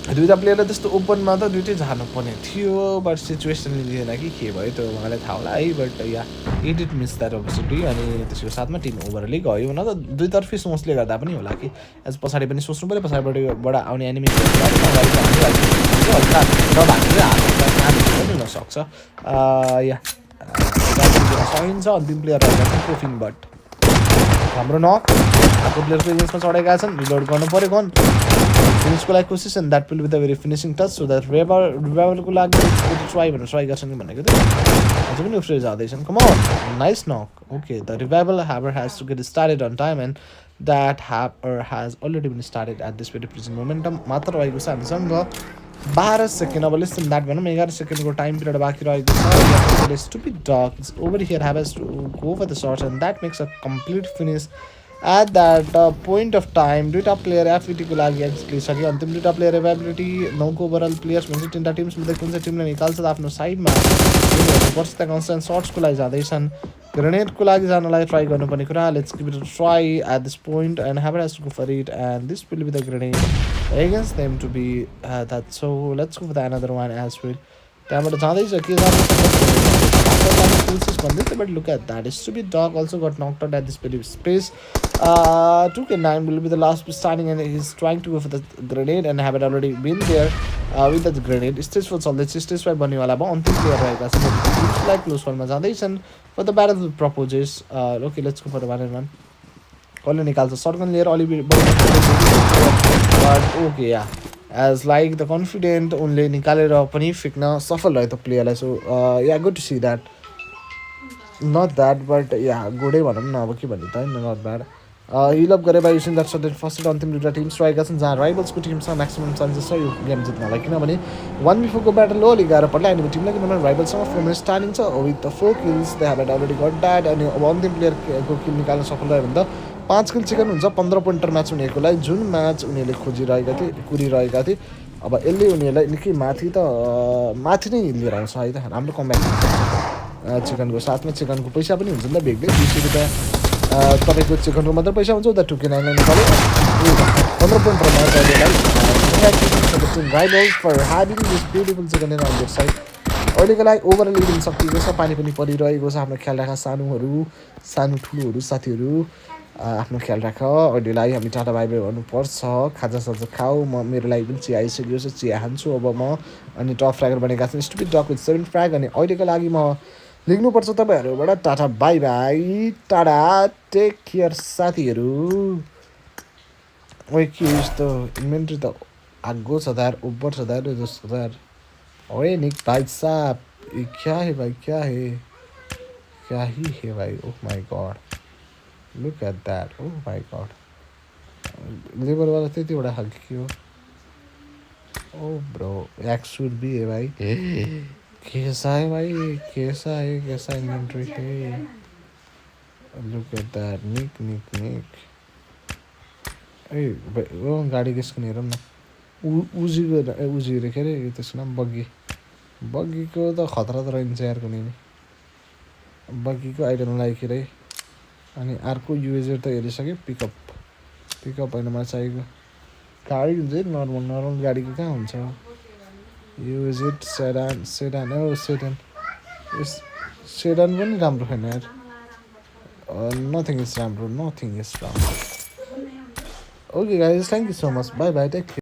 दुईवटा प्लेयरलाई त्यस्तो ओपनमा त दुइटै झार्नुपर्ने थियो बट सिचुएसनले लिएन कि के भयो त्यो उहाँलाई थाहा होला है but yeah it miss that opportunity अनि त्यसको साथमा टिम ओभरले गयो न त दुईतर्फी सोचले गर्दा पनि होला कि एज पछाडि पनि सोच्नु पऱ्यो पछाडिबाट आउने एनिमी हल्का नभाग्ने हात पनि हुनसक्छ या सकिन्छ अन्तिम प्लेयर कोफिन बट हाम्रो नक अर्को प्लेयरको इमेजमा चढेका छन् रिलोड गर्नु पऱ्यो गन फिनिसको लागि कोसिस and that will be the very finishing touch so that रिभाइभलको लागि ट्राई भनेर ट्राई गर्छन् कि भनेको थियो अझ पनि उफ्रे जाँदैछन् come on nice knock okay the revival however has to get started on time and that however has already been started at this very present momentum मात्र रहेको छ हामीसँग 12 सेकेन्ड अब लेस देन द्याट भनौँ 11 सेकेन्डको टाइम पिरियड बाँकी रहेको छ stupid dog over here has to go for the shot and that makes a complete finish at that point of time दुईवटा प्लेयर एफइटीको लागि लिइसक्यो अन्तिम दुईवटा प्लेयर एभाइबिलिटी 9को ओभरअल प्लेयर्स भन्छ 3टा टिम्समध्ये कुन चाहिँ टिमले निकाल्छ त आफ्नो साइडमा पर्छ त्यहाँ कन्सटेन्ट सर्ट्सको लागि जाँदैछन् ग्रेनेडको लागि जानलाई ट्राई गर्नुपर्ने कुरा let's give it a try at this point and have has to go for it and this will be the grenade against them to be that so let's go for the another one as well त्यहाँबाट जाँदैछ के जाँदैछ but look at that stupid dog also got knocked out at this very space 2k9 will be the last standing and he's trying to go for the grenade and have it already been there with that grenade stage 4 चल्दैछ stage 5 बन्नेवाला भयो अन्तिम player रहेका छन् like close फलमा जाँदैछन् for the battle proposes okay let's go for the battle one कसले निकाल्छ shotgun लिएर अलि but okay yeah as like the confident उनले निकालेर पनि फिक्न सफल रह्यो त प्लेयरलाई so yeah good to see that not that but yeah गुडै भनौँ न अब के भन्ने त होइन नट ब्याड हिलअप गरे बाई युसिङ द्याट सट फर्स्ट अन्तिम दुईवटा टिम्स रहेका छन् जहाँ राइभल्सको टिमसँग म्याक्सिमम् चान्सेस छ यो गेम जित्नलाई किनभने 1v4को ब्याटल हो अलिक गाह्रो पर्ला एनिमी टिमलाई किनभने राइभलसँग 4 मिनट स्टार्टिङ छ with the 4 kills they have already got that अनि अब अन्तिम प्लेयरको किल निकाल्न सफल रह्यो भने त 5 किल चिकन हुन्छ 15 पोइन्टर म्याच हुनेकोलाई जुन म्याच उनीहरूले खोजिरहेका थिए कुरिरहेका थिए अब यसले उनीहरूलाई निकै माथि नै लिएर आउँछ है त राम्रो कम्ब्याक चिकनको साथमा चिकनको पैसा पनि हुन्छ नि त बेग्लै 200 रुपियाँ तपाईँको चिकनको मात्र पैसा हुन्छ उता 2k9 निकाल्यो 15 pointer match rivals for having this beautiful chicken in on there side अहिलेको लागि ओभरअल लिन सकिएको छ पानी पनि परिरहेको छ आफ्नो ख्याल राख सानो ठुलोहरू साथीहरू आफ्नो ख्याल राख अहिलेलाई हामी टाटा बाई बाई गर्नुपर्छ खाजासाजा खाऊ म मेरो लागि पनि चिया आइसकेको छ चिया खान्छु अब म अनि टप फ्र्यागर बनेका छन् स्टुपिड डक विथ 7 फ्र्याग अनि अहिलेको लागि म लेख्नुपर्छ तपाईँहरूबाट tata bye bye tata take care साथीहरू ओए के यस्तो इन्भेन्ट्री त आगो छ दार ऊपर छ दार जस्तो दार ओए निक भाई साहब क्या है भाई क्या ही है भाई oh my God Look at that. Oh my god. Labour वाला त्यतिवटा खालको के हो ओ ब्रो एक्स शुड बी है भाई कैसा है भाई कैसा इन्वेंटरी है लुक एट दैट निक ए ओ गाडी किसको हेरौँ न उजी रे के अरे त्यसको नाम बग्गीको त खतरा त रहन्छ यार कुनै बग्गीको आइडल लाइक रे अनि अर्को युएजर त हेरिसक्यो पिकअप होइन मलाई चाहिएको गाडी हुन्छ नर्मल गाडीको कहाँ हुन्छ युएजेड सेडान पनि राम्रो छैन यार नथिङ इज राम्रो okay guys thank you so much bye bye take